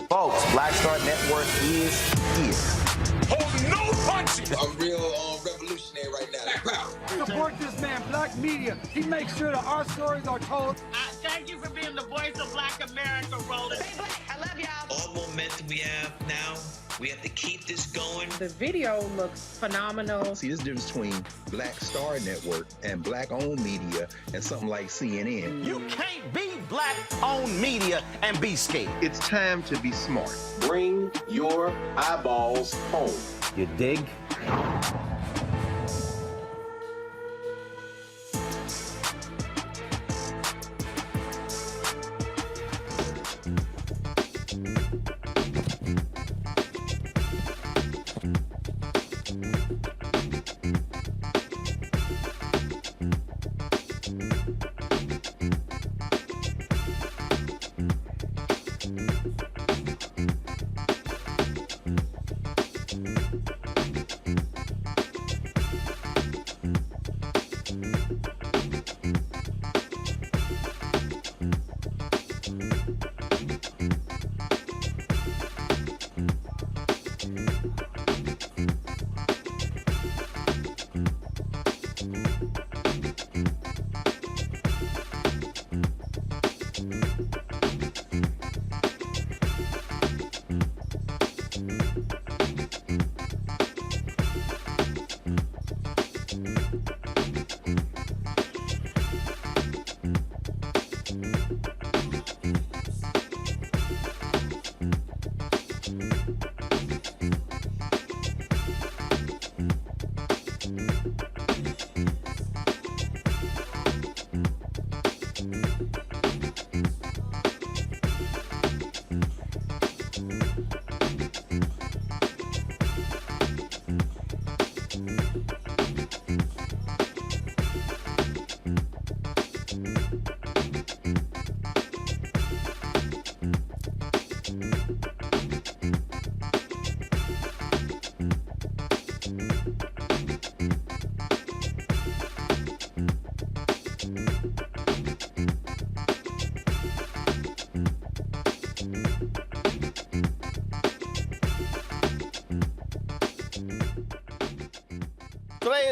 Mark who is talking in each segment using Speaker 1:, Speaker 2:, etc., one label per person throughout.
Speaker 1: Folks, Black Star Network is here.
Speaker 2: Hold no punches!
Speaker 3: I'm real revolutionary right now. Black power.
Speaker 4: Support this man, Black Media. He makes sure that our stories are told.
Speaker 5: Thank you for being the voice of Black America, Roland.
Speaker 6: Stay black. I love y'all.
Speaker 7: All momentum we have now, we have to keep this going.
Speaker 8: The video looks phenomenal.
Speaker 9: See, this difference between Black Star Network and black-owned media and something like CNN.
Speaker 1: You can't be black-owned media and be scared.
Speaker 10: It's time to be smart.
Speaker 11: Bring your eyeballs home.
Speaker 1: You dig?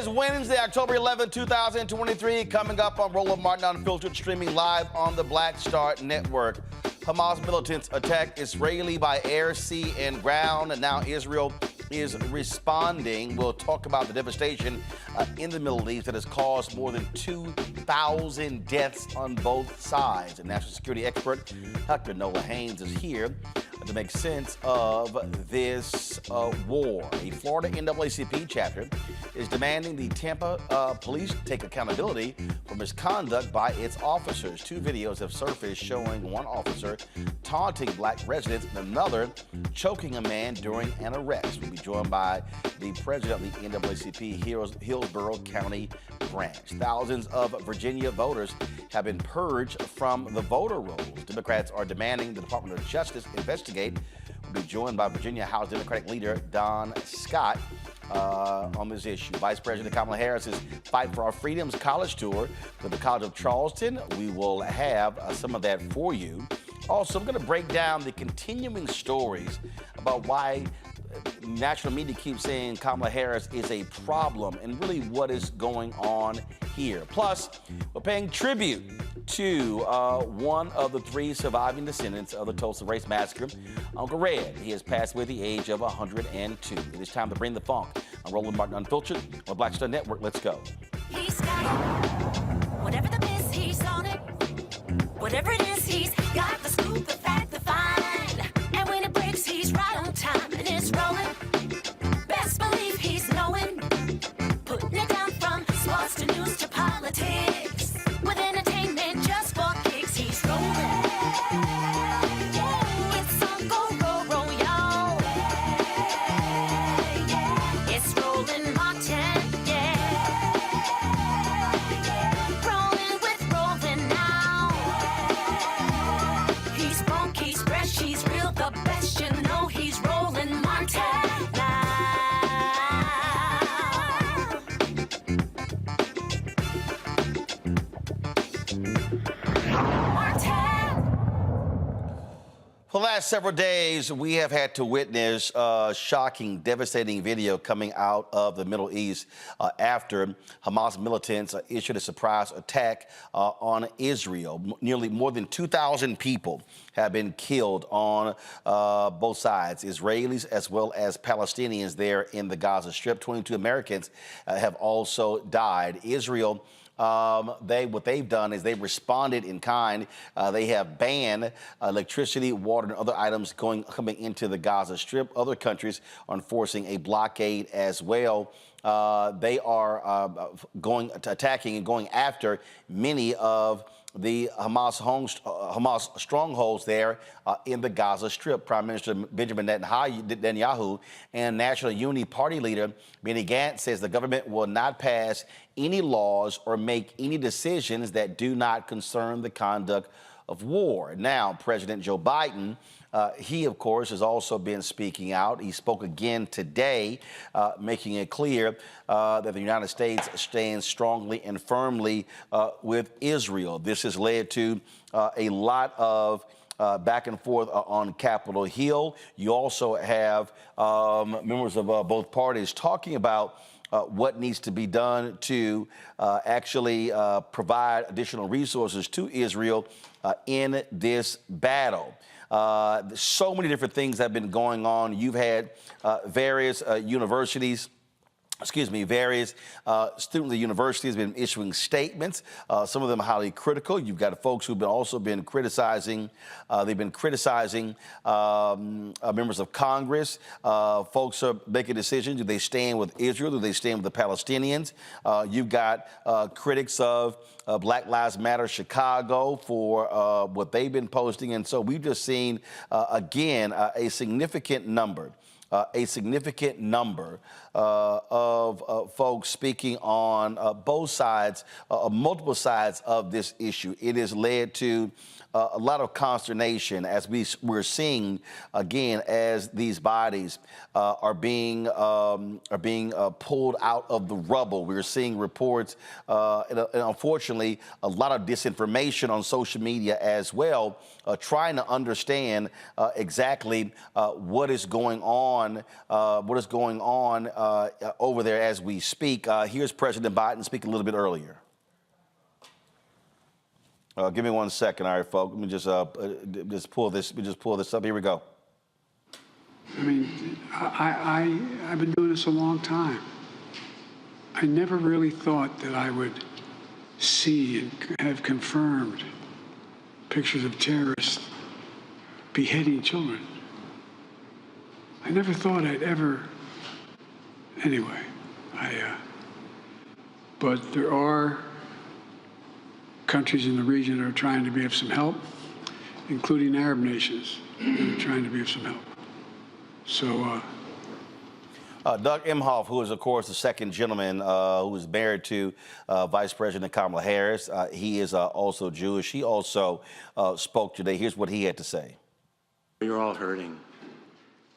Speaker 1: is Wednesday, October 11, 2023. Coming up on Roland Martin Unfiltered, streaming live on the Black Star Network. Hamas militants attack Israeli by air, sea, and ground, and now Israel is responding. We'll talk about the devastation in the Middle East that has caused more than 2,000 deaths on both sides. And national security expert Dr. Nola Haynes is here to make sense of this war. A Florida NAACP chapter is demanding the Tampa police take accountability for misconduct by its officers. Two videos have surfaced showing one officer taunting black residents and another choking a man during an arrest. We'll be joined by the president of the NAACP Hillsborough County branch. Thousands of Virginia voters have been purged from the voter rolls. Democrats are demanding the Department of Justice investigate. We'll be joined by Virginia House Democratic leader Don Scott on this issue. Vice President Kamala Harris's Fight for Our Freedoms college tour to the College of Charleston. We will have some of that for you. Also, I'm going to break down the continuing stories about why national media keeps saying Kamala Harris is a problem and really what is going on here. Plus, we're paying tribute to one of the three surviving descendants of the Tulsa Race Massacre, Uncle Red. He has passed away at the age of 102. It is time to bring the funk. I'm Roland Martin Unfiltered on the Black Star Network. Let's go.
Speaker 6: He's got it. Whatever the miss, he's on it. Whatever it is, he's got the scoop, the fact, the find. And when it breaks, he's right on time and it's rolling. Best believe he's knowing. Putting it down from sports to news to politics. With entertainment just for kicks, he's rolling. It's Uncle Roro, y'all. It's Roland Martin, yeah. Rolling with Roland now. He's funk, he's fresh, he's real, the best, you know he's Roland Martin now.
Speaker 1: For the last several days, we have had to witness shocking, devastating video coming out of the Middle East after Hamas militants issued a surprise attack on Israel. Nearly more than 2,000 people have been killed on both sides, Israelis as well as Palestinians there in the Gaza Strip. 22 Americans have also died. Israel, what they've done is they've responded in kind. They have banned electricity, water, and other items coming into the Gaza Strip. Other countries are enforcing a blockade as well. They are attacking and going after many of the Hamas strongholds there in the Gaza Strip. Prime Minister Benjamin Netanyahu and National Unity Party leader Benny Gantz says the government will not pass any laws or make any decisions that do not concern the conduct of war. Now, President Joe Biden, he, of course, has also been speaking out. He spoke again today, making it clear that the United States stands strongly and firmly with Israel. This has led to a lot of back and forth on Capitol Hill. You also have members of both parties talking about what needs to be done to actually provide additional resources to Israel in this battle. So many different things have been going on. You've had various universities. Various students at the university has been issuing statements. Some of them highly critical. You've got folks who've also been criticizing. They've been criticizing members of Congress. Folks are making decisions. Do they stand with Israel? Do they stand with the Palestinians? You've got critics of Black Lives Matter Chicago for what they've been posting. And so we've just seen, again, a significant number of folks speaking on both sides, multiple sides of this issue. It has led to a lot of consternation as we're seeing again as these bodies are being pulled out of the rubble. We're seeing reports, and unfortunately, a lot of disinformation on social media as well, trying to understand exactly what is going on, over there as we speak. Here's President Biden speaking a little bit earlier. Give me 1 second, all right, folks. Let me just pull this. Let me just pull this up. Here we go.
Speaker 4: I mean, I've been doing this a long time. I never really thought that I would see and have confirmed pictures of terrorists beheading children. I never thought I'd ever. Anyway, but there are countries in the region that are trying to be of some help, including Arab nations that are trying to be of some help. So,
Speaker 1: Doug Emhoff, who is, of course, the second gentleman who is married to Vice President Kamala Harris, he is also Jewish. He also spoke today. Here's what he had to say.
Speaker 10: You're all hurting.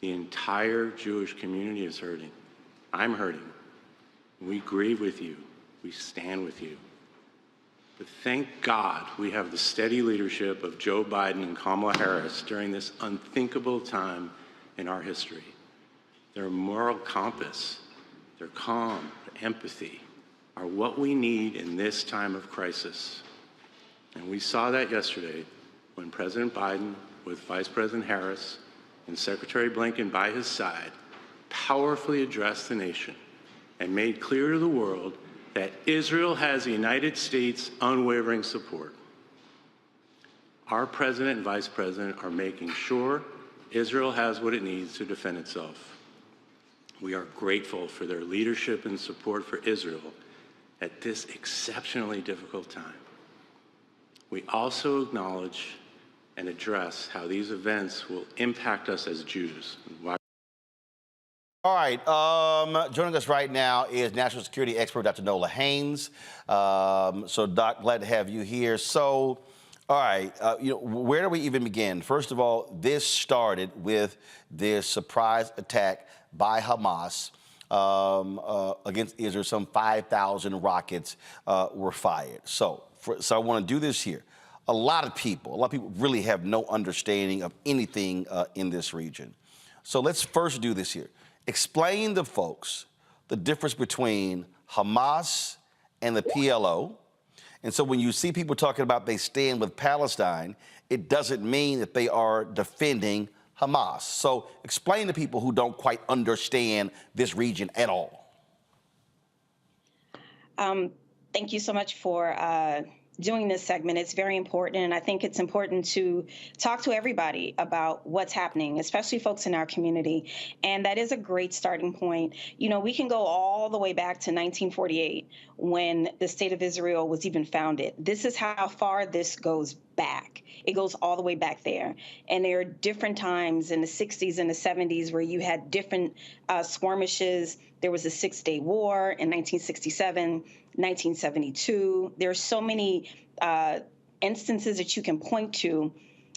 Speaker 10: The entire Jewish community is hurting. I'm hurting. We grieve with you. We stand with you. But thank God we have the steady leadership of Joe Biden and Kamala Harris during this unthinkable time in our history. Their moral compass, their calm, their empathy are what we need in this time of crisis. And we saw that yesterday when President Biden, with Vice President Harris and Secretary Blinken by his side, powerfully addressed the nation and made clear to the world that Israel has the United States' unwavering support. Our president and vice president are making sure Israel has what it needs to defend itself. We are grateful for their leadership and support for Israel at this exceptionally difficult time. We also acknowledge and address how these events will impact us as Jews.
Speaker 1: All right, joining us right now is national security expert Dr. Nola Haynes. So, Doc, glad to have you here. So, all right, where do we even begin? First of all, this started with this surprise attack by Hamas against Israel. Some 5,000 rockets were fired. So I want to do this here. A lot of people really have no understanding of anything in this region. So let's first do this here. Explain to folks the difference between Hamas and the PLO. And so when you see people talking about they stand with Palestine, it doesn't mean that they are defending Hamas. So explain to people who don't quite understand this region at all.
Speaker 12: Thank you so much for doing this segment. It's very important, and I think it's important to talk to everybody about what's happening, especially folks in our community. And that is a great starting point. You know, we can go all the way back to 1948 when the State of Israel was even founded. This is how far this goes back. It goes all the way back there. And there are different times in the 60s and the 70s where you had different skirmishes. There was the 6-Day War in 1967. 1972. There are so many instances that you can point to,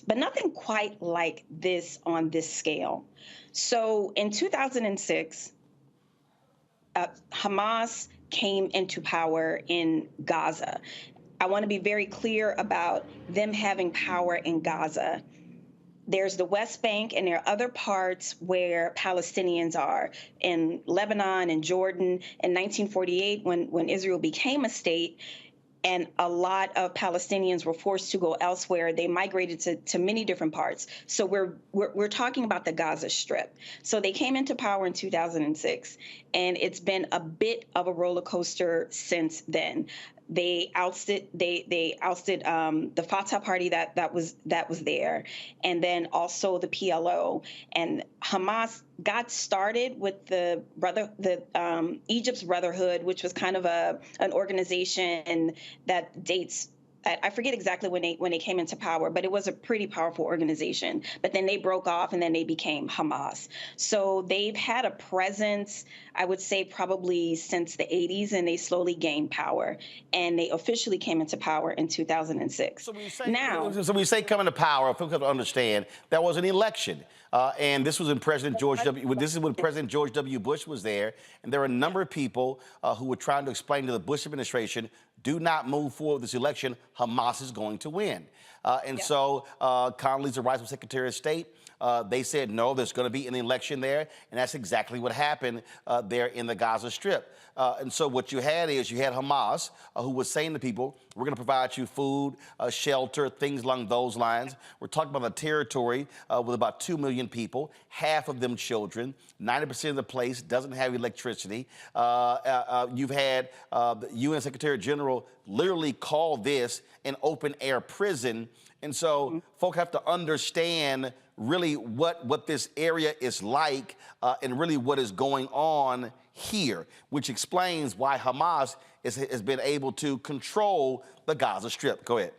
Speaker 12: but nothing quite like this on this scale. So in 2006, Hamas came into power in Gaza. I want to be very clear about them having power in Gaza. There's the West Bank, and there are other parts where Palestinians are. In Lebanon and Jordan in 1948, when Israel became a state, and a lot of Palestinians were forced to go elsewhere, they migrated to many different parts. So we're talking about the Gaza Strip. So they came into power in 2006, and it's been a bit of a roller coaster since then. They ousted the Fatah party that was there, and then also the PLO. And Hamas got started with Egypt's Brotherhood, which was kind of an organization that dates I forget exactly when they came into power, but it was a pretty powerful organization. But then they broke off and then they became Hamas. So they've had a presence, I would say, probably since the 80s, and they slowly gained power. And they officially came into power in 2006.
Speaker 1: So when you say coming to power, folks have to understand there was an election. And this was in President George W. This is when President George W. Bush was there, and there were a number of people who were trying to explain to the Bush administration, do not move forward with this election. Hamas is going to win. So Condoleezza Rice was Secretary of State. They said, no, there's going to be an election there. And that's exactly what happened there in the Gaza Strip. And so what you had Hamas who was saying to people, we're going to provide you food, shelter, things along those lines. We're talking about a territory with about 2 million people, half of them children. 90% of the place doesn't have electricity. You've had the UN Secretary General literally call this an open air prison. And so folk have to understand really what this area is like and really what is going on here, which explains why Hamas has been able to control the Gaza Strip. Go ahead.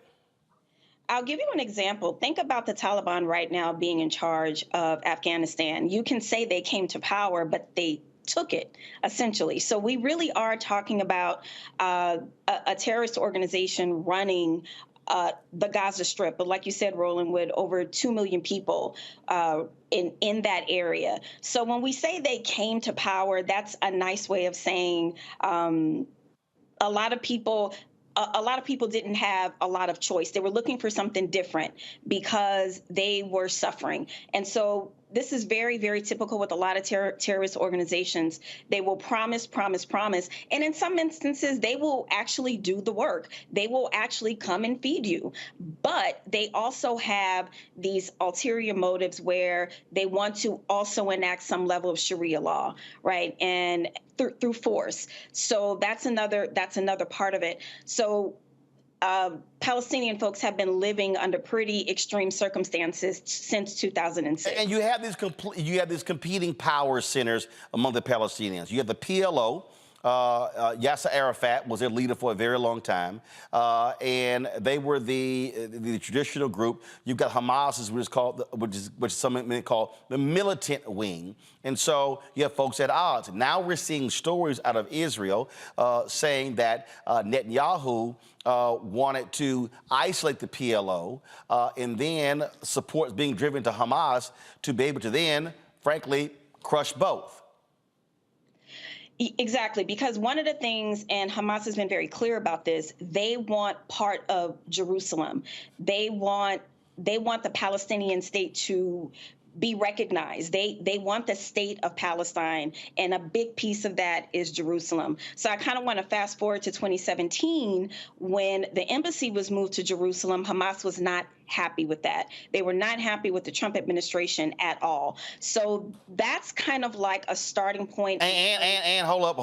Speaker 12: I'll give you an example. Think about the Taliban right now being in charge of Afghanistan. You can say they came to power, but they took it, essentially. So we really are talking about a terrorist organization running the Gaza Strip, but like you said, Roland, with over 2 million people in that area. So when we say they came to power, that's a nice way of saying a lot of people didn't have a lot of choice. They were looking for something different because they were suffering. And so this is very, very typical with a lot of terrorist organizations. They will promise, promise, promise. And in some instances, they will actually do the work. They will actually come and feed you. But they also have these ulterior motives where they want to also enact some level of Sharia law, right? And through force. So that's another part of it. So Palestinian folks have been living under pretty extreme circumstances since 2006.
Speaker 1: And you have these competing power centers among the Palestinians. You have the PLO. Yasser Arafat was their leader for a very long time, and they were the traditional group. You've got Hamas, which some may call the militant wing, and so you have folks at odds. Now we're seeing stories out of Israel saying that Netanyahu wanted to isolate the PLO, and then support being driven to Hamas to be able to then, frankly, crush both.
Speaker 12: Exactly, because one of the things, and Hamas has been very clear about this, they want part of Jerusalem. They want the Palestinian state to be recognized. They want the state of Palestine, and a big piece of that is Jerusalem. So I kind of want to fast forward to 2017 when the embassy was moved to Jerusalem. Hamas was not happy with that. They were not happy with the Trump administration at all. So that's kind of like a starting point.
Speaker 1: And hold up,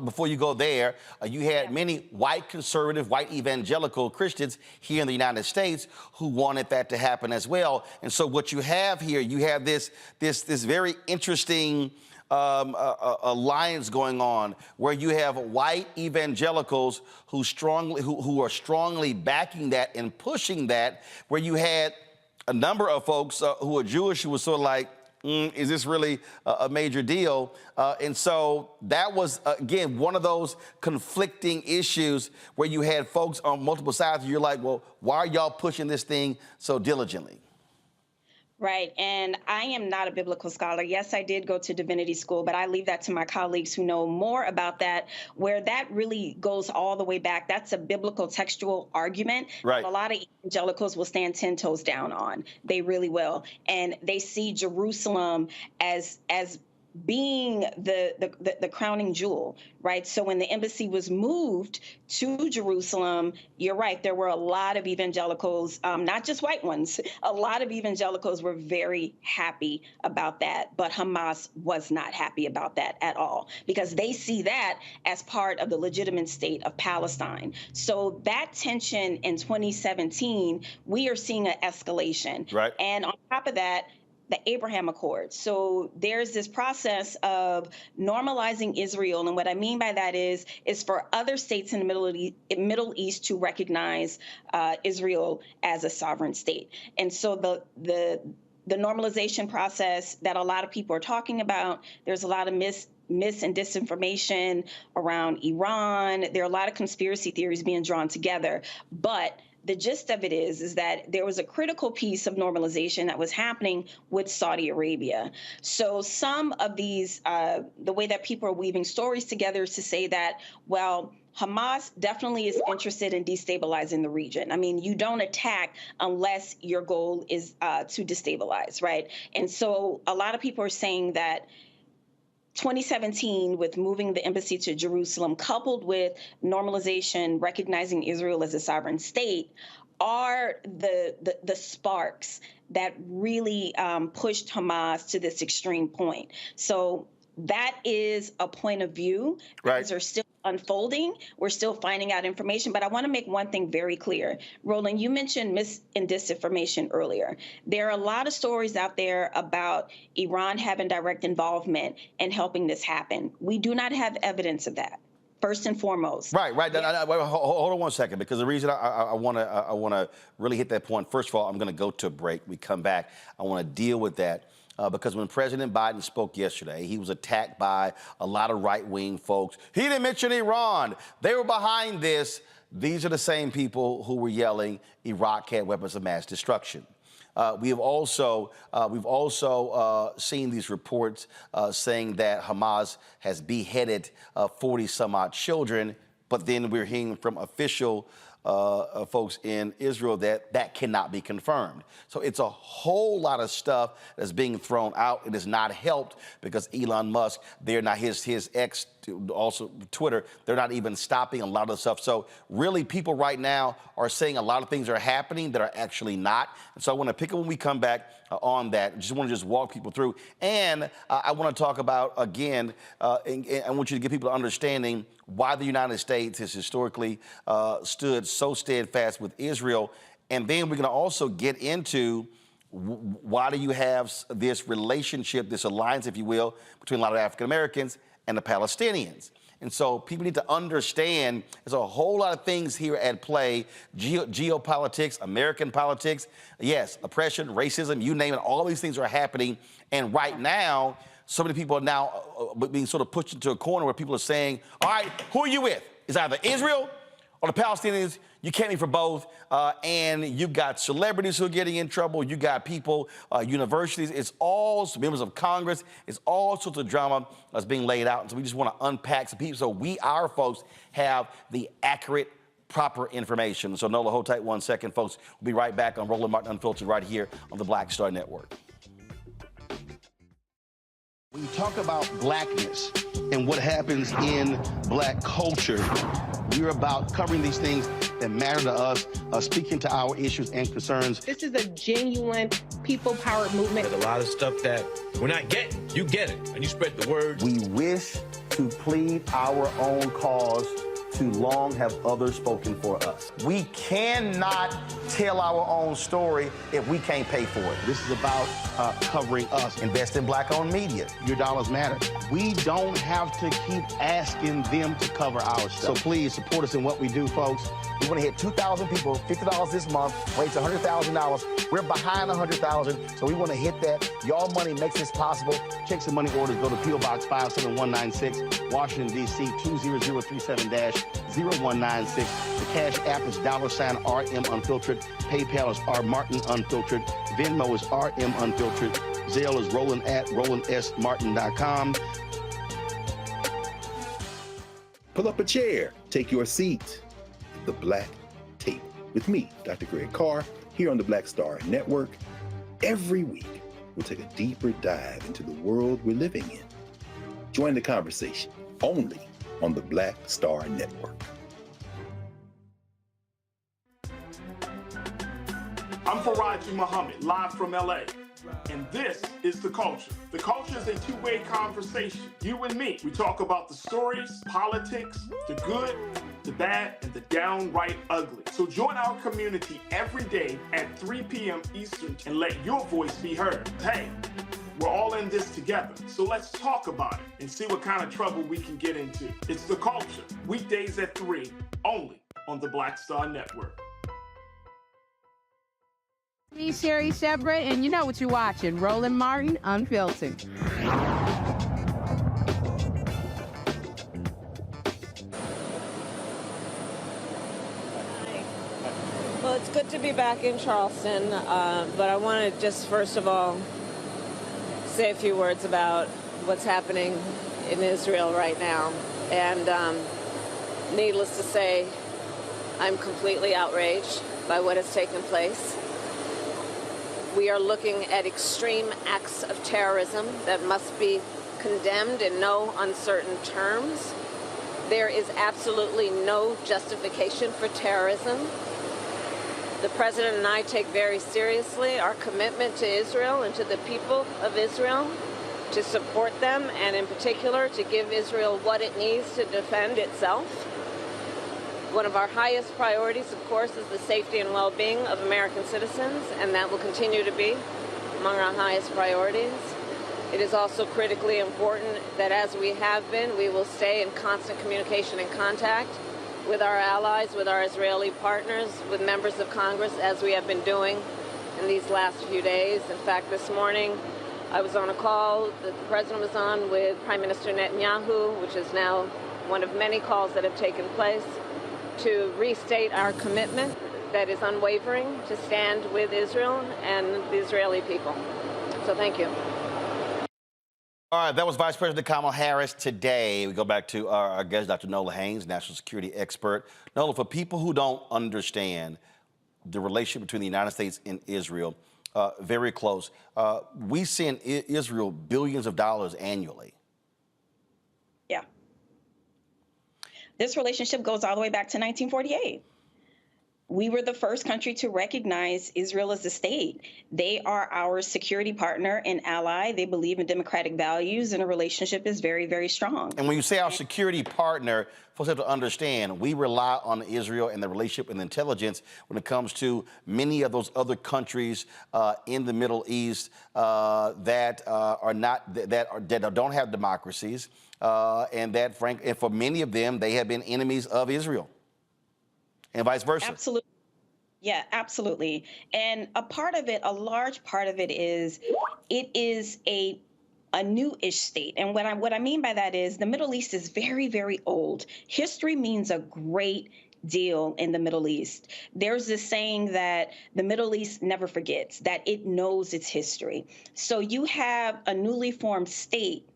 Speaker 1: before you go there, you had many white conservative, white evangelical Christians here in the United States who wanted that to happen as well. And so what you have here, you have this very interesting alliance going on where you have white evangelicals who are strongly backing that and pushing that, where you had a number of folks who are Jewish who were sort of like, is this really a major deal? And so that was, again, one of those conflicting issues where you had folks on multiple sides. You're like, well, why are y'all pushing this thing so diligently?
Speaker 12: Right. And I am not a biblical scholar. Yes, I did go to divinity school, but I leave that to my colleagues who know more about that, where that really goes all the way back. That's a biblical textual argument.
Speaker 1: Right.
Speaker 12: A lot of evangelicals will stand 10 toes down on. They really will. And they see Jerusalem as being the crowning jewel, right? So when the embassy was moved to Jerusalem, you're right, there were a lot of evangelicals, not just white ones, a lot of evangelicals were very happy about that, but Hamas was not happy about that at all, because they see that as part of the legitimate state of Palestine. So that tension in 2017, we are seeing an escalation.
Speaker 1: Right.
Speaker 12: And on top of that, the Abraham Accords. So there's this process of normalizing Israel. And what I mean by that is for other states in the Middle East to recognize Israel as a sovereign state. And so the normalization process that a lot of people are talking about, there's a lot of mis and disinformation around Iran. There are a lot of conspiracy theories being drawn together. But the gist of it is that there was a critical piece of normalization that was happening with Saudi Arabia. So some of these, the way that people are weaving stories together is to say that, well, Hamas definitely is interested in destabilizing the region. I mean, you don't attack unless your goal is to destabilize, right? And so a lot of people are saying that 2017, with moving the embassy to Jerusalem, coupled with normalization, recognizing Israel as a sovereign state, are the sparks that really pushed Hamas to this extreme point. So that is a point of view.
Speaker 1: Right.
Speaker 12: Things are still unfolding. We're still finding out information. But I want to make one thing very clear. Roland, you mentioned mis and disinformation earlier. There are a lot of stories out there about Iran having direct involvement in helping this happen. We do not have evidence of that. First and foremost.
Speaker 1: Right. Hold on one second, because the reason I want to really hit that point. First of all, I'm going to go to a break. We come back. I want to deal with that. Because when President Biden spoke yesterday, he was attacked by a lot of right-wing folks. He didn't mention Iran. They were behind this. These are the same people who were yelling Iraq had weapons of mass destruction. We've also seen these reports saying that Hamas has beheaded 40-some-odd children, but then we're hearing from official folks in Israel that cannot be confirmed. So it's a whole lot of stuff that's being thrown out. It has not helped because Elon Musk, they're not his ex, also Twitter, they're not even stopping a lot of the stuff. So really people right now are saying a lot of things are happening that are actually not. And so I want to pick up when we come back on that. I just want to walk people through. And I want to talk about, again, and I want you to give people an understanding why the United States has historically stood so steadfast with Israel. And then we're going to also get into why do you have this relationship, this alliance, if you will, between a lot of African Americans and the Palestinians. And so people need to understand there's a whole lot of things here at play. Geopolitics, American politics, yes, oppression, racism, you name it, all these things are happening. And right now, so many people are now being sort of pushed into a corner where people are saying, all right, who are you with? It's either Israel or the Palestinians. You can't be for both. And you've got celebrities who are getting in trouble. You got people, universities. It's all members of Congress. It's all sorts of drama that's being laid out. And so we just want to unpack some people so our folks have the accurate, proper information. So Nola, hold tight 1 second, folks. We'll be right back on Roland Martin Unfiltered right here on the Black Star Network. When you talk about blackness and what happens in black culture, we're about covering these things that matter to us, speaking to our issues and concerns.
Speaker 8: This is a genuine people-powered movement.
Speaker 2: There's a lot of stuff that we're not getting. You get it, and you spread the word.
Speaker 1: We wish to plead our own cause. Too long have others spoken for us. We cannot tell our own story if we can't pay for it. This is about covering us. Invest in black-owned media. Your dollars matter. We don't have to keep asking them to cover our stuff. So please support us in what we do, folks. We want to hit 2,000 people, $50 this month, raise $100,000. We're behind 100,000, so we want to hit that. Your money makes this possible. Checks and money orders go to P.O. Box 57196, Washington, D.C. 20037-0196. The Cash App is $RM Unfiltered. PayPal is R Martin Unfiltered. Venmo is RM Unfiltered. Zelle is Roland at RolandSMartin.com.
Speaker 9: Pull up a chair. Take your seat. The Black Tape with me, Dr. Greg Carr, here on the Black Star Network. Every week, we'll take a deeper dive into the world we're living in. Join the conversation only on the Black Star Network.
Speaker 2: I'm
Speaker 13: Faraji Muhammad, live from LA. And this is The Culture. The Culture is a two-way conversation. You and me. We talk about the stories, politics, the good, the bad, and the downright ugly. So join our community every day at 3 p.m. Eastern and let your voice be heard. Hey, we're all in this together. So let's talk about it and see what kind of trouble we can get into. It's The Culture, weekdays at 3, only on the Black Star Network.
Speaker 14: Me, Sherry Shepard, and you know what you're watching, Roland Martin Unfiltered.
Speaker 15: Well, it's good to be back in Charleston, but I want to just first of all say a few words about what's happening in Israel right now. And needless to say, I'm completely outraged by what has taken place. We are looking at extreme acts of terrorism that must be condemned in no uncertain terms. There is absolutely no justification for terrorism. The President and I take very seriously our commitment to Israel and to the people of Israel, to support them, and in particular to give Israel what it needs to defend itself. One of our highest priorities, of course, is the safety and well-being of American citizens, and that will continue to be among our highest priorities. It is also critically important that as we have been, we will stay in constant communication and contact with our allies, with our Israeli partners, with members of Congress, as we have been doing in these last few days. In fact, this morning, I was on a call that the President was on with Prime Minister Netanyahu, which is now one of many calls that have taken place, to restate our commitment that is unwavering to stand with Israel and the Israeli people. So thank you.
Speaker 1: All right, that was Vice President Kamala Harris today. We go back to our guest, Dr. Nola Haynes, national security expert. Nola, for people who don't understand the relationship between the United States and Israel, very close, we send Israel billions of dollars annually.
Speaker 12: Yeah. This relationship goes all the way back to 1948. We were the first country to recognize Israel as a state. They are our security partner and ally. They believe in democratic values, and a relationship is very, very strong.
Speaker 1: And when you say our security partner, folks have to understand, we rely on Israel and the relationship and intelligence when it comes to many of those other countries in the Middle East that don't have democracies, and that, and for many of them, they have been enemies of Israel. And vice versa.
Speaker 12: Absolutely. Yeah, absolutely. And a part of it, a large part of it is a new-ish state. And what I mean by that is the Middle East is very, very old. History means a great deal in the Middle East. There's this saying that the Middle East never forgets, that it knows its history. So you have a newly formed state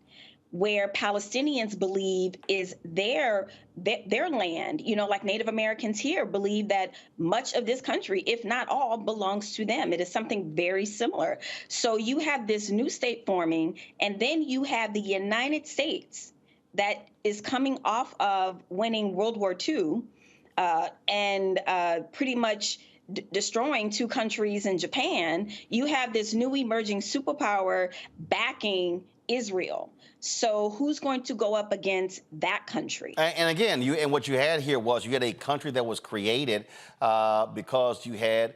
Speaker 12: where Palestinians believe is their land, like Native Americans here believe that much of this country, if not all, belongs to them. It is something very similar. So you have this new state forming, and then you have the United States that is coming off of winning World War II and pretty much destroying two countries in Japan. You have this new emerging superpower backing Israel. So who's going to go up against that country?
Speaker 1: And again, what you had here was you had a country that was created because you had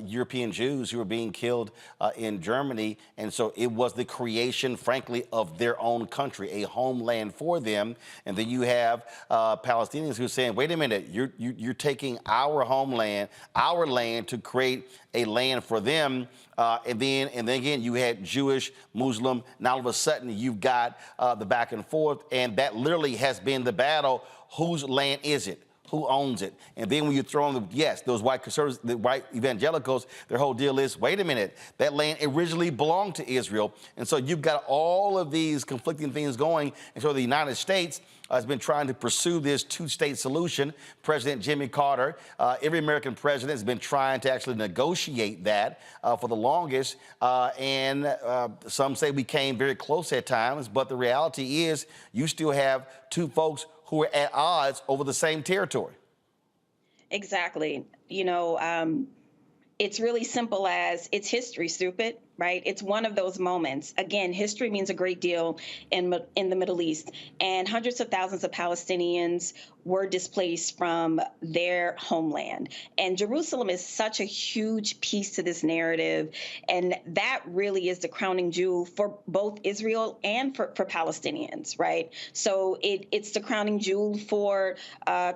Speaker 1: European Jews who were being killed in Germany, and so it was the creation, frankly, of their own country, a homeland for them. And then you have Palestinians who are saying, "Wait a minute, you're taking our homeland, our land, to create a land for them." And then again, you had Jewish, Muslim. Now all of a sudden, you've got the back and forth, and that literally has been the battle. Whose land is it? Who owns it? And then when you throw in those white conservatives, the white evangelicals, their whole deal is, wait a minute, that land originally belonged to Israel. And so you've got all of these conflicting things going. And so the United States has been trying to pursue this two-state solution. President Jimmy Carter, every American president has been trying to actually negotiate that for the longest. And some say we came very close at times, but the reality is you still have two folks who are at odds over the same territory.
Speaker 12: Exactly. It's really simple as it's history, stupid, right? It's one of those moments. Again, history means a great deal in the Middle East, and hundreds of thousands of Palestinians were displaced from their homeland. And Jerusalem is such a huge piece to this narrative, and that really is the crowning jewel for both Israel and for Palestinians, right? So it's the crowning jewel for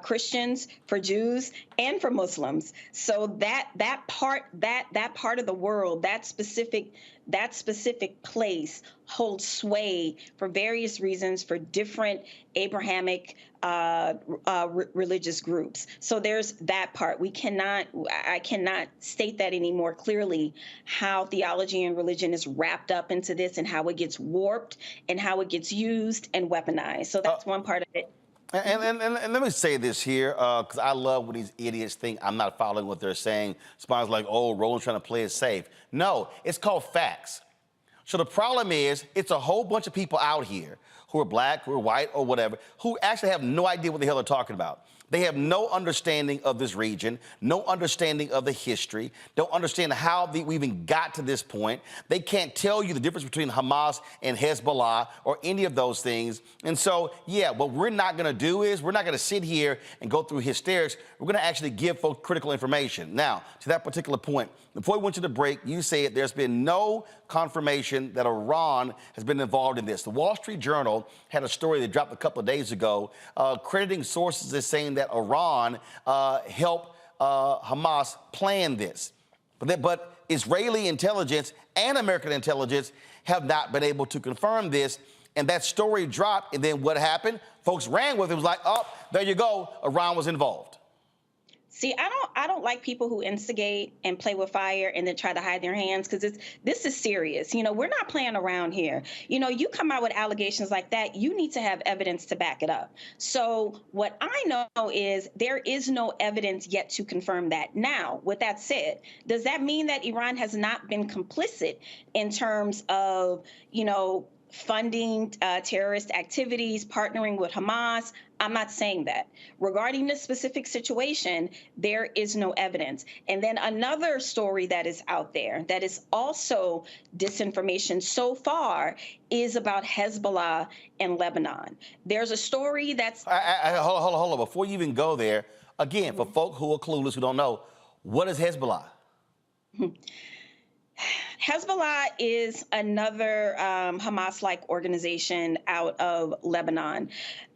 Speaker 12: Christians, for Jews, and for Muslims. So that part of the world, that specific place holds sway for various reasons for different Abrahamic religious groups. So there's that part. I cannot state that any more clearly, how theology and religion is wrapped up into this and how it gets warped and how it gets used and weaponized. So that's one part of it.
Speaker 1: And let me say this here, because I love when these idiots think I'm not following what they're saying. Spawns like, oh, Roland's trying to play it safe. No, it's called facts. So the problem is, it's a whole bunch of people out here who are black, who are white, or whatever, who actually have no idea what the hell they're talking about. They have no understanding of this region, no understanding of the history, don't understand how we even got to this point. They can't tell you the difference between Hamas and Hezbollah or any of those things. And so, yeah, what we're not going to do is we're not going to sit here and go through hysterics. We're going to actually give folks critical information. Now, to that particular point, before we went to the break, you said there's been no confirmation that Iran has been involved in this. The Wall Street Journal had a story that dropped a couple of days ago, crediting sources as saying that Iran helped Hamas plan this. But Israeli intelligence and American intelligence have not been able to confirm this. And that story dropped, and then what happened? Folks ran with it. It was like, oh, there you go, Iran was involved.
Speaker 12: See, I don't like people who instigate and play with fire and then try to hide their hands, because this is serious. You know, we're not playing around here. You know, you come out with allegations like that, you need to have evidence to back it up. So what I know is there is no evidence yet to confirm that. Now, with that said, does that mean that Iran has not been complicit in terms of, you know, funding terrorist activities, partnering with Hamas? I'm not saying that. Regarding this specific situation, there is no evidence. And then another story that is out there that is also disinformation so far is about Hezbollah in Lebanon. There's a story that's...
Speaker 1: Hold on. Before you even go there, again, for folk who are clueless, who don't know, what is Hezbollah?
Speaker 12: Hezbollah is another Hamas-like organization out of Lebanon.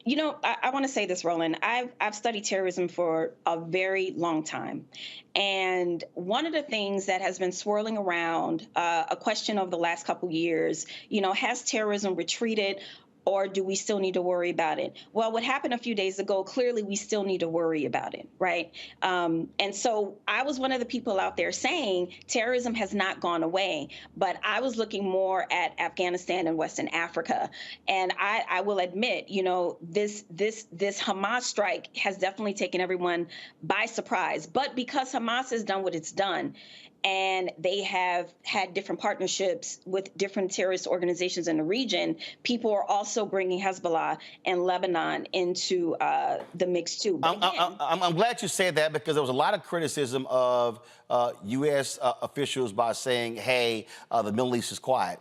Speaker 12: You know, I want to say this, Roland. I've studied terrorism for a very long time. And one of the things that has been swirling around, a question over the last couple years, you know, has terrorism retreated, or do we still need to worry about it? Well, what happened a few days ago, clearly we still need to worry about it, right? And so I was one of the people out there saying terrorism has not gone away, but I was looking more at Afghanistan and Western Africa. And I will admit, you know, this Hamas strike has definitely taken everyone by surprise. But because Hamas has done what it's done, and they have had different partnerships with different terrorist organizations in the region, people are also bringing Hezbollah and Lebanon into the mix too.
Speaker 1: I'm glad you said that, because there was a lot of criticism of U.S. Officials by saying, hey, the Middle East is quiet.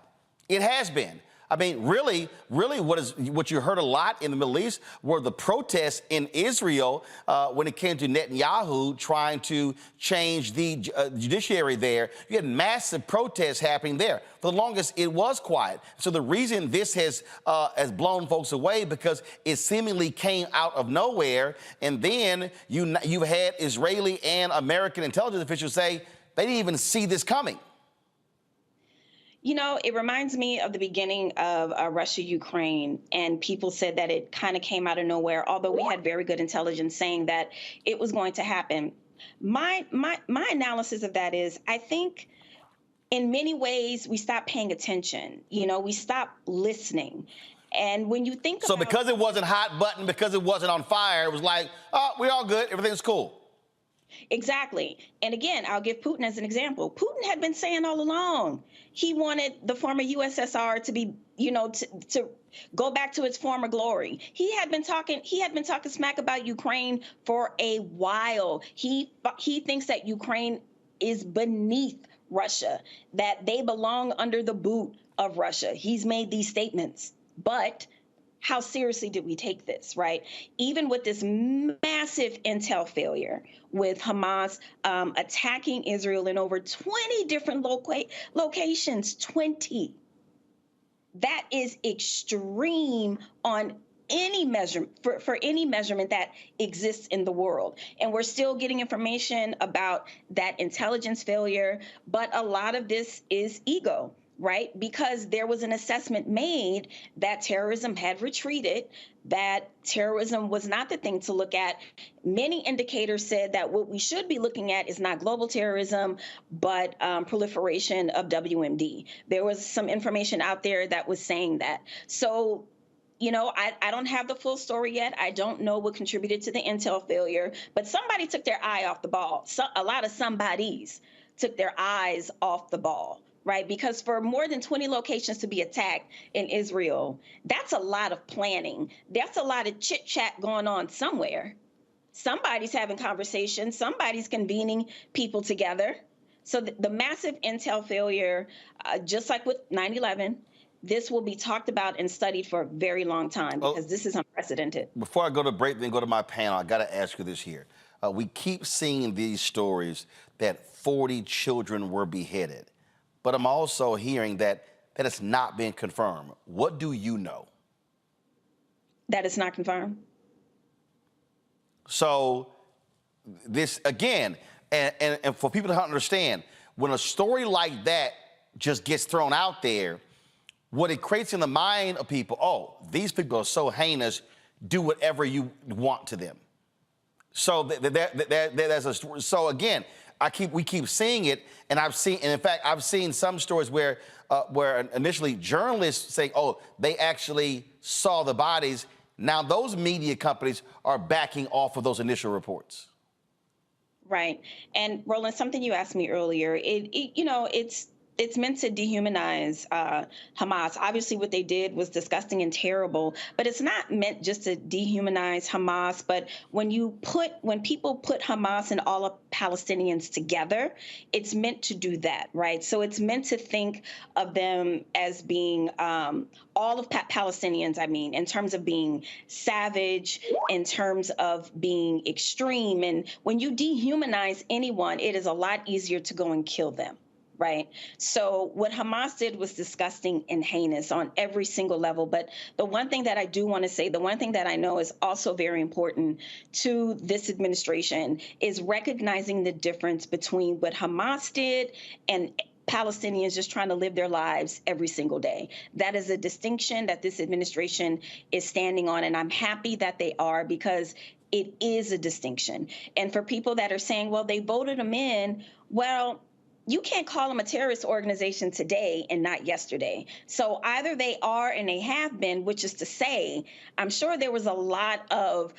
Speaker 1: It has been. I mean, really, what you heard a lot in the Middle East were the protests in Israel when it came to Netanyahu trying to change the judiciary there. You had massive protests happening there. For the longest, it was quiet. So the reason this has blown folks away, because it seemingly came out of nowhere, and then you've had Israeli and American intelligence officials say they didn't even see this coming.
Speaker 12: You know, it reminds me of the beginning of Russia-Ukraine, and people said that it kind of came out of nowhere, although we had very good intelligence saying that it was going to happen. My analysis of that is, I think in many ways we stopped paying attention. You know, we stopped listening. And when you think
Speaker 1: about... So because it wasn't hot button, because it wasn't on fire, it was like, oh, we're all good, everything's cool.
Speaker 12: Exactly. And again, I'll give Putin as an example. Putin had been saying all along he wanted the former USSR to be, you know, to go back to its former glory. He had been talking smack about Ukraine for a while. He thinks that Ukraine is beneath Russia, that they belong under the boot of Russia. He's made these statements, but how seriously did we take this, right? Even with this massive intel failure, with Hamas attacking Israel in over 20 different locations, 20. That is extreme on any measure, for any measurement that exists in the world. And we're still getting information about that intelligence failure, but a lot of this is ego. Right? Because there was an assessment made that terrorism had retreated, that terrorism was not the thing to look at. Many indicators said that what we should be looking at is not global terrorism, but proliferation of WMD. There was some information out there that was saying that. So, you know, I don't have the full story yet. I don't know what contributed to the intel failure, but somebody took their eye off the ball. So, a lot of somebodies took their eyes off the ball. Right, because for more than 20 locations to be attacked in Israel, that's a lot of planning. That's a lot of chit chat going on somewhere. Somebody's having conversations. Somebody's convening people together. So the massive intel failure, just like with 9/11, this will be talked about and studied for a very long time because this is unprecedented.
Speaker 1: Before I go to break, then go to my panel, I got to ask you this here. We keep seeing these stories that 40 children were beheaded. But I'm also hearing that it's not been confirmed. What do you know?
Speaker 12: That it's not confirmed.
Speaker 1: So this, again, and for people to understand, when a story like that just gets thrown out there, what it creates in the mind of people, oh, these people are so heinous, do whatever you want to them. So so again, we keep seeing it, and in fact, I've seen some stories where initially journalists say, oh, they actually saw the bodies. Now those media companies are backing off of those initial reports.
Speaker 12: Right. And Roland, something you asked me earlier, it's meant to dehumanize Hamas. Obviously, what they did was disgusting and terrible, but it's not meant just to dehumanize Hamas. But when people put Hamas and all of Palestinians together, it's meant to do that, right? So it's meant to think of them as being all of Palestinians, I mean, in terms of being savage, in terms of being extreme. And when you dehumanize anyone, it is a lot easier to go and kill them. Right. So what Hamas did was disgusting and heinous on every single level. But the one thing that I do want to say, the one thing that I know is also very important to this administration is recognizing the difference between what Hamas did and Palestinians just trying to live their lives every single day. That is a distinction that this administration is standing on. And I'm happy that they are, because it is a distinction. And for people that are saying, well, they voted them in, well, you can't call them a terrorist organization today and not yesterday. So either they are and they have been, which is to say, I'm sure there was a lot of,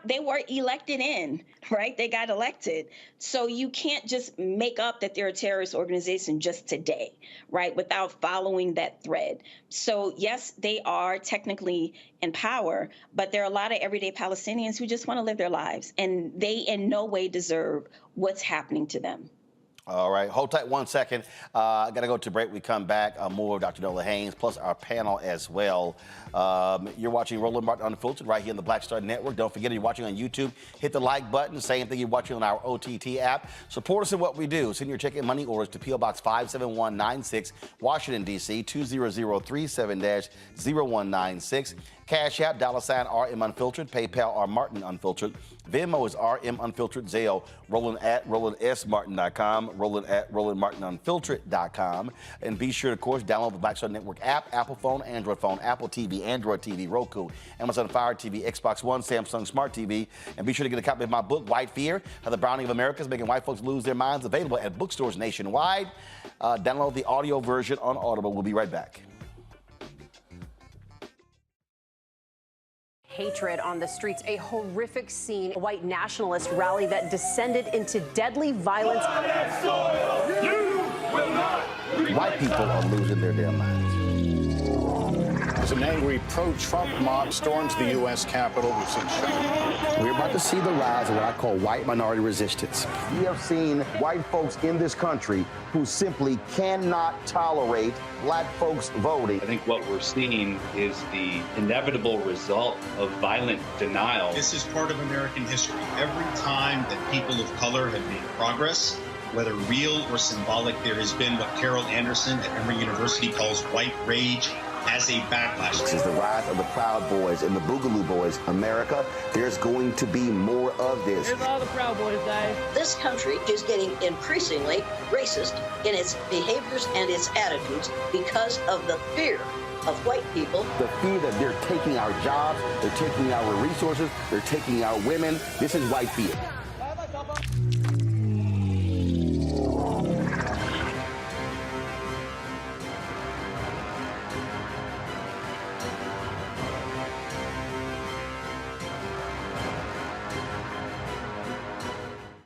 Speaker 12: they were elected in, right? They got elected. So you can't just make up that they're a terrorist organization just today, right? Without following that thread. So yes, they are technically in power, but there are a lot of everyday Palestinians who just want to live their lives, and they in no way deserve what's happening to them.
Speaker 1: All right, hold tight 1 second. I got to go to break. We come back. More of Dr. Nola Haynes, plus our panel as well. You're watching Roland Martin Unfiltered right here on the Black Star Network. Don't forget, if you're watching on YouTube, hit the like button. Same thing you're watching on our OTT app. Support us in what we do. Send your check and money orders to P.O. Box 57196, Washington, D.C., 20037-0196. Cash App, $RM Unfiltered. PayPal, R Martin Unfiltered. Venmo is RM Unfiltered. Zelle, Roland at RolandSMartin.com. Roland at RolandMartinUnfiltered.com. And be sure, of course, download the Black Star Network app, Apple phone, Android phone, Apple TV, Android TV, Roku, Amazon Fire TV, Xbox One, Samsung Smart TV. And be sure to get a copy of my book, White Fear, How the Browning of America is Making White Folks Lose Their Minds, available at bookstores nationwide. Download the audio version on Audible. We'll be right back.
Speaker 16: Hatred on the streets, a horrific scene, a white nationalist rally that descended into deadly violence.
Speaker 1: White people are losing their damn minds.
Speaker 17: As an angry pro-Trump mob storms the U.S. Capitol, we've seen shooting.
Speaker 1: We're about to see the rise of what I call white minority resistance. We have seen white folks in this country who simply cannot tolerate black folks voting.
Speaker 18: I think what we're seeing is the inevitable result of violent denial.
Speaker 19: This is part of American history. Every time that people of color have made progress, whether real or symbolic, there has been what Carol Anderson at Emory University calls white rage as a backlash.
Speaker 1: This is the rise of the Proud Boys and the Boogaloo Boys. America, there's going to be more of this.
Speaker 20: Here's all the Proud Boys, guys.
Speaker 21: This country is getting increasingly racist in its behaviors and its attitudes because of the fear of white people.
Speaker 1: The fear that they're taking our jobs, they're taking our resources, they're taking our women. This is white fear.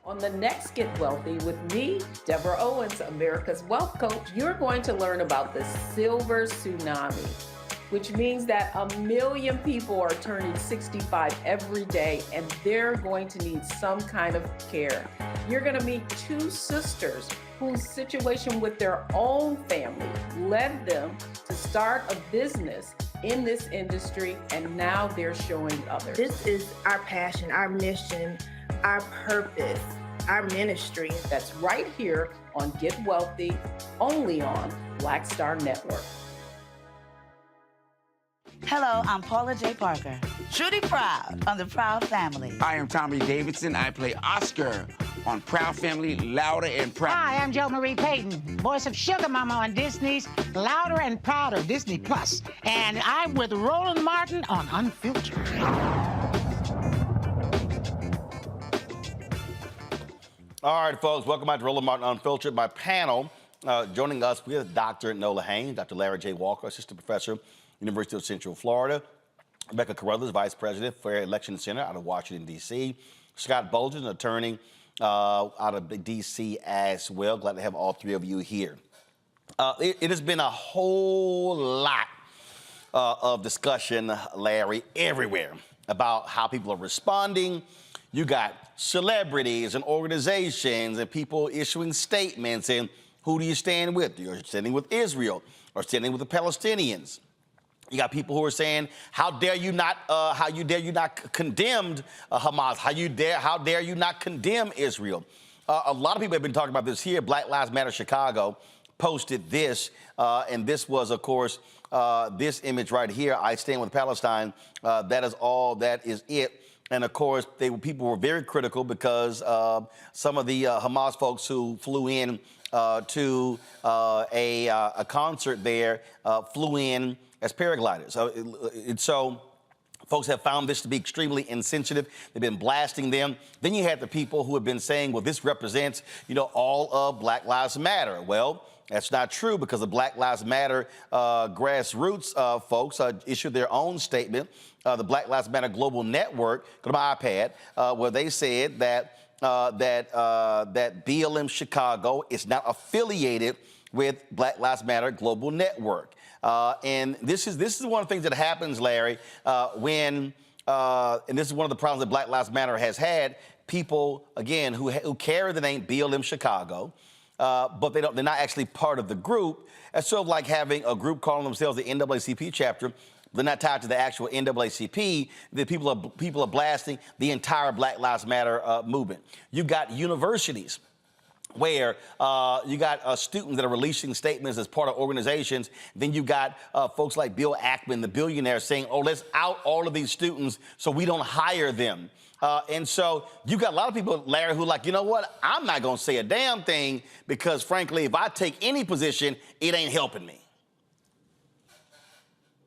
Speaker 22: On the next Get Wealthy with me, Deborah Owens, America's Wealth Coach, you're going to learn about the silver tsunami, which means that 1 million people are turning 65 every day and they're going to need some kind of care. You're going to meet two sisters whose situation with their own family led them to start a business in this industry, and now they're showing others.
Speaker 23: This is our passion, our mission, our purpose, our ministry.
Speaker 22: That's right here on Get Wealthy, only on Black Star Network.
Speaker 24: Hello, I'm Paula J. Parker, truly proud on the Proud Family.
Speaker 25: I am Tommy Davidson. I play Oscar on Proud Family, Louder and Proud.
Speaker 26: Hi, I'm Jo Marie Payton, voice of Sugar Mama on Disney's Louder and Prouder, Disney Plus. And I'm with Roland Martin on Unfiltered.
Speaker 1: All right, folks, welcome back to Roland Martin Unfiltered. My panel, joining us, we have Dr. Nola Haynes, Dr. Larry J. Walker, assistant professor, University of Central Florida, Rebecca Carruthers, vice president, Fair Election Center out of Washington, D.C., Scott Bolger, an attorney out of D.C. as well. Glad to have all three of you here. It has been a whole lot of discussion, Larry, everywhere about how people are responding. You got celebrities and organizations and people issuing statements, and who do you stand with? You're standing with Israel or standing with the Palestinians. You got people who are saying, how dare you not condemn Hamas? How dare you not condemn Israel? A lot of people have been talking about this here. Black Lives Matter Chicago posted this, and this was, of course, this image right here. I stand with Palestine. That is all. That is it. And of course, people were very critical because some of the Hamas folks who flew in to a concert there flew in as paragliders. So folks have found this to be extremely insensitive. They've been blasting them. Then you had the people who have been saying, well, this represents, all of Black Lives Matter. Well, that's not true, because the Black Lives Matter grassroots folks issued their own statement. The Black Lives Matter Global Network, go to my iPad, where they said that BLM Chicago is not affiliated with Black Lives Matter Global Network. And this is one of the things that happens, Larry, and this is one of the problems that Black Lives Matter has had. People, again, who carry the name BLM Chicago, but they're not actually part of the group. It's sort of like having a group calling themselves the NAACP Chapter. They're not tied to the actual NAACP. The people are blasting the entire Black Lives Matter movement. You've got universities where you got students that are releasing statements as part of organizations. Then you got folks like Bill Ackman, the billionaire, saying, oh, let's out all of these students so we don't hire them. And so you got a lot of people, Larry, who are like, you know what? I'm not going to say a damn thing because, frankly, if I take any position, it ain't helping me.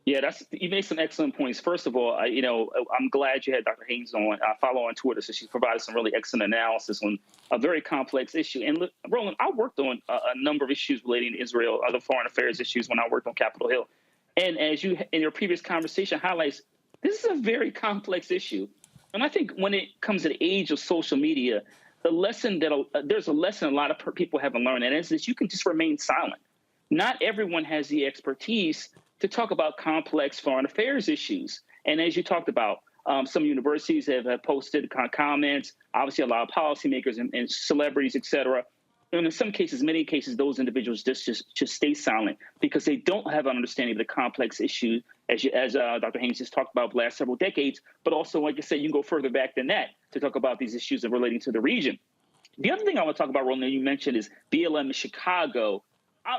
Speaker 27: Yeah, you make some excellent points. First of all, I'm glad you had Dr. Haynes on. I follow on Twitter, so she's provided some really excellent analysis on a very complex issue. And look, Roland, I worked on a number of issues relating to Israel, other foreign affairs issues when I worked on Capitol Hill. And as you, in your previous conversation, highlights, this is a very complex issue. And I think when it comes to the age of social media, there's a lesson a lot of people haven't learned, and it's that you can just remain silent. Not everyone has the expertise to talk about complex foreign affairs issues. And as you talked about, some universities have posted comments, obviously a lot of policymakers and celebrities, et cetera. And in some cases, many cases, those individuals just stay silent because they don't have an understanding of the complex issue, as Dr. Haynes has talked about the last several decades. But also, like I said, you can go further back than that to talk about these issues that relating to the region. The other thing I want to talk about, Roland, you mentioned is BLM in Chicago.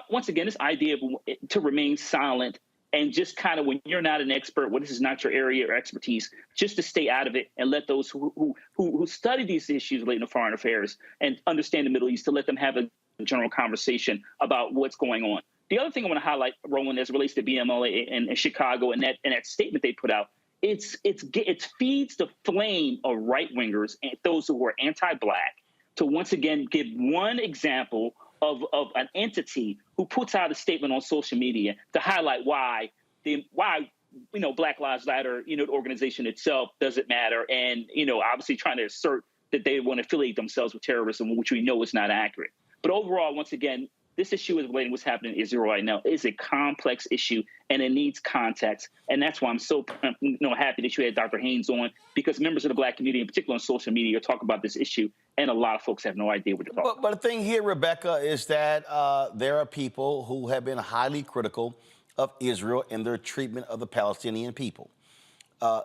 Speaker 27: Once again, this idea of to remain silent and just kind of when you're not an expert, this is not your area or expertise, just to stay out of it and let those who study these issues relating to foreign affairs and understand the Middle East, to let them have a general conversation about what's going on. The other thing I want to highlight, Roland, as it relates to BMLA and Chicago and that statement they put out, it feeds the flame of right-wingers and those who are anti-Black to once again give one example of an entity who puts out a statement on social media to highlight why Black Lives Matter, the organization itself doesn't matter, and obviously trying to assert that they want to affiliate themselves with terrorism, which we know is not accurate. But overall, once again, this issue is relating to what's happening in Israel right now. It's a complex issue, and it needs context. And that's why I'm so happy that you had Dr. Haynes on, because members of the Black community, in particular on social media, are talking about this issue, and a lot of folks have no idea what they're talking about.
Speaker 1: But the thing here, Rebecca, is that there are people who have been highly critical of Israel and their treatment of the Palestinian people.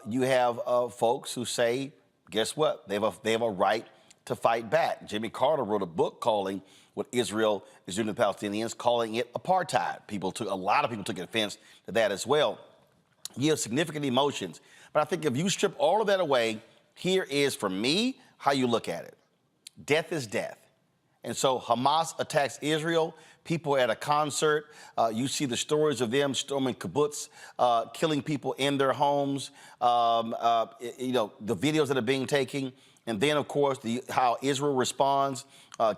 Speaker 1: You have folks who say, guess what? They have a right to fight back. Jimmy Carter wrote a book calling what Israel is doing to the Palestinians, calling it apartheid. A lot of people took offense to that as well. You have significant emotions. But I think if you strip all of that away, here is, for me, how you look at it. Death is death. And so Hamas attacks Israel. People at a concert, you see the stories of them storming kibbutz, killing people in their homes, the videos that are being taken. And then, of course, how Israel responds,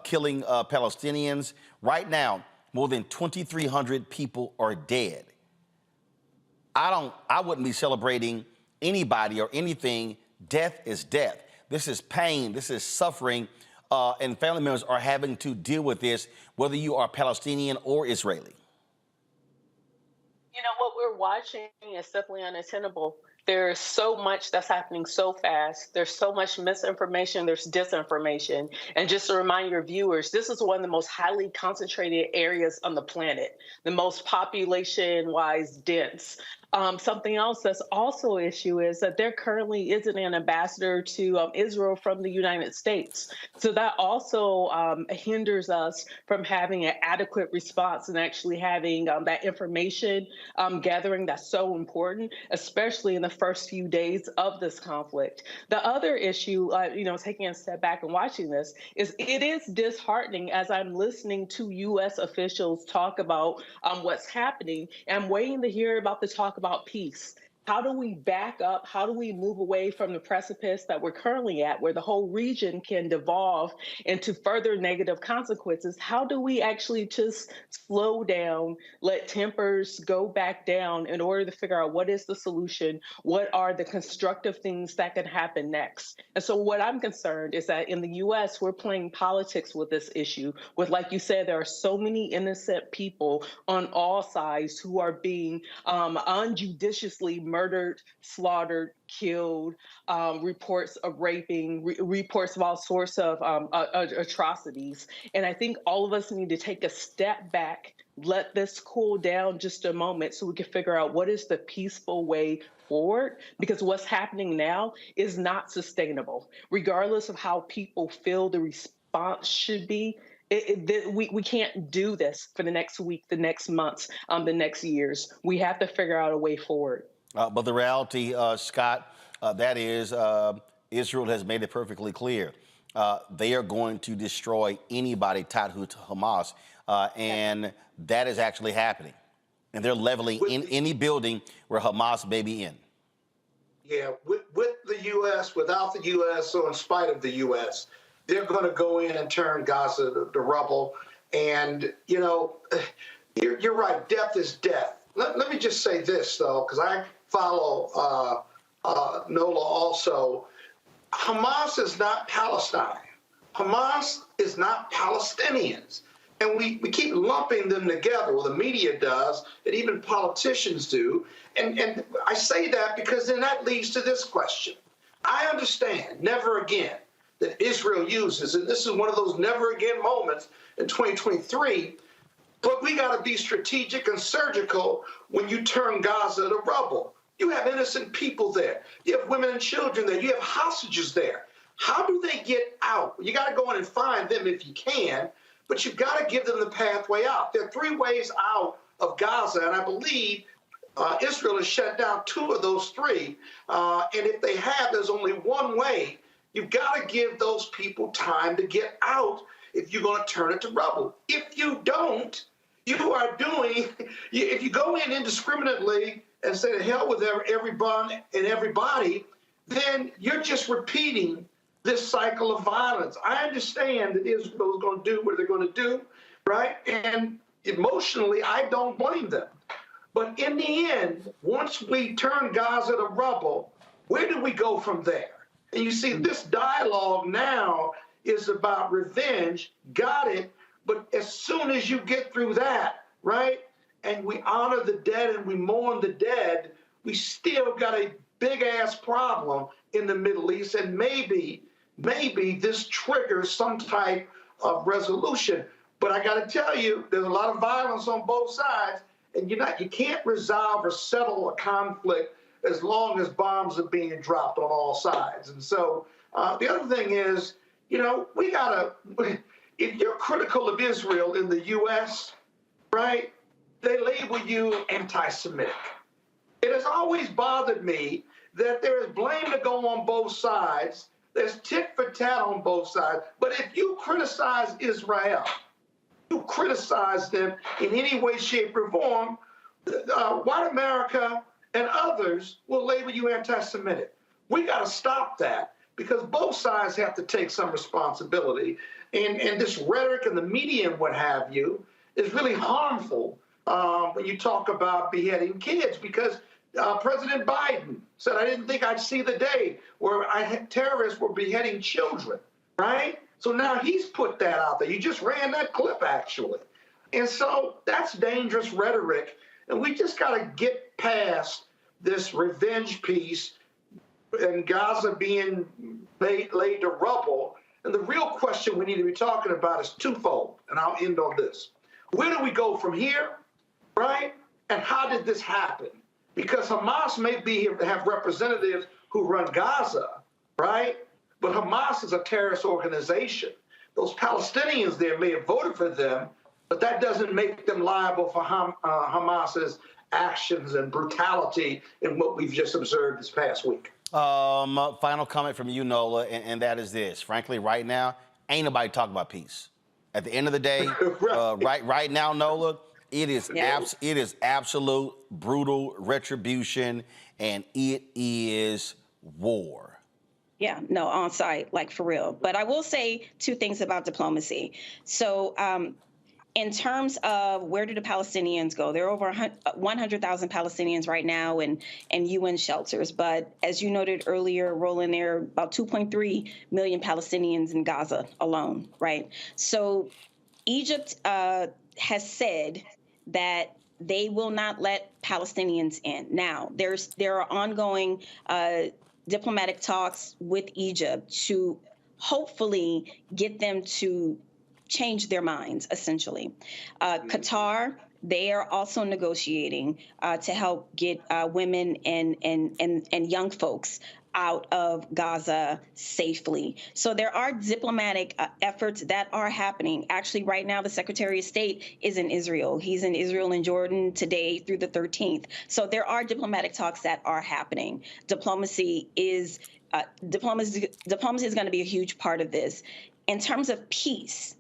Speaker 1: killing Palestinians. Right now, more than 2,300 people are dead. I wouldn't be celebrating anybody or anything. Death is death. This is pain. This is suffering. And family members are having to deal with this, whether you are Palestinian or Israeli.
Speaker 22: What we're watching is simply unattainable. There's so much that's happening so fast. There's so much misinformation. There's disinformation. And just to remind your viewers, this is one of the most highly concentrated areas on the planet, the most population-wise dense. Something else that's also an issue is that there currently isn't an ambassador to Israel from the United States. So that also hinders us from having an adequate response and actually having that information gathering that's so important, especially in the first few days of this conflict. The other issue, taking a step back and watching this, is it is disheartening as I'm listening to U.S. officials talk about what's happening. I'm waiting to hear about the talk about peace. How do we back up? How do we move away from the precipice that we're currently at, where the whole region can devolve into further negative consequences? How do we actually just slow down, let tempers go back down in order to figure out what is the solution? What are the constructive things that can happen next? And so what I'm concerned is that in the U.S., we're playing politics with this issue, with, like you said, there are so many innocent people on all sides who are being unjudiciously murdered, slaughtered, killed, reports of raping, reports of all sorts of atrocities. And I think all of us need to take a step back, let this cool down just a moment so we can figure out what is the peaceful way forward, because what's happening now is not sustainable. Regardless of how people feel the response should be, we can't do this for the next week, the next months, the next years. We have to figure out a way forward.
Speaker 1: But the reality, Scott, that is Israel has made it perfectly clear. They are going to destroy anybody tied to Hamas, and that is actually happening. And they're leveling in any building where Hamas may be in.
Speaker 3: Yeah, with the U.S., without the U.S., so in spite of the U.S., they're going to go in and turn Gaza to rubble. And, you're right, death is death. Let me just say this, though, because I follow Nola also. Hamas is not Palestine. Hamas is not Palestinians. And we keep lumping them together. Well, the media does, and even politicians do. And I say that because then that leads to this question. I understand, never again, that Israel uses, and this is one of those never again moments in 2023, but we got to be strategic and surgical when you turn Gaza to rubble. You have innocent people there. You have women and children there. You have hostages there. How do they get out? You got to go in and find them if you can, but you've got to give them the pathway out. There are 3 ways out of Gaza, and I believe Israel has shut down 2 of those 3. And if they have, there's only one way. You've got to give those people time to get out if you're going to turn it to rubble. If you don't, you are doing, if you go in indiscriminately and say to hell with everyone and everybody, then you're just repeating this cycle of violence. I understand that Israel is going to do what they're going to do, right? And emotionally, I don't blame them. But in the end, once we turn Gaza to rubble, where do we go from there? And you see, this dialogue now is about revenge. Got it. But as soon as you get through that, right, and we honor the dead and we mourn the dead, we still got a big-ass problem in the Middle East. And maybe this triggers some type of resolution. But I got to tell you, there's a lot of violence on both sides. And you can't resolve or settle a conflict as long as bombs are being dropped on all sides. And so the other thing is, we got to, if you're critical of Israel in the U.S., right, they label you anti-Semitic. It has always bothered me that there is blame to go on both sides. There's tit for tat on both sides. But if you criticize Israel, you criticize them in any way, shape, or form, white America and others will label you anti-Semitic. We got to stop that because both sides have to take some responsibility. And this rhetoric and the media and what have you is really harmful when you talk about beheading kids because President Biden said, I didn't think I'd see the day where terrorists were beheading children, right? So now he's put that out there. You just ran that clip, actually. And so that's dangerous rhetoric. And we just got to get past this revenge piece and Gaza being laid to rubble. And the real question we need to be talking about is twofold. And I'll end on this. Where do we go from here, right? And how did this happen? Because Hamas may have representatives who run Gaza, right? But Hamas is a terrorist organization. Those Palestinians there may have voted for them, but that doesn't make them liable for Hamas's actions and brutality in what we've just observed this past week.
Speaker 1: Final comment from you, Nola, and that is this. Frankly, right now, ain't nobody talking about peace. At the end of the day, right now, Nola, it is absolute brutal retribution, and it is war.
Speaker 12: Yeah, no, on site, like for real. But I will say 2 things about diplomacy. So in terms of where do the Palestinians go, there are over 100,000 Palestinians right now in UN shelters. But as you noted earlier, Roland, there are about 2.3 million Palestinians in Gaza alone, right? So Egypt has said that they will not let Palestinians in. Now, there are ongoing diplomatic talks with Egypt to hopefully get them to change their minds, essentially. Qatar, they are also negotiating to help get women and young folks out of Gaza safely. So there are diplomatic efforts that are happening. Actually, right now, the Secretary of State is in Israel. He's in Israel and Jordan today through the 13th. So there are diplomatic talks that are happening. Diplomacy is going to be a huge part of this. In terms of peace,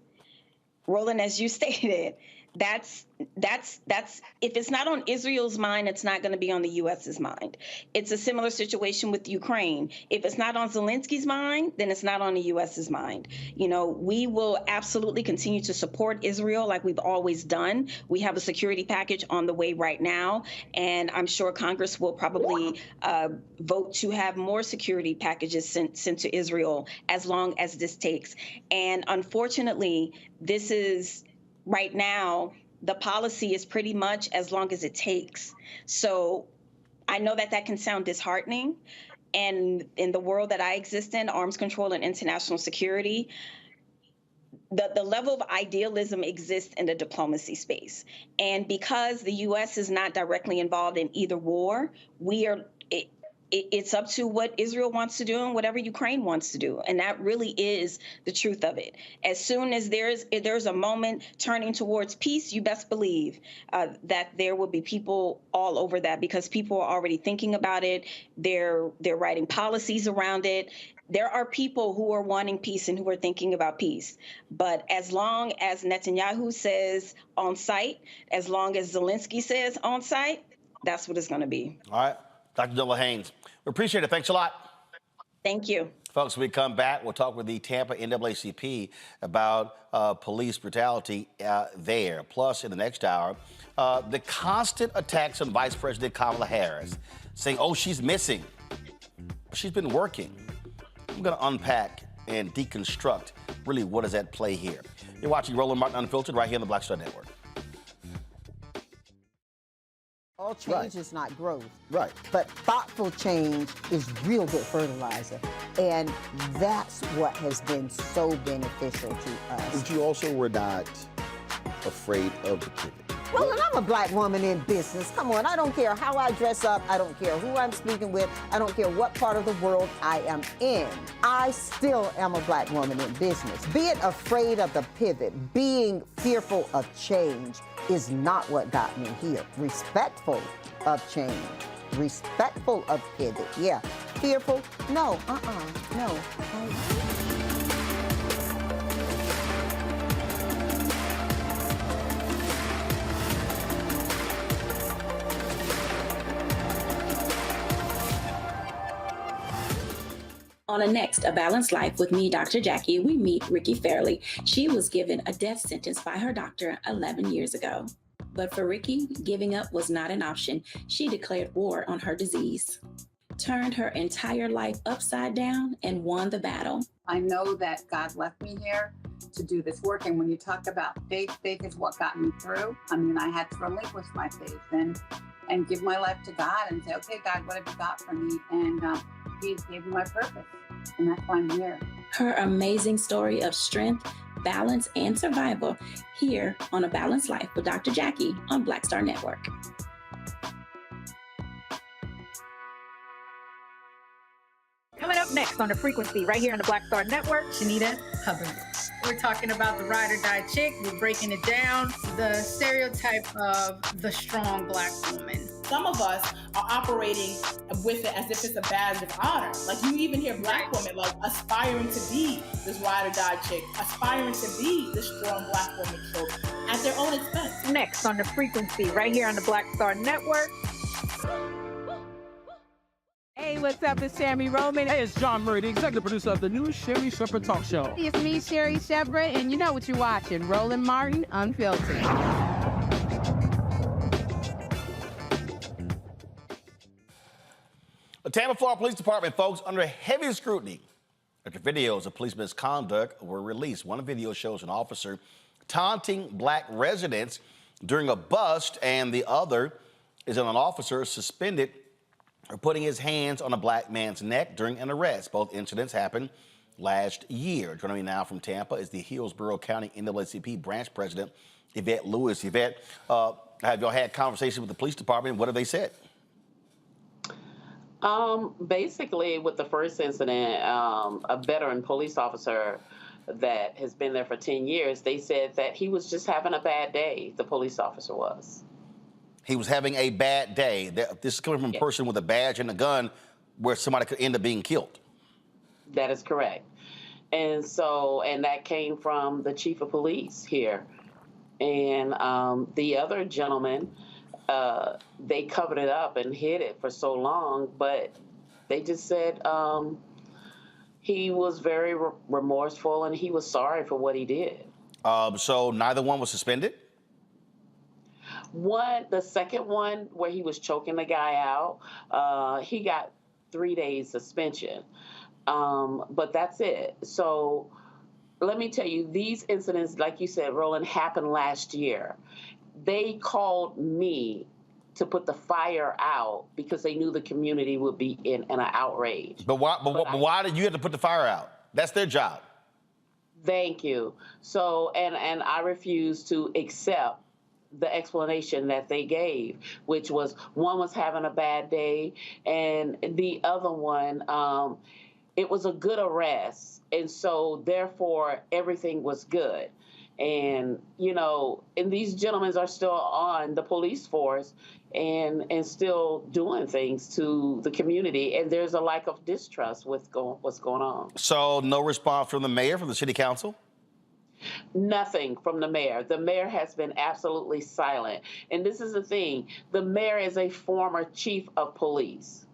Speaker 12: Roland, as you stated, that's if it's not on Israel's mind, it's not going to be on the U.S.'s mind. It's a similar situation with Ukraine. If it's not on Zelensky's mind, then it's not on the U.S.'s mind. We will absolutely continue to support Israel like we've always done. We have a security package on the way right now, and I'm sure Congress will probably vote to have more security packages sent to Israel as long as this takes. And unfortunately, this is right now, the policy is pretty much as long as it takes. So I know that that can sound disheartening. And in the world that I exist in, arms control and international security, the level of idealism exists in the diplomacy space. And because the U.S. is not directly involved in either war, it's up to what Israel wants to do and whatever Ukraine wants to do. And that really is the truth of it. As soon as there's a moment turning towards peace, you best believe that there will be people all over that, because people are already thinking about it. They're writing policies around it. There are people who are wanting peace and who are thinking about peace. But as long as Netanyahu says on site, as long as Zelensky says on site, that's what it's going to be.
Speaker 1: All right. Dr. Nola Haynes, we appreciate it. Thanks a lot.
Speaker 12: Thank you.
Speaker 1: Folks, when we come back, we'll talk with the Tampa NAACP about police brutality there. Plus, in the next hour, the constant attacks on Vice President Kamala Harris, saying, oh, she's missing. She's been working. I'm going to unpack and deconstruct really what is at play here. You're watching Roland Martin Unfiltered right here on the Black Star Network.
Speaker 4: All change is not growth.
Speaker 1: Right.
Speaker 4: But thoughtful change is real good fertilizer. And that's what has been so beneficial to us.
Speaker 9: But you also were not afraid of the pivot.
Speaker 4: Well, and I'm a black woman in business. Come on, I don't care how I dress up. I don't care who I'm speaking with. I don't care what part of the world I am in. I still am a black woman in business. Being afraid of the pivot, being fearful of change is not what got me here. Respectful of change, respectful of pivot, yeah. Fearful, no, no.
Speaker 5: On a next, A Balanced Life with me, Dr. Jackie, we meet Ricky Fairley. She was given a death sentence by her doctor 11 years ago. But for Ricky, giving up was not an option. She declared war on her disease, turned her entire life upside down, and won the battle.
Speaker 6: I know that God left me here to do this work. And when you talk about faith, faith is what got me through. I mean, I had to relinquish my faith and give my life to God and say, okay, God, what have you got for me? And He gave me my purpose. And that's why I'm here.
Speaker 5: Her amazing story of strength, balance, and survival here on A Balanced Life with Dr. Jackie on Black Star Network.
Speaker 7: Coming up next on The Frequency, right here on the Black Star Network, Shanita Hubbard.
Speaker 10: We're talking about the ride or die chick. We're breaking it down. The stereotype of the strong black woman.
Speaker 11: Some of us are operating with it as if it's a badge of honor. Like you even hear black women like aspiring to be this ride or die chick, aspiring to be this strong black woman trope at their own expense.
Speaker 7: Next on The Frequency, right here on the Black Star Network.
Speaker 14: Hey, what's up? It's Sammy Roman.
Speaker 20: Hey, it's John Murray, the executive producer of the new Sherry Shepherd Talk Show.
Speaker 14: It's me, Sherry Shepherd, and you know what you're watching, Roland Martin Unfiltered.
Speaker 1: The Tampa, Florida Police Department, folks, under heavy scrutiny after videos of police misconduct were released. One video shows an officer taunting black residents during a bust, and the other is an officer suspended or putting his hands on a black man's neck during an arrest. Both incidents happened last year. Joining me now from Tampa is the Hillsborough County NAACP branch president, Yvette Lewis. Yvette, have y'all had conversations with the police department? What have they said?
Speaker 28: Basically, with the first incident, a veteran police officer that has been there for 10 years, they said that he was just having a bad day, the police officer was.
Speaker 1: He was having a bad day. This is coming from a person with a badge and a gun where somebody could end up being killed.
Speaker 28: That is correct. And that came from the chief of police here. And the other gentleman, they covered it up and hid it for so long, but they just said he was very remorseful and he was sorry for what he did.
Speaker 1: So neither one was suspended?
Speaker 28: The second one where he was choking the guy out, he got 3 days suspension. But that's it. So let me tell you, these incidents, like you said, Roland, happened last year. They called me to put the fire out because they knew the community would be in an outrage.
Speaker 1: But why did you have to put the fire out? That's their job.
Speaker 28: Thank you. So, and I refuse to accept the explanation that they gave, which was one was having a bad day, and the other one, it was a good arrest, and so therefore everything was good. And you know, and these gentlemen are still on the police force and still doing things to the community, and there's a lack of distrust with what's going on.
Speaker 1: So no response from the mayor, from the city council?
Speaker 28: Nothing from the mayor. The mayor has been absolutely silent. And this is the thing, the mayor is a former chief of police.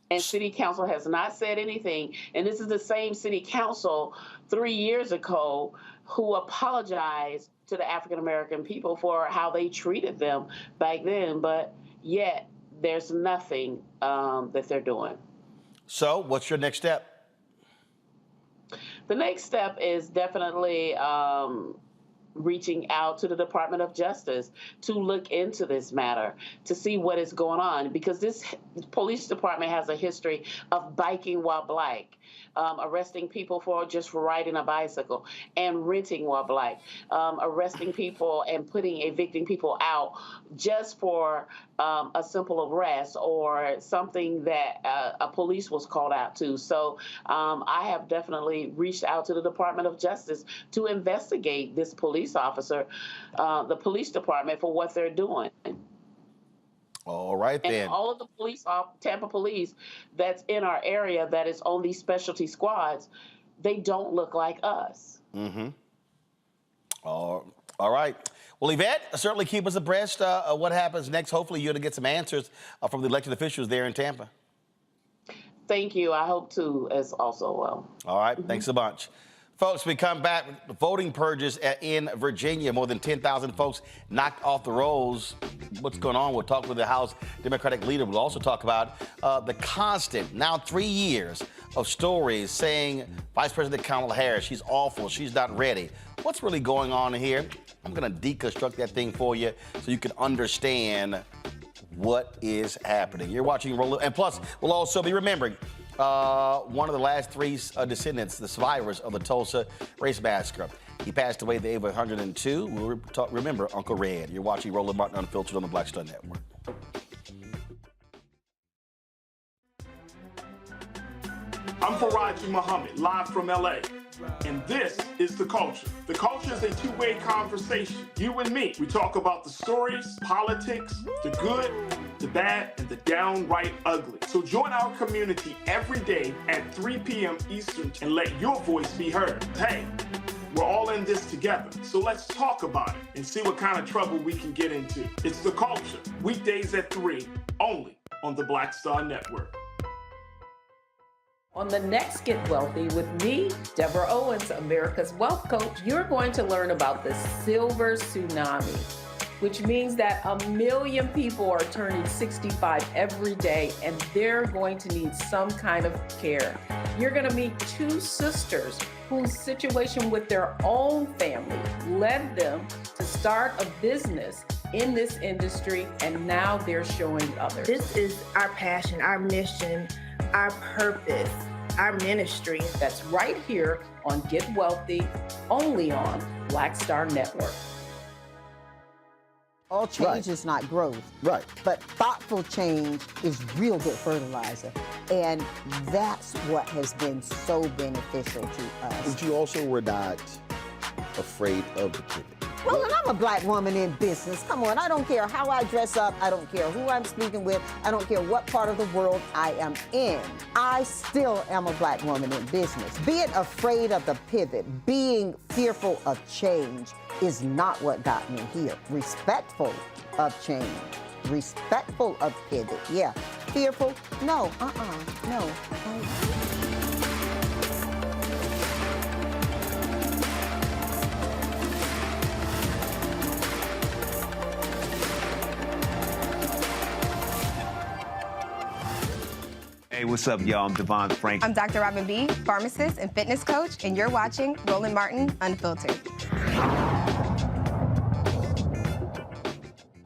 Speaker 28: And city council has not said anything. And this is the same city council 3 years ago who apologized to the African-American people for how they treated them back then. But yet there's nothing that they're doing.
Speaker 1: So what's your next step?
Speaker 28: The next step is definitely reaching out to the Department of Justice to look into this matter, to see what is going on, because this police department has a history of biking while black, arresting people for riding a bicycle, and renting while black, arresting people and evicting people out just for a simple arrest or something that a police was called out to. So I have definitely reached out to the Department of Justice to investigate this police officer, the police department, for what they're doing.
Speaker 1: All right, then.
Speaker 28: And all of the police, Tampa police that's in our area that is on these specialty squads, they don't look like us.
Speaker 1: Mm-hmm. All right. Well, Yvette, certainly keep us abreast of what happens next. Hopefully you're going to get some answers from the elected officials there in Tampa.
Speaker 28: Thank you. I hope to as also well.
Speaker 1: All right. Thanks a bunch. Folks, we come back with voting purges in Virginia. More than 10,000 folks knocked off the rolls. What's going on? We'll talk with the House Democratic leader. We'll also talk about the constant, now 3 years, of stories saying Vice President Kamala Harris, she's awful, she's not ready. What's really going on here? I'm going to deconstruct that thing for you so you can understand what is happening. You're watching Roll, and plus, we'll also be remembering one of the last three descendants, the survivors of the Tulsa race massacre. He passed away at the age of 102. We'll remember Uncle Red. You're watching Roland Martin Unfiltered on the Black Star Network.
Speaker 2: I'm Faraji Muhammad, live from LA. And this is The Culture. The Culture is a two-way conversation. You and me. We talk about the stories, politics, the good, the bad, and the downright ugly. So join our community every day at 3 p.m. Eastern and let your voice be heard. Hey, we're all in this together. So let's talk about it and see what kind of trouble we can get into. It's The Culture, weekdays at 3, only on the Black Star Network.
Speaker 22: On the next Get Wealthy with me, Deborah Owens, America's Wealth Coach, you're going to learn about the silver tsunami, which means that 1 million people are turning 65 every day, and they're going to need some kind of care. You're going to meet two sisters whose situation with their own family led them to start a business in this industry, and now they're showing others.
Speaker 23: This is our passion, our mission, our purpose, our ministry.
Speaker 22: That's right here on Get Wealthy, only on Black Star Network.
Speaker 4: All change is not growth.
Speaker 1: Right.
Speaker 4: But thoughtful change is real good fertilizer. And that's what has been so beneficial to us.
Speaker 1: But you also were not afraid of the pivot.
Speaker 4: Well, and I'm a black woman in business. Come on, I don't care how I dress up. I don't care who I'm speaking with. I don't care what part of the world I am in. I still am a black woman in business. Being afraid of the pivot, being fearful of change is not what got me here. Respectful of change, respectful of pivot, yeah. Fearful, no, no.
Speaker 8: Hey, what's up, y'all? I'm Devon Frank.
Speaker 23: I'm Dr. Robin B., pharmacist and fitness coach, and you're watching Roland Martin Unfiltered.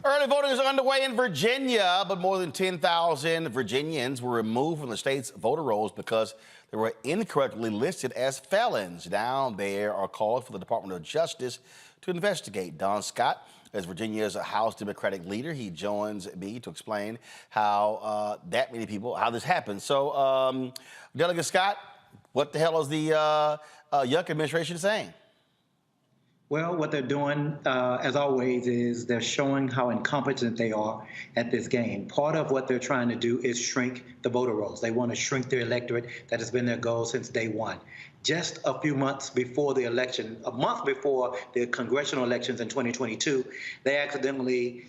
Speaker 1: Early voting is underway in Virginia, but more than 10,000 Virginians were removed from the state's voter rolls because they were incorrectly listed as felons. Now there are calls for the Department of Justice to investigate. Don Scott is Virginia's House Democratic leader. He joins me to explain how how this happened. So, Delegate Scott, what the hell is the Yuck administration saying?
Speaker 13: Well, what they're doing, as always, is they're showing how incompetent they are at this game. Part of what they're trying to do is shrink the voter rolls. They want to shrink their electorate. That has been their goal since day one. Just a few months before the election, a month before the congressional elections in 2022, they accidentally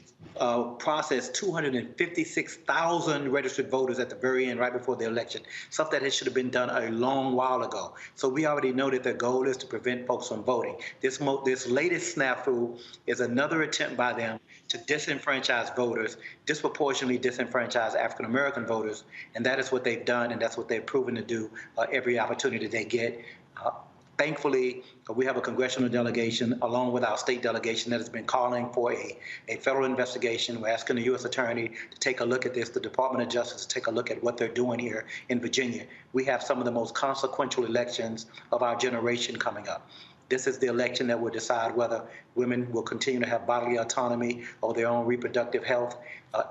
Speaker 13: processed 256,000 registered voters at the very end, right before the election, stuff that should have been done a long while ago. So we already know that their goal is to prevent folks from voting. This latest snafu is another attempt by them to disenfranchise voters, disproportionately disenfranchise African-American voters, and that is what they've done, and that's what they've proven to do every opportunity they get. Thankfully, we have a congressional delegation along with our state delegation that has been calling for a federal investigation. We're asking the U.S. Attorney to take a look at this, the Department of Justice to take a look at what they're doing here in Virginia. We have some of the most consequential elections of our generation coming up. This is the election that will decide whether women will continue to have bodily autonomy or their own reproductive health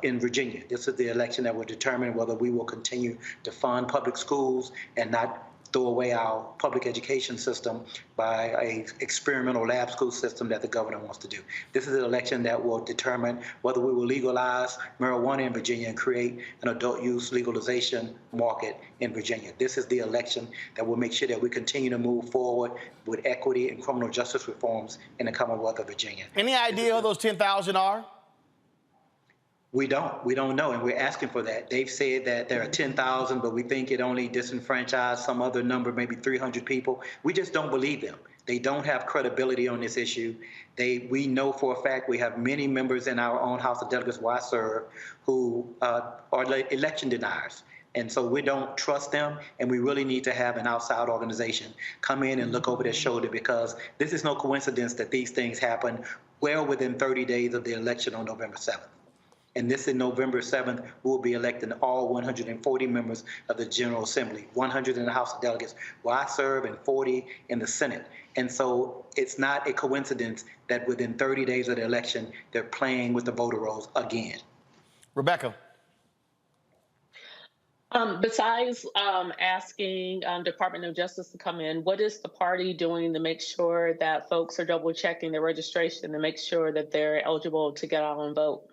Speaker 13: in Virginia. This is the election that will determine whether we will continue to fund public schools and not throw away our public education system by an experimental lab school system that the governor wants to do. This is an election that will determine whether we will legalize marijuana in Virginia and create an adult use legalization market in Virginia. This is the election that will make sure that we continue to move forward with equity and criminal justice reforms in the Commonwealth of Virginia.
Speaker 1: Any idea who those 10,000 are?
Speaker 13: We don't know, and we're asking for that. They've said that there are 10,000, but we think it only disenfranchised some other number, maybe 300 people. We just don't believe them. They don't have credibility on this issue. We know for a fact we have many members in our own House of Delegates where I serve who are election deniers. And so we don't trust them, and we really need to have an outside organization come in and look over their shoulder, because this is no coincidence that these things happen well within 30 days of the election on November 7th. And this in November 7th, we'll be electing all 140 members of the General Assembly, 100 in the House of Delegates, where I serve, and 40 in the Senate. And so it's not a coincidence that within 30 days of the election, they're playing with the voter rolls again.
Speaker 1: Rebecca.
Speaker 28: Besides asking Department of Justice to come in, what is the party doing to make sure that folks are double checking their registration to make sure that they're eligible to get out and vote?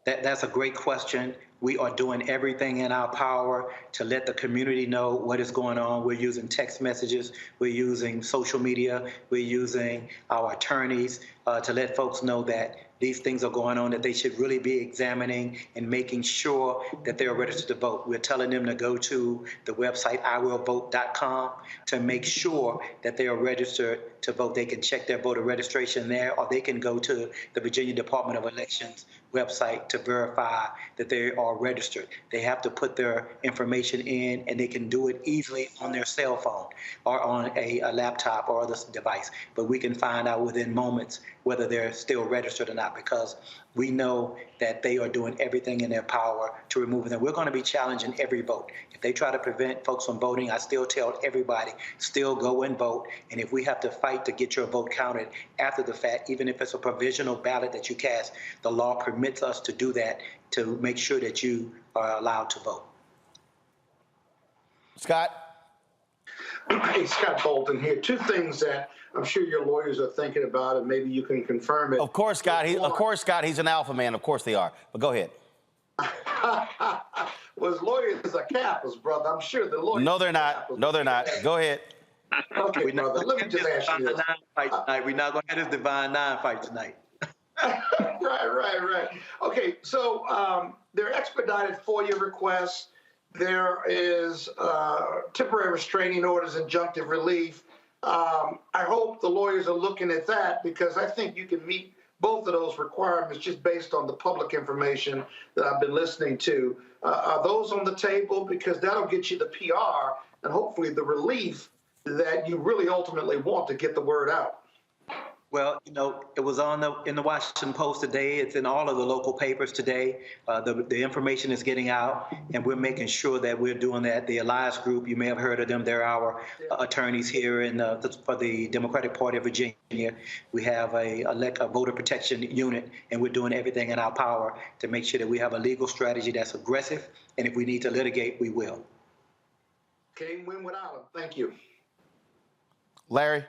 Speaker 13: That's a great question. We are doing everything in our power to let the community know what is going on. We're using text messages. We're using social media. We're using our attorneys to let folks know that these things are going on, that they should really be examining and making sure that they're registered to vote. We're telling them to go to the website iwillvote.com to make sure that they are registered to vote. They can check their voter registration there, or they can go to the Virginia Department of Elections website to verify that they are registered. They have to put their information in, and they can do it easily on their cell phone or on a laptop or other device. But we can find out within moments whether they're still registered or not, because we know that they are doing everything in their power to remove them. We're going to be challenging every vote. If they try to prevent folks from voting, I still tell everybody, still go and vote. And if we have to fight to get your vote counted after the fact, even if it's a provisional ballot that you cast, the law permits us to do that to make sure that you are allowed to vote.
Speaker 1: Scott?
Speaker 3: Hey, Scott Bolton here. Two things that I'm sure your lawyers are thinking about, and maybe you can confirm it.
Speaker 1: Of course, Scott. He's an alpha man. Of course they are. But go ahead.
Speaker 3: Well, his lawyers are Kappas, brother. I'm sure the lawyers.
Speaker 1: No, they're not. No, they're not. Go ahead.
Speaker 3: Okay, brother. Let me just ask you this.
Speaker 13: We're not going to have this Divine Nine fight tonight.
Speaker 3: Right. Okay, so there are expedited FOIA requests. There is temporary restraining orders, injunctive relief. I hope the lawyers are looking at that, because I think you can meet both of those requirements just based on the public information that I've been listening to. Are those on the table? Because that'll get you the PR and hopefully the relief that you really ultimately want to get the word out.
Speaker 13: Well, it was in the Washington Post today. It's in all of the local papers today. The information is getting out, and we're making sure that we're doing that. The Alliance Group, you may have heard of them. They're our attorneys here for the Democratic Party of Virginia. We have a voter protection unit, and we're doing everything in our power to make sure that we have a legal strategy that's aggressive, and if we need to litigate, we will.
Speaker 3: Can't win without them. Thank you.
Speaker 1: Larry?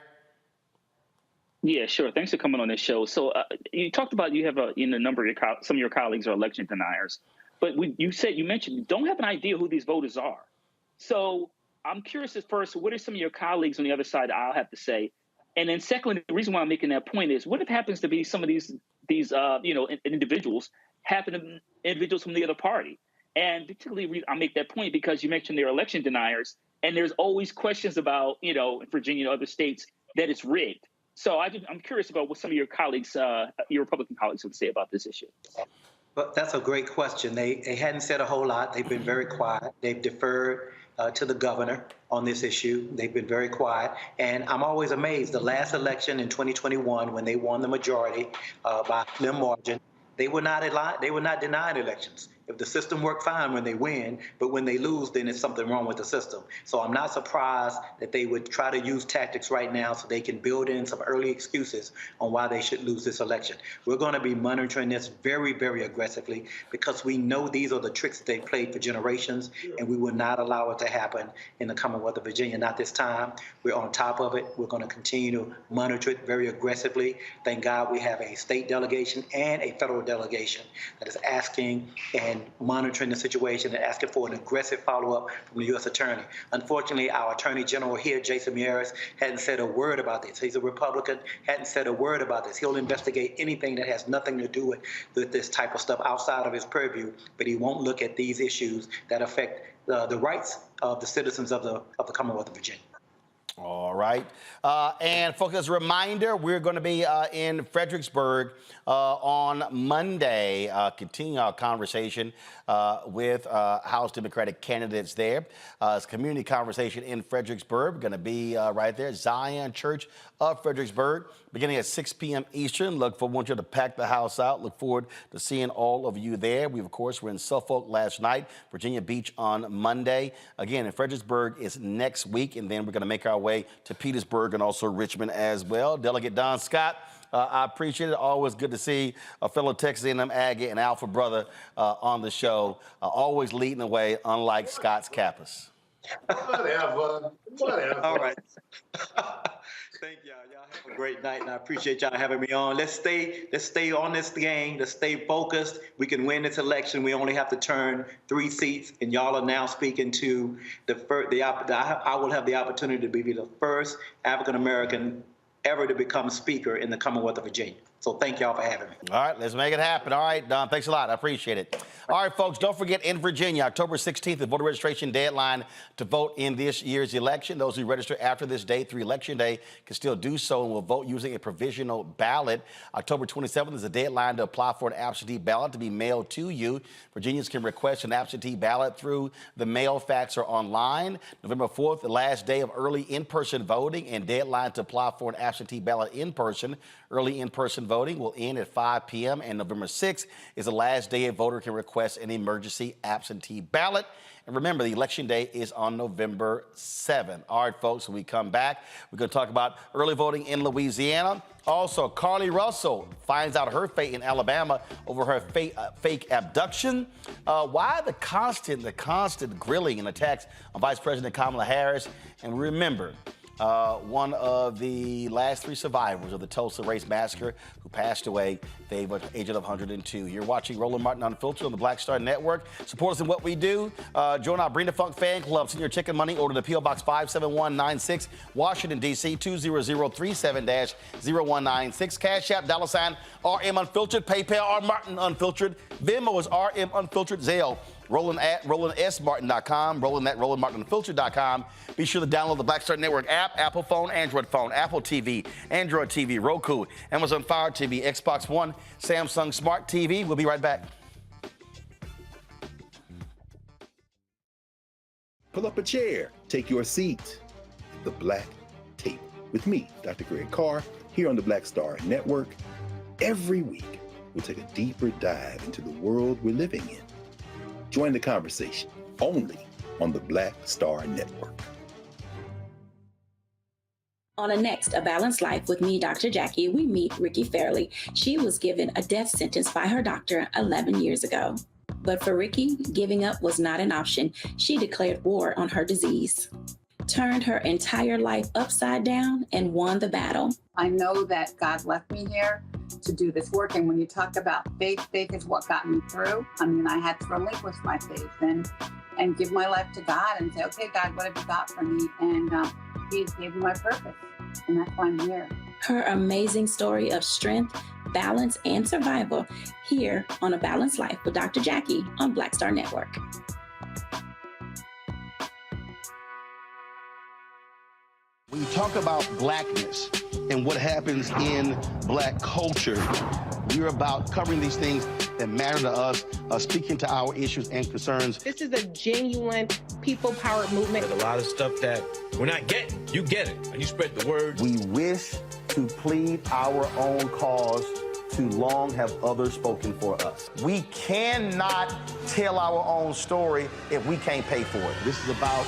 Speaker 27: Yeah, sure. Thanks for coming on this show. So you talked about you have a number of some of your colleagues are election deniers, but you mentioned you don't have an idea who these voters are. So I'm curious at first, what are some of your colleagues on the other side of the aisle have to say? And then secondly, the reason why I'm making that point is, what if it happens to be some of these individuals individuals from the other party? And particularly, I make that point because you mentioned they're election deniers, and there's always questions about, in Virginia and other states, that it's rigged. So I'm curious about what some of your colleagues, your Republican colleagues, would say about this issue.
Speaker 13: But that's a great question. They hadn't said a whole lot. They've been very quiet. They've deferred to the governor on this issue. They've been very quiet. And I'm always amazed. The last election in 2021, when they won the majority by a slim margin, they were not denied elections. If the system worked fine when they win, but when they lose, then it's something wrong with the system. So I'm not surprised that they would try to use tactics right now so they can build in some early excuses on why they should lose this election. We're going to be monitoring this very, very aggressively because we know these are the tricks that they've played for generations, and we will not allow it to happen in the Commonwealth of Virginia. Not this time. We're on top of it. We're going to continue to monitor it very aggressively. Thank God we have a state delegation and a federal delegation that is asking and monitoring the situation and asking for an aggressive follow-up from the U.S. Attorney. Unfortunately, our Attorney General here, Jason Miyares, hadn't said a word about this. He's a Republican, hadn't said a word about this. He'll investigate anything that has nothing to do with this type of stuff outside of his purview, but he won't look at these issues that affect the rights of the citizens of the Commonwealth of Virginia.
Speaker 1: All right. And folks, as a reminder, we're going to be in Fredericksburg on Monday, continuing our conversation with House Democratic candidates there. It's a community conversation in Fredericksburg. We're going to be right there, Zion Church of Fredericksburg, beginning at 6 p.m. Eastern. Want you to pack the house out. Look forward to seeing all of you there. We, of course, were in Suffolk last night, Virginia Beach on Monday. Again, in Fredericksburg is next week, and then we're going to make our way to Petersburg and also Richmond as well. Delegate Don Scott, I appreciate it. Always good to see a fellow Texas A&M Aggie and Alpha brother on the show, always leading the way, unlike Scott's Kappas.
Speaker 3: Whatever.
Speaker 13: All right. Thank y'all. Y'all have a great night, and I appreciate y'all having me on. Let's stay on this game. Let's stay focused. We can win this election. We only have to turn 3 seats, and y'all are now speaking to I will have the opportunity to be the first African American ever to become Speaker in the Commonwealth of Virginia. So thank y'all for having me.
Speaker 1: All right, let's make it happen. All right, Don, thanks a lot. I appreciate it. All right, folks, don't forget, in Virginia, October 16th, the voter registration deadline to vote in this year's election. Those who register after this date through Election Day can still do so and will vote using a provisional ballot. October 27th is the deadline to apply for an absentee ballot to be mailed to you. Virginians can request an absentee ballot through the mail, fax, or online. November 4th, the last day of early in-person voting, and deadline to apply for an absentee ballot in person. Early in-person voting will end at 5 p.m. and November 6th is the last day a voter can request an emergency absentee ballot. And remember, the election day is on November 7th. All right, folks, when we come back, we're going to talk about early voting in Louisiana. Also, Carly Russell finds out her fate in Alabama over her fake abduction. Why the constant grilling and attacks on Vice President Kamala Harris. And remember, one of the last 3 survivors of the Tulsa Race Massacre who passed away at the age of 102. You're watching Roland Martin Unfiltered on the Black Star Network. Support us in what we do. Join our Bring the Funk fan club. Send your chicken money. Order to P.O. Box 57196, Washington, D.C. 20037-0196. Cash App, $RM Unfiltered. PayPal, R Martin Unfiltered. Venmo is RM Unfiltered. Zelle, Roland at RolandSMartin.com, Roland at RolandMartinUnfiltered.com. Be sure to download the Black Star Network app, Apple phone, Android phone, Apple TV, Android TV, Roku, Amazon Fire TV, Xbox One, Samsung Smart TV. We'll be right back.
Speaker 9: Pull up a chair, take your seat. The Black Tape with me, Dr. Greg Carr, here on the Black Star Network. Every week, we'll take a deeper dive into the world we're living in. Join the conversation only on the Black Star Network.
Speaker 5: On A Balanced Life with me, Dr. Jackie, we meet Ricky Fairley. She was given a death sentence by her doctor 11 years ago. But for Ricky, giving up was not an option. She declared war on her disease, turned her entire life upside down, and won the battle.
Speaker 6: I know that God left me here to do this work. And when you talk about faith, faith is what got me through. I mean, I had to relinquish my faith and give my life to God and say, okay, God, what have you got for me? And He gave me my purpose. And that's why I'm here.
Speaker 5: Her amazing story of strength, balance, and survival here on A Balanced Life with Dr. Jackie on Black Star Network.
Speaker 1: When you talk about blackness and what happens in black culture, we're about covering these things that matter to us, speaking to our issues and concerns.
Speaker 15: This is a genuine people-powered movement.
Speaker 16: There's a lot of stuff that we're not getting. You get it, and you spread the word.
Speaker 1: We wish to plead our own cause. Too long have others spoken for us. We cannot tell our own story if we can't pay for it. This is about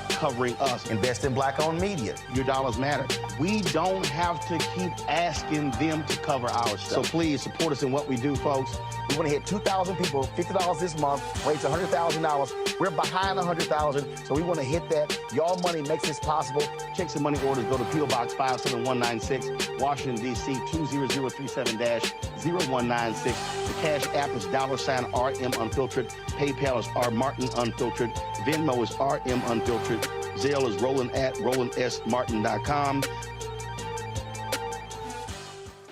Speaker 1: covering us. Invest in black-owned media. Your dollars matter. We don't have to keep asking them to cover our stuff. So please support us in what we do, folks. We want to hit 2,000 people, $50 this month, raise $100,000. We're behind 100,000, so we want to hit that. Y'all money makes this possible. Checks and money orders go to P.O. Box 57196, Washington, D.C. 20037-0196. The Cash App is $RM Unfiltered. PayPal is R Martin Unfiltered. Venmo is RM Unfiltered. Zelle is Roland at RolandSMartin.com.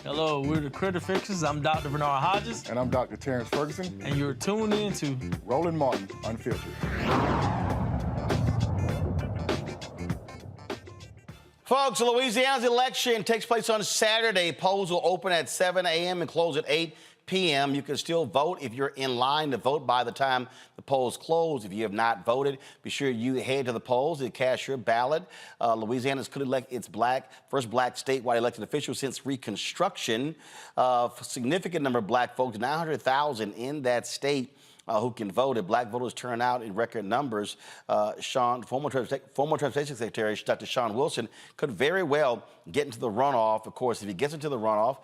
Speaker 20: Hello, we're the Critter Fixers. I'm Dr. Bernard Hodges.
Speaker 17: And I'm Dr. Terrence Ferguson.
Speaker 20: And you're tuned in to
Speaker 17: Roland Martin Unfiltered.
Speaker 1: Folks, Louisiana's election takes place on Saturday. Polls will open at 7 a.m. and close at 8 p.m. You can still vote if you're in line to vote by the time the polls close. If you have not voted, be sure you head to the polls to cast your ballot. Louisiana could elect its first black statewide elected official since Reconstruction. Significant number of black folks, 900,000 in that state. Who can vote. If black voters turn out in record numbers, former Transportation Secretary Dr. Sean Wilson could very well get into the runoff. Of course, if he gets into the runoff,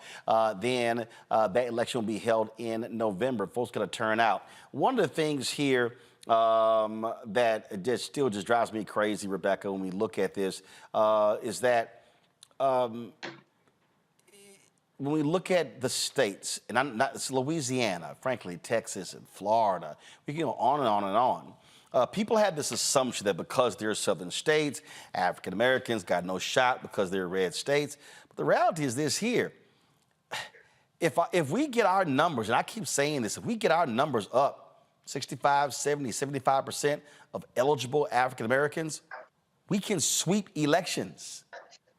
Speaker 1: then that election will be held in November. Folks going to turn out. One of the things here that still drives me crazy, Rebecca, when we look at this, is that when we look at the states, and it's Louisiana, frankly, Texas and Florida, we can go on and on and on. People have this assumption that because they're southern states, African Americans got no shot because they're red states. But the reality is this here. If we get our numbers, and I keep saying this, if we get our numbers up 65, 70, 75% of eligible African Americans, we can sweep elections.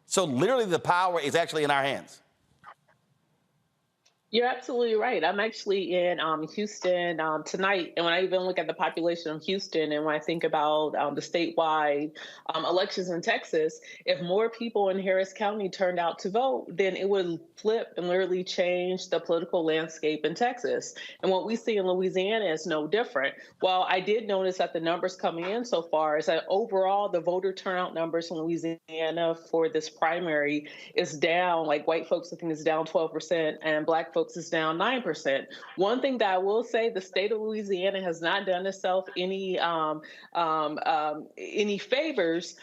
Speaker 1: So literally the power is actually in our hands.
Speaker 11: You're absolutely right. I'm actually in Houston tonight, and when I even look at the population of Houston, and when I think about the statewide elections in Texas, if more people in Harris County turned out to vote, then it would flip and literally change the political landscape in Texas. And what we see in Louisiana is no different. While I did notice that the numbers coming in so far is that overall the voter turnout numbers in Louisiana for this primary is down, like white folks I think is down 12% and black folks is down 9%. One thing that I will say, the state of Louisiana has not done itself any favors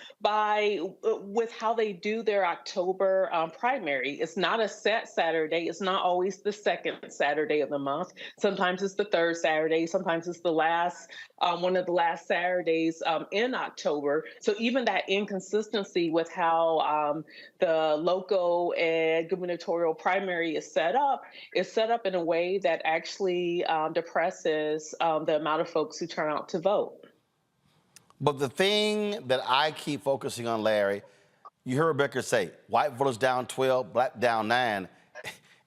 Speaker 11: with how they do their October primary. It's not a set Saturday. It's not always the second Saturday of the month. Sometimes it's the third Saturday. Sometimes it's the last one of the last Saturdays in October. So even that inconsistency with how the local and gubernatorial primary is set up
Speaker 15: is set up in a way that actually depresses the amount of folks who turn out to vote.
Speaker 1: But the thing that I keep focusing on, Larry, you heard Rebecca say, white voters down 12, black down 9.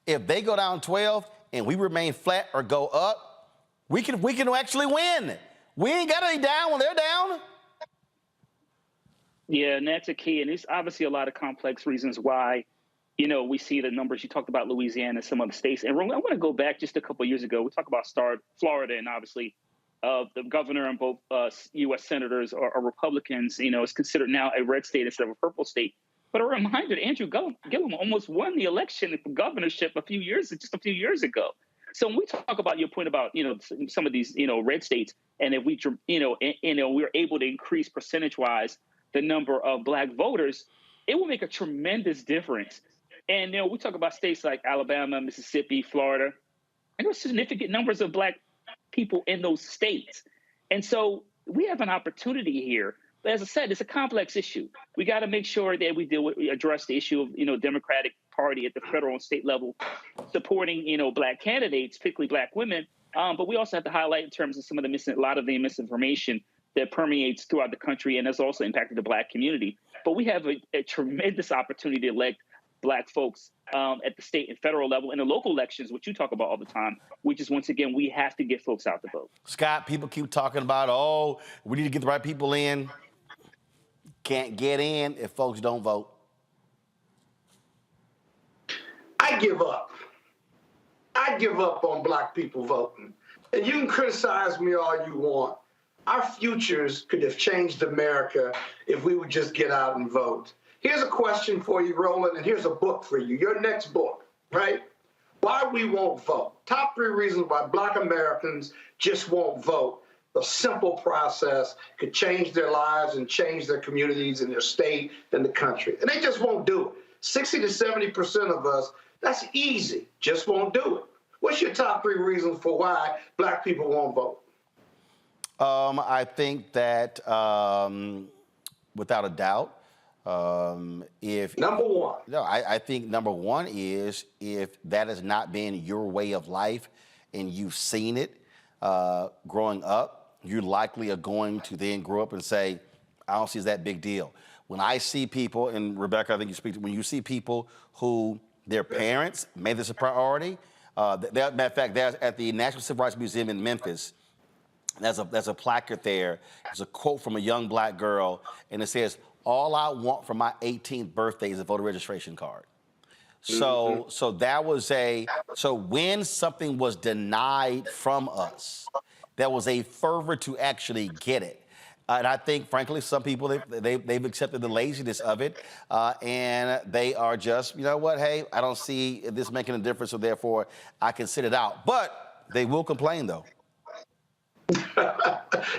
Speaker 1: If they go down 12 and we remain flat or go up, we can actually win. We ain't got to be down when they're down.
Speaker 27: Yeah, and that's a key. And there's obviously a lot of complex reasons why, we see the numbers. You talked about Louisiana and some other states. And I want to go back just a couple of years ago. We talked about Florida, and obviously the governor and both U.S. senators are Republicans. It's considered now a red state instead of a purple state. But a reminder, Andrew Gillum almost won the election for governorship just a few years ago. So when we talk about your point about, some of these, red states, and if we, we're able to increase percentage-wise the number of black voters, it will make a tremendous difference. And, we talk about states like Alabama, Mississippi, Florida, and there's significant numbers of black people in those states. And so we have an opportunity here. But as I said, it's a complex issue. We got to make sure that we address the issue of, Democratic Party at the federal and state level supporting, black candidates, particularly black women. But we also have to highlight in terms of some of a lot of the misinformation that permeates throughout the country and has also impacted the black community. But we have a tremendous opportunity to elect black folks at the state and federal level and the local elections, which you talk about all the time, which is, once again, we have to get folks out to vote.
Speaker 1: Scott, people keep talking about, we need to get the right people in. Can't get in if folks don't vote.
Speaker 3: I give up. I give up on black people voting. And you can criticize me all you want. Our futures could have changed America if we would just get out and vote. Here's a question for you, Roland, and here's a book for you, your next book, right? Why we won't vote. Top 3 reasons why black Americans just won't vote. A simple process could change their lives and change their communities and their state and the country. And they just won't do it. 60 to 70% of us, that's easy, just won't do it. What's your top 3 reasons for why black people won't vote?
Speaker 1: I think that without a doubt,
Speaker 3: number one.
Speaker 1: No, I think number one is if that has not been your way of life and you've seen it growing up, you likely are going to then grow up and say, I don't see that big deal. When I see people, and Rebecca, I think you speak to, when you see people who their parents made this a priority, matter of fact, there's at the National Civil Rights Museum in Memphis, there's a placard there. There's a quote from a young black girl, and it says, all I want for my 18th birthday is a voter registration card. So that was so when something was denied from us, there was a fervor to actually get it. And I think, frankly, some people, they've accepted the laziness of it, and they are just, you know what, hey, I don't see this making a difference, so therefore I can sit it out. But they will complain, though.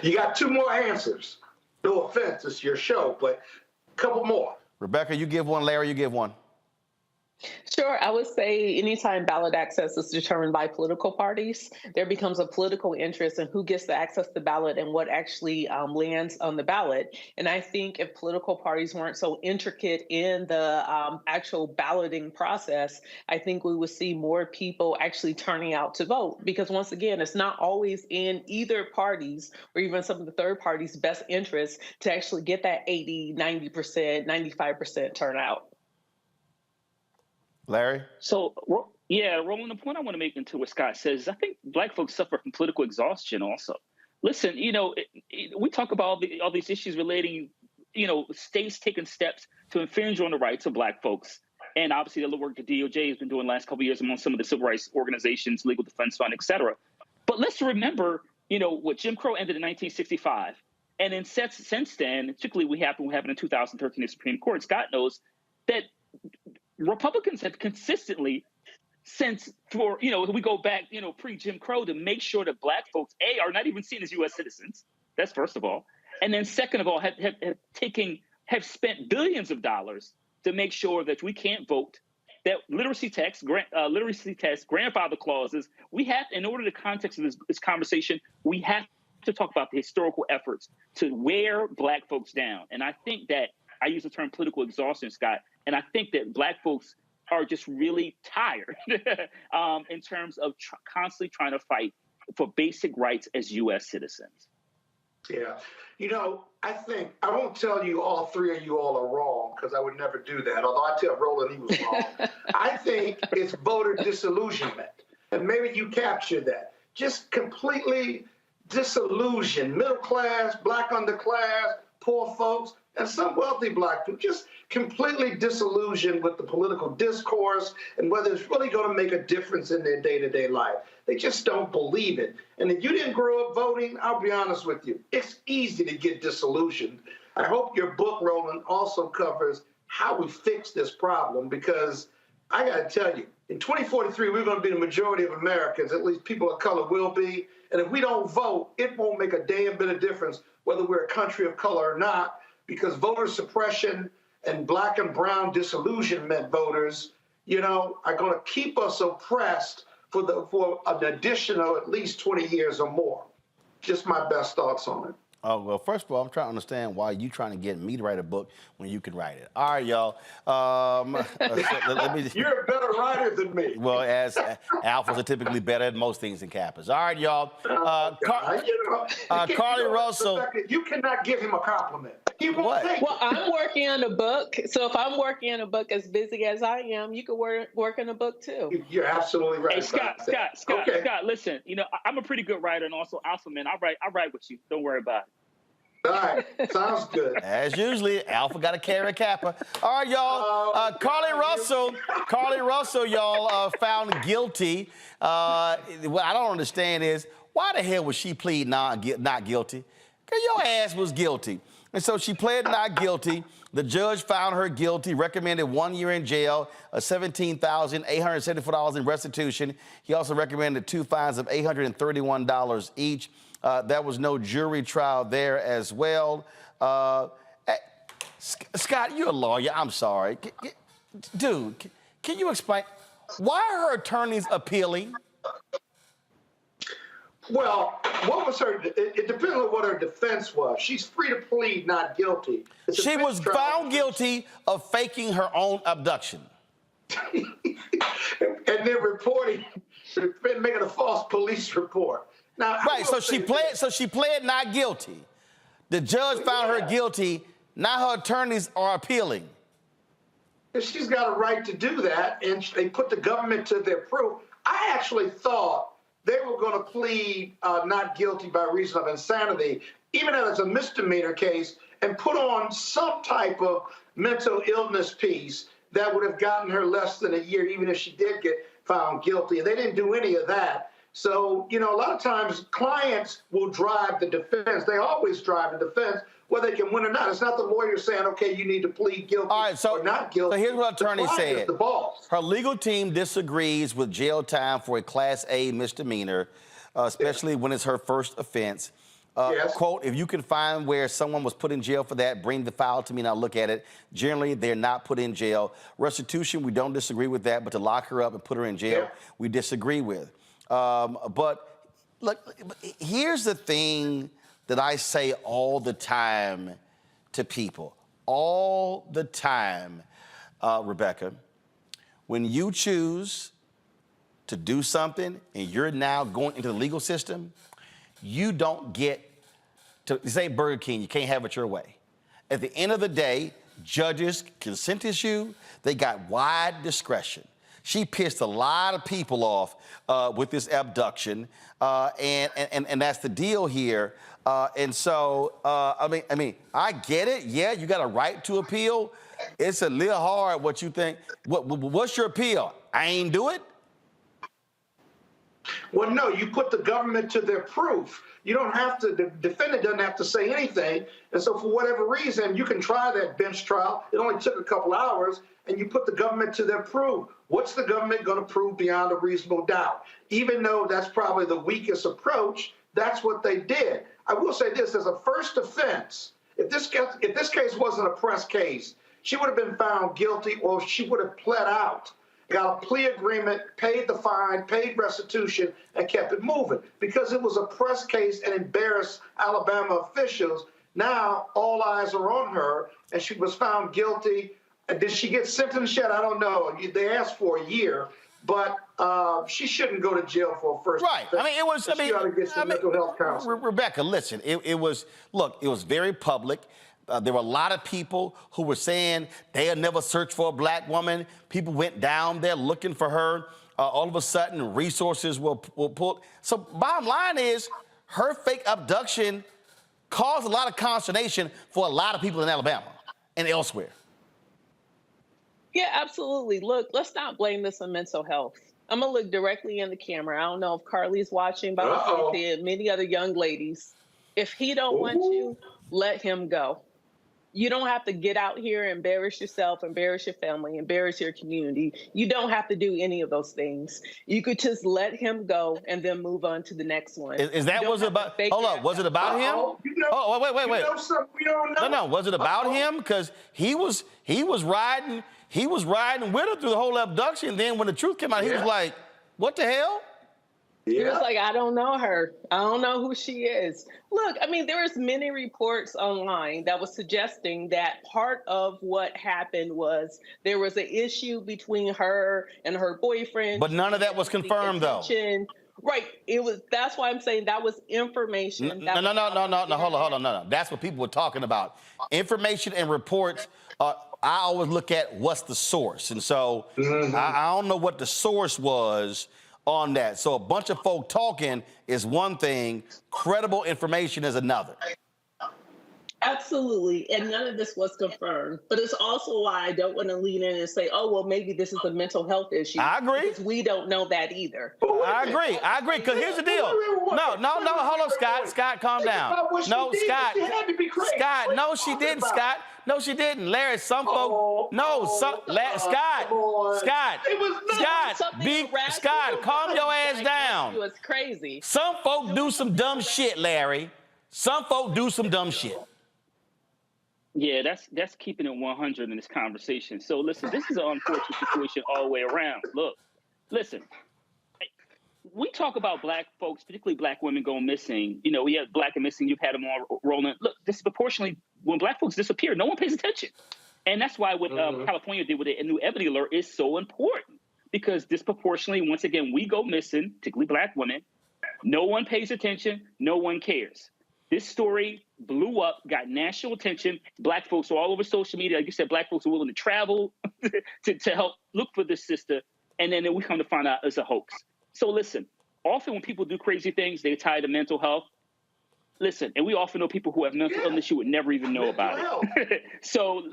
Speaker 3: You got 2 more answers. No offense, it's your show, but a couple more.
Speaker 1: Rebecca, you give one. Larry, you give one.
Speaker 15: Sure. I would say anytime ballot access is determined by political parties, there becomes a political interest in who gets to access the ballot and what actually lands on the ballot. And I think if political parties weren't so intricate in the actual balloting process, I think we would see more people actually turning out to vote. Because once again, it's not always in either party's or even some of the third parties' best interest to actually get that 80, 90%, 95% turnout.
Speaker 1: Larry?
Speaker 27: So, yeah, Roland, the point I want to make into what Scott says is I think black folks suffer from political exhaustion also. Listen, we talk about all these issues relating, states taking steps to infringe on the rights of black folks. And obviously the work the DOJ has been doing the last couple of years among some of the civil rights organizations, Legal Defense Fund, et cetera. But let's remember, what Jim Crow ended in 1965. And then since then, particularly what happened in 2013 in the Supreme Court, Scott knows that Republicans have consistently, we go back, pre-Jim Crow, to make sure that black folks, A, are not even seen as U.S. citizens. That's first of all. And then second of all, have spent billions of dollars to make sure that we can't vote, that literacy tests, grandfather clauses, we have, in order to context of this conversation, we have to talk about the historical efforts to wear black folks down. And I think that I use the term political exhaustion, Scott, and I think that black folks are just really tired in terms of constantly trying to fight for basic rights as U.S. citizens.
Speaker 3: Yeah. You know, I think, I won't tell you all three of you all are wrong, because I would never do that, although I tell Roland he was wrong. I think it's voter disillusionment. And maybe you captured that. Just completely disillusioned. Middle class, black underclass, poor folks, and some wealthy black people, just completely disillusioned with the political discourse and whether it's really going to make a difference in their day-to-day life. They just don't believe it. And if you didn't grow up voting, I'll be honest with you, it's easy to get disillusioned. I hope your book, Roland, also covers how we fix this problem, because I got to tell you, in 2043, we're going to be the majority of Americans, at least people of color will be. And if we don't vote, it won't make a damn bit of difference whether we're a country of color or not, because voter suppression and black and brown disillusionment voters, you know, are going to keep us oppressed for an additional at least 20 years or more. Just my best thoughts on it.
Speaker 1: Oh, well, first of all, I'm trying to understand why you trying to get me to write a book when you can write it. All right, y'all.
Speaker 3: You're a better writer than me.
Speaker 1: Well, as alphas are typically better at most things in Kappas. All right, y'all. Carly Russell.
Speaker 3: You cannot give him a compliment. He won't take it.
Speaker 15: Well, I'm working on a book, so if I'm working on a book as busy as I am, you could work on a book too.
Speaker 3: You're absolutely right.
Speaker 27: Hey, Scott, listen, you know, I'm a pretty good writer and also alpha man. I write with you. Don't worry about it.
Speaker 3: All right, sounds good.
Speaker 1: As usually, Alpha got to carry a Kappa. All right, y'all. Carly Russell, y'all, found guilty. What I don't understand is, why the hell would she plead not guilty? Because your ass was guilty. And so she pled not guilty. The judge found her guilty, recommended 1 year in jail, $17,874 in restitution. He also recommended 2 fines of $831 each. There was no jury trial there as well. Scott, you're a lawyer. I'm sorry. Dude, can you explain why are her attorneys appealing?
Speaker 3: Well, what was her? It depends on what her defense was. She's free to plead not guilty.
Speaker 1: She was found guilty of faking her own abduction.
Speaker 3: And then making a false police report. Now,
Speaker 1: right, so she pled not guilty. The judge found her guilty. Now her attorneys are appealing.
Speaker 3: She's got a right to do that, and they put the government to their proof. I actually thought they were going to plead not guilty by reason of insanity, even if it's a misdemeanor case, and put on some type of mental illness piece that would have gotten her less than a year, even if she did get found guilty. And they didn't do any of that. So, you know, a lot of times clients will drive the defense. They always drive the defense, whether they can win or not. It's not the lawyer saying, okay, you need to plead guilty or not guilty.
Speaker 1: So here's what attorney said.
Speaker 3: The boss.
Speaker 1: Her legal team disagrees with jail time for a Class A misdemeanor, especially when it's her first offense. Quote, if you can find where someone was put in jail for that, bring the file to me and I'll look at it. Generally, they're not put in jail. Restitution, we don't disagree with that, but to lock her up and put her in jail, we disagree with. But look, here's the thing that I say all the time to people, all the time, Rebecca, when you choose to do something and you're now going into the legal system, you don't get to say Burger King, you can't have it your way. At the end of the day, judges can sentence you. They got wide discretion. She pissed a lot of people off with this abduction, and that's the deal here. And so, I mean, I get it. Yeah, you got a right to appeal. It's a little hard what you think. What's your appeal? I ain't do it?
Speaker 3: Well, no, you put the government to their proof. You don't have to, the defendant doesn't have to say anything. And so for whatever reason, you can try that bench trial. It only took a couple hours, and you put the government to their proof. What's the government going to prove beyond a reasonable doubt? Even though that's probably the weakest approach, that's what they did. I will say this, as a first offense, if this case wasn't a press case, she would have been found guilty, or she would have pled out, got a plea agreement, paid the fine, paid restitution, and kept it moving. Because it was a press case and embarrassed Alabama officials, now all eyes are on her, and she was found guilty Did she get sentenced yet? I don't know. They asked for a year, but she shouldn't go to jail for a first.
Speaker 1: Right. I mean, it was.
Speaker 3: She ought to get some mental health counseling.
Speaker 1: Rebecca, listen. It was. Look, it was very public. There were a lot of people who were saying they'll never search for a black woman. People went down there looking for her. All of a sudden, resources were pulled. So bottom line is, her fake abduction caused a lot of consternation for a lot of people in Alabama and elsewhere.
Speaker 15: Yeah, absolutely. Look, let's not blame this on mental health. I'm going to look directly in the camera. I don't know if Carly's watching, but I'm saying many other young ladies. If he don't want you, let him go. You don't have to get out here and embarrass yourself, embarrass your family, embarrass your community. You don't have to do any of those things. You could just let him go and then move on to the next one.
Speaker 1: Is that was it about? Hold on, was it about him? Wait. No. Was it about him? Because he was riding with her through the whole abduction. Then when the truth came out, he was like, "What the hell?"
Speaker 15: He was like, I don't know her. I don't know who she is. Look, I mean, there was many reports online that was suggesting that part of what happened was there was an issue between her and her boyfriend.
Speaker 1: But none of that was confirmed, though.
Speaker 15: Right. It was. That's why I'm saying that was information.
Speaker 1: No. Hold on. No. That's what people were talking about. Information and reports. I always look at what's the source. And so I don't know what the source was on that. So a bunch of folk talking is one thing, credible information is another.
Speaker 15: Absolutely. And none of this was confirmed. But it's also why I don't want to lean in and say, oh, well, maybe this is a mental health issue.
Speaker 1: I agree.
Speaker 15: Because we don't know that either.
Speaker 1: I agree. Because here's the deal. No. Hold on, Scott. Scott, calm down. No, Scott. Scott, no, she didn't, Scott. No, she didn't. Larry, some folk. Scott, calm your ass down.
Speaker 15: It's crazy.
Speaker 1: Some folk do some dumb shit, Larry. Some folk do some dumb shit.
Speaker 27: Yeah, that's keeping it 100 in this conversation. So listen, this is an unfortunate situation all the way around. Look, listen. We talk about black folks, particularly black women going missing. You know, we have black and missing. You've had them all rolling. Look, disproportionately, when black folks disappear, no one pays attention. And that's why what California did with a new Ebony Alert is so important. Because disproportionately, once again, we go missing, particularly black women. No one pays attention. No one cares. This story blew up, got national attention. Black folks are all over social media. Like you said, black folks are willing to travel to help look for this sister. And then we come to find out it's a hoax. So listen, often when people do crazy things, they tie to mental health. Listen, and we often know people who have mental illness you would never even know about it. So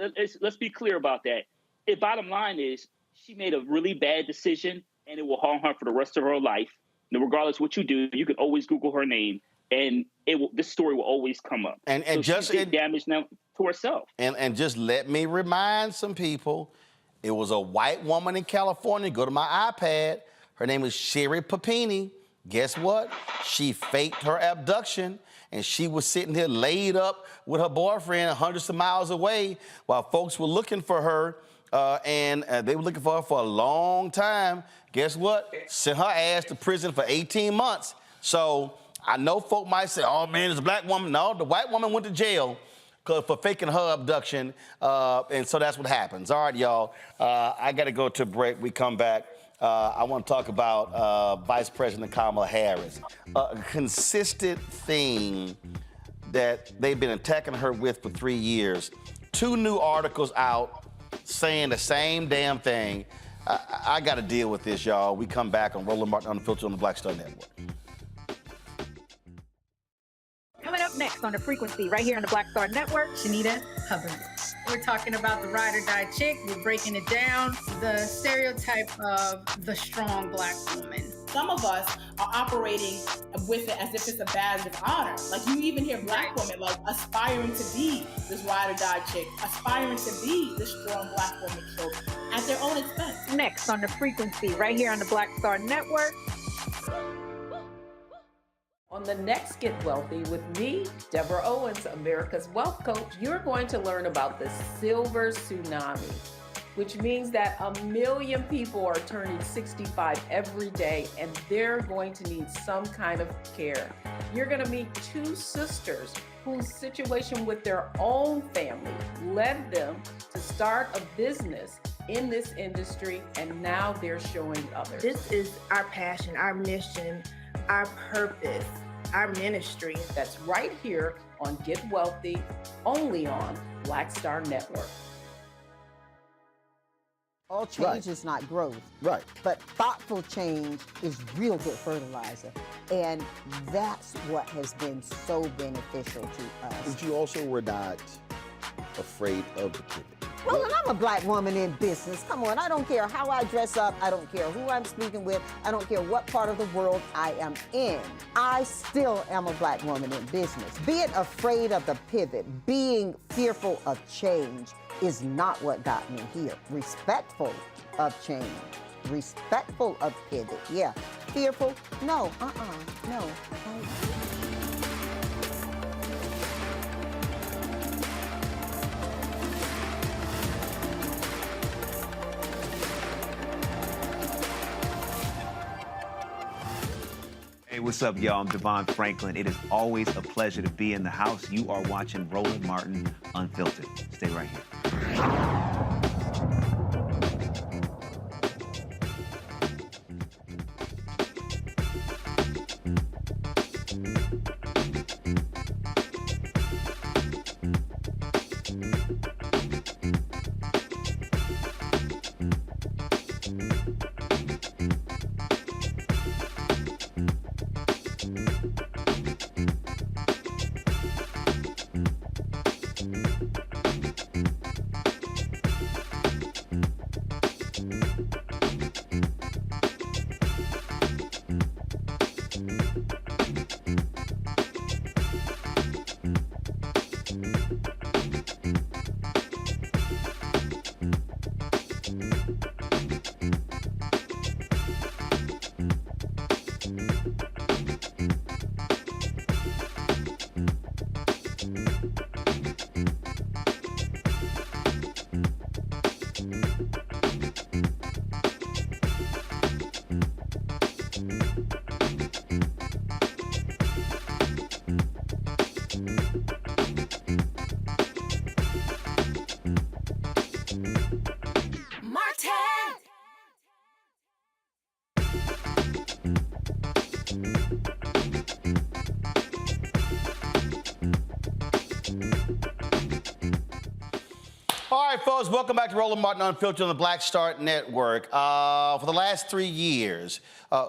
Speaker 27: let's be clear about that. The bottom line is she made a really bad decision and it will harm her for the rest of her life. And regardless of what you do, you can always Google her name and this story will always come up. And so just she did damage now to herself.
Speaker 1: And just let me remind some people, it was a white woman in California. Go to my iPad. Her name is Sherry Papini. Guess what? She faked her abduction, and she was sitting here laid up with her boyfriend hundreds of miles away while folks were looking for her, and they were looking for her for a long time. Guess what? Sent her ass to prison for 18 months. So I know folk might say, oh, man, it's a black woman. No, the white woman went to jail for faking her abduction, and so that's what happens. All right, y'all, I got to go to a break. We come back. I want to talk about Vice President Kamala Harris. A consistent thing that they've been attacking her with for 3 years. 2 new articles out saying the same damn thing. I got to deal with this, y'all. We come back on Roland Martin Unfiltered on the Black Star Network.
Speaker 7: Coming up next on The Frequency, right here on the Black Star Network, Shanita Hubbard.
Speaker 10: We're talking about the ride or die chick. We're breaking it down. The stereotype of the strong black woman.
Speaker 11: Some of us are operating with it as if it's a badge of honor. Like you even hear black women like aspiring to be this ride or die chick, aspiring to be this strong black woman killed at their own expense.
Speaker 7: Next on The Frequency, right here on the Black Star Network.
Speaker 22: On the next Get Wealthy with me, Deborah Owens, America's Wealth Coach, you're going to learn about the silver tsunami, which means that 1 million people are turning 65 every day and they're going to need some kind of care. You're going to meet 2 sisters whose situation with their own family led them to start a business in this industry, and now they're showing others.
Speaker 23: This is our passion, our mission, our purpose, our ministry.
Speaker 22: That's right here on Get Wealthy, only on Black Star Network.
Speaker 4: All change is not growth.
Speaker 1: Right.
Speaker 4: But thoughtful change is real good fertilizer. And that's what has been so beneficial to us.
Speaker 1: But you also were not afraid of the pivot.
Speaker 4: Well, and I'm a black woman in business. Come on, I don't care how I dress up. I don't care who I'm speaking with. I don't care what part of the world I am in. I still am a black woman in business. Being afraid of the pivot, being fearful of change is not what got me here. Respectful of change, respectful of pivot, yeah. Fearful, no, no.
Speaker 8: Hey, what's up, y'all? I'm Devon Franklin. It is always a pleasure to be in the house. You are watching Roland Martin Unfiltered. Stay right here.
Speaker 1: All right, folks, welcome back to Roland Martin Unfiltered on the Black Star Network. For the last 3 years,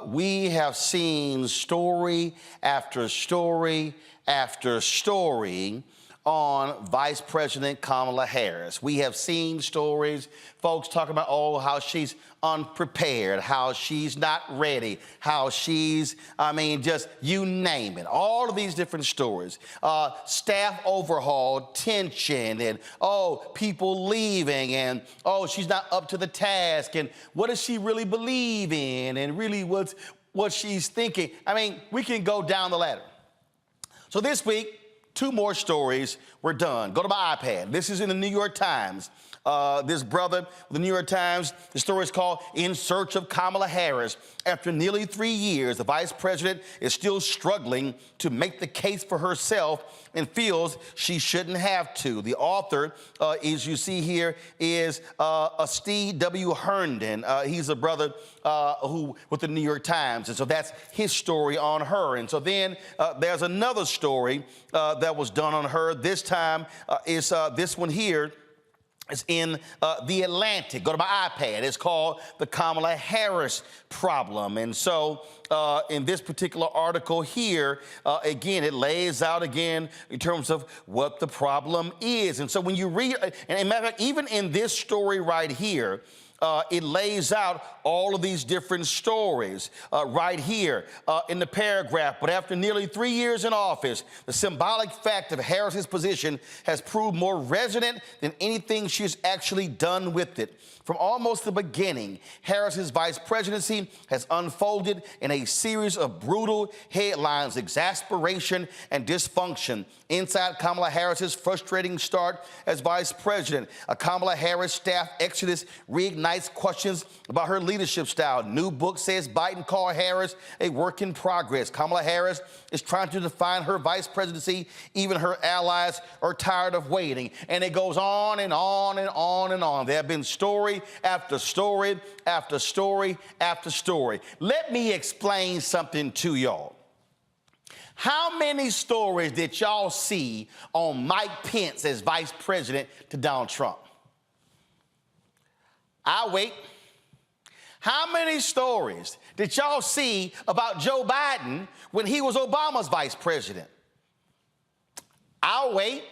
Speaker 1: we have seen story after story after story on Vice President Kamala Harris. We have seen stories, folks talking about, oh, how she's unprepared, how she's not ready, how she's, just you name it. All of these different stories. Staff overhaul, tension, and, oh, people leaving, and, oh, she's not up to the task, and what does she really believe in, and really what she's thinking. We can go down the ladder. So this week, 2 more stories were done. Go to my iPad. This is in the New York Times. This brother, the New York Times, the story is called In Search of Kamala Harris. After nearly 3 years, the vice president is still struggling to make the case for herself and feels she shouldn't have to. The author, as you see here, is Steve W. Herndon. He's a brother who with the New York Times, and so that's his story on her. And so then there's another story that was done on her. This time is this one here. It's in The Atlantic. Go to my iPad. It's called The Kamala Harris Problem. And so in this particular article here, again, it lays out again in terms of what the problem is. And so when you read, and matter of fact, even in this story right here, it lays out all of these different stories right here in the paragraph. But after nearly 3 years in office, the symbolic fact of Harris's position has proved more resonant than anything she's actually done with it. From almost the beginning, Harris's vice presidency has unfolded in a series of brutal headlines, exasperation, and dysfunction. Inside Kamala Harris's frustrating start as vice president, a Kamala Harris staff exodus reignited ignites questions about her leadership style. New book says Biden called Harris a work in progress. Kamala Harris is trying to define her vice presidency. Even her allies are tired of waiting. And it goes on and on and on and on. There have been story after story after story after story. Let me explain something to y'all. How many stories did y'all see on Mike Pence as vice president to Donald Trump? I'll wait. How many stories did y'all see about Joe Biden when he was Obama's vice president? I'll wait.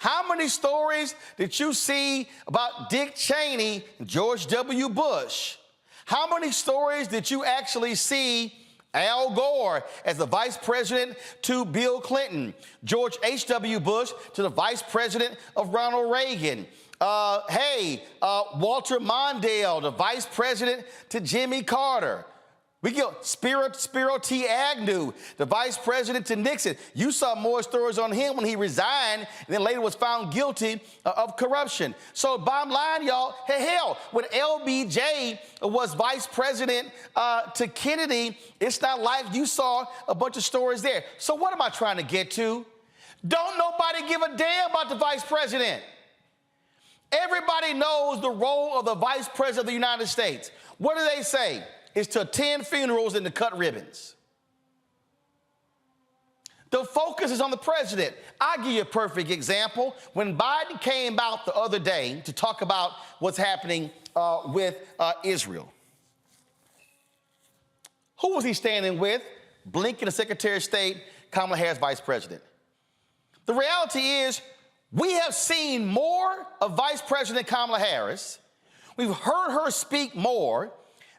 Speaker 1: How many stories did you see about Dick Cheney and George W. Bush? How many stories did you actually see Al Gore as the vice president to Bill Clinton, George H.W. Bush to the vice president of Ronald Reagan, Walter Mondale, the vice president to Jimmy Carter. We get Spiro T. Agnew, the vice president to Nixon. You saw more stories on him when he resigned and then later was found guilty of corruption. So bottom line, y'all, hell, when LBJ was vice president to Kennedy, it's not like you saw a bunch of stories there. So what am I trying to get to? Don't nobody give a damn about the vice president. Everybody knows the role of the vice president of the United States. What do they say? Is to attend funerals and to cut ribbons. The focus is on the president. I'll give you a perfect example. When Biden came out the other day to talk about what's happening with Israel, who was he standing with? Blinken, the Secretary of State, Kamala Harris, Vice President. The reality is we have seen more of Vice President Kamala Harris. We've heard her speak more,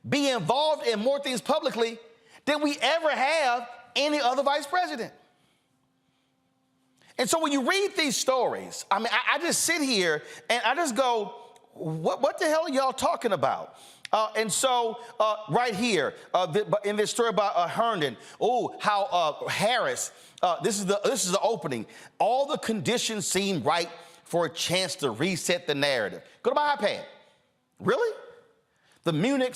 Speaker 1: be involved in more things publicly than we ever have any other vice president. And so when you read these stories, I mean, I just sit here and I just go, what the hell are y'all talking about? And so right here, in this story about Herndon, how Harris, this is the opening. All the conditions seem right for a chance to reset the narrative. Go to my iPad. Really? The Munich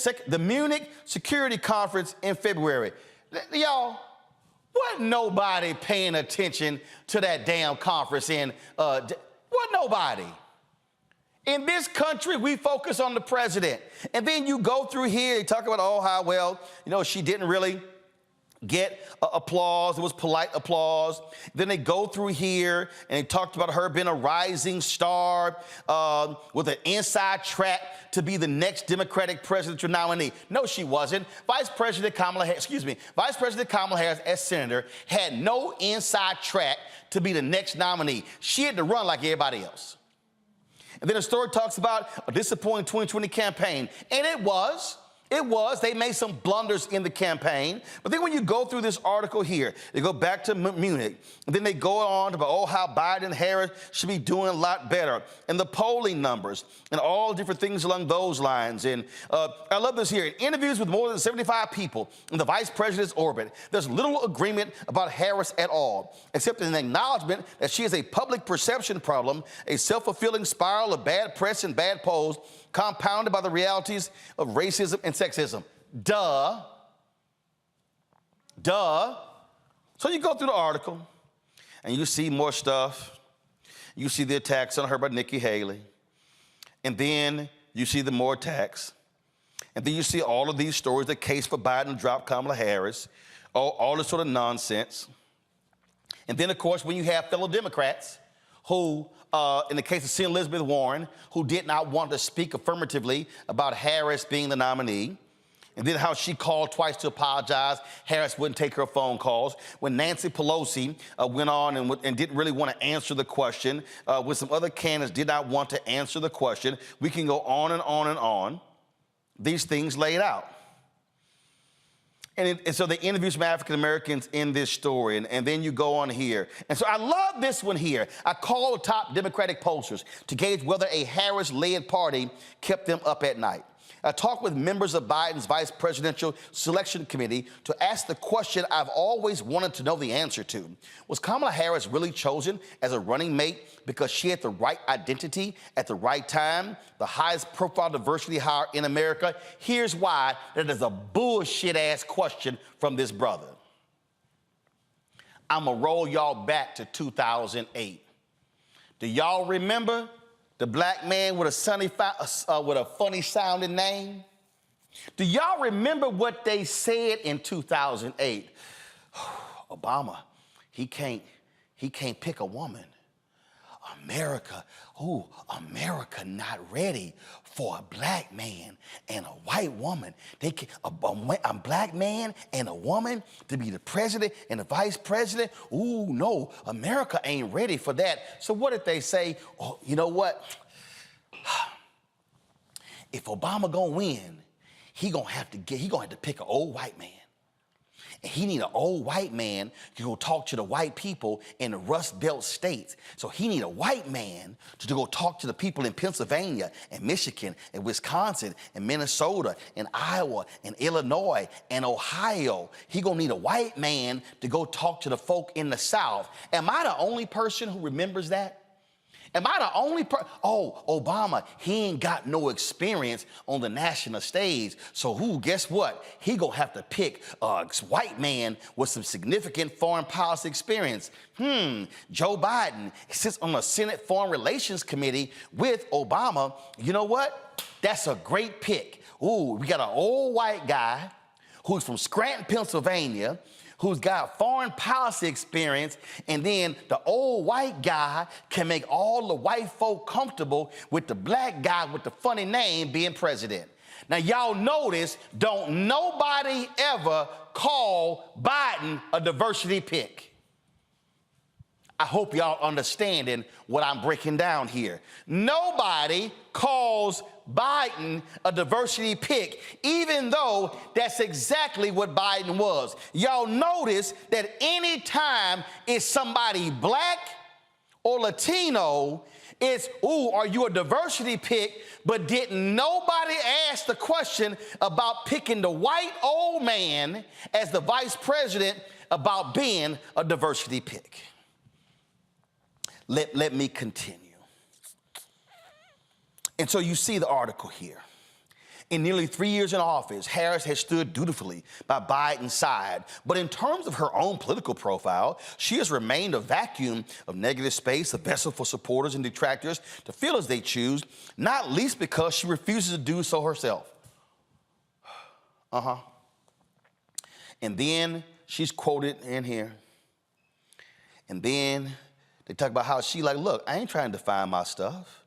Speaker 1: Security Conference in February. Y'all, wasn't nobody paying attention to that damn conference wasn't nobody. In this country, we focus on the president. And then you go through here, they talk about, how well, she didn't really get applause. It was polite applause. Then they go through here and they talked about her being a rising star with an inside track to be the next Democratic presidential nominee. No, she wasn't. Vice President Kamala Harris, as senator, had no inside track to be the next nominee. She had to run like everybody else. And then the story talks about a disappointing 2020 campaign. And it was. They made some blunders in the campaign. But then when you go through this article here, they go back to Munich. And then they go on about, how Biden and Harris should be doing a lot better. And the polling numbers and all different things along those lines. And I love this here. In interviews with more than 75 people in the vice president's orbit, there's little agreement about Harris at all, except an acknowledgement that she is a public perception problem, a self-fulfilling spiral of bad press and bad polls, compounded by the realities of racism and sexism. Duh. So you go through the article and you see more stuff. You see the attacks on her by Nikki Haley. And then you see the more attacks. And then you see all of these stories, the case for Biden to drop Kamala Harris, all this sort of nonsense. And then, of course, when you have fellow Democrats who, in the case of Senator Elizabeth Warren, who did not want to speak affirmatively about Harris being the nominee, and then how she called twice to apologize. Harris wouldn't take her phone calls. When Nancy Pelosi went on and didn't really want to answer the question, with some other candidates did not want to answer the question. We can go on and on and on. These things laid out. And so they interview some African Americans in this story, and then you go on here. And so I love this one here. I called top Democratic pollsters to gauge whether a Harris-led party kept them up at night. I talked with members of Biden's vice presidential selection committee to ask the question I've always wanted to know the answer to. Was Kamala Harris really chosen as a running mate because she had the right identity at the right time, the highest profile diversity hire in America? Here's why that is a bullshit-ass question from this brother. I'm going to roll y'all back to 2008. Do y'all remember the black man with a funny sounding name? Do y'all remember what they said in 2008? Obama, he can't pick a woman. America not ready for a black man and a white woman. They can, a black man and a woman to be the president and the vice president. Ooh, no, America ain't ready for that. So what did they say? Oh, you know what? If Obama gonna win, he gonna have to pick an old white man. And he need an old white man to go talk to the white people in the Rust Belt states. So he need a white man to go talk to the people in Pennsylvania and Michigan and Wisconsin and Minnesota and Iowa and Illinois and Ohio. He gonna need a white man to go talk to the folk in the South. Am I the only person who remembers that? Am I the only person? Oh, Obama, he ain't got no experience on the national stage. So guess what? He gonna have to pick a white man with some significant foreign policy experience. Joe Biden sits on the Senate Foreign Relations Committee with Obama. You know what? That's a great pick. Ooh, we got an old white guy who's from Scranton, Pennsylvania, who's got foreign policy experience, and then the old white guy can make all the white folk comfortable with the black guy with the funny name being president. Now, y'all notice, don't nobody ever call Biden a diversity pick. I hope y'all understanding what I'm breaking down here. Nobody calls Biden a diversity pick, even though that's exactly what Biden was. Y'all notice that anytime it's somebody black or Latino, it's, ooh, are you a diversity pick? But didn't nobody ask the question about picking the white old man as the vice president about being a diversity pick. Let me continue. And so you see the article here. In nearly 3 years in office, Harris has stood dutifully by Biden's side. But in terms of her own political profile, she has remained a vacuum of negative space, a vessel for supporters and detractors to feel as they choose, not least because she refuses to do so herself. And then she's quoted in here. And then they talk about how she like, look, I ain't trying to define my stuff.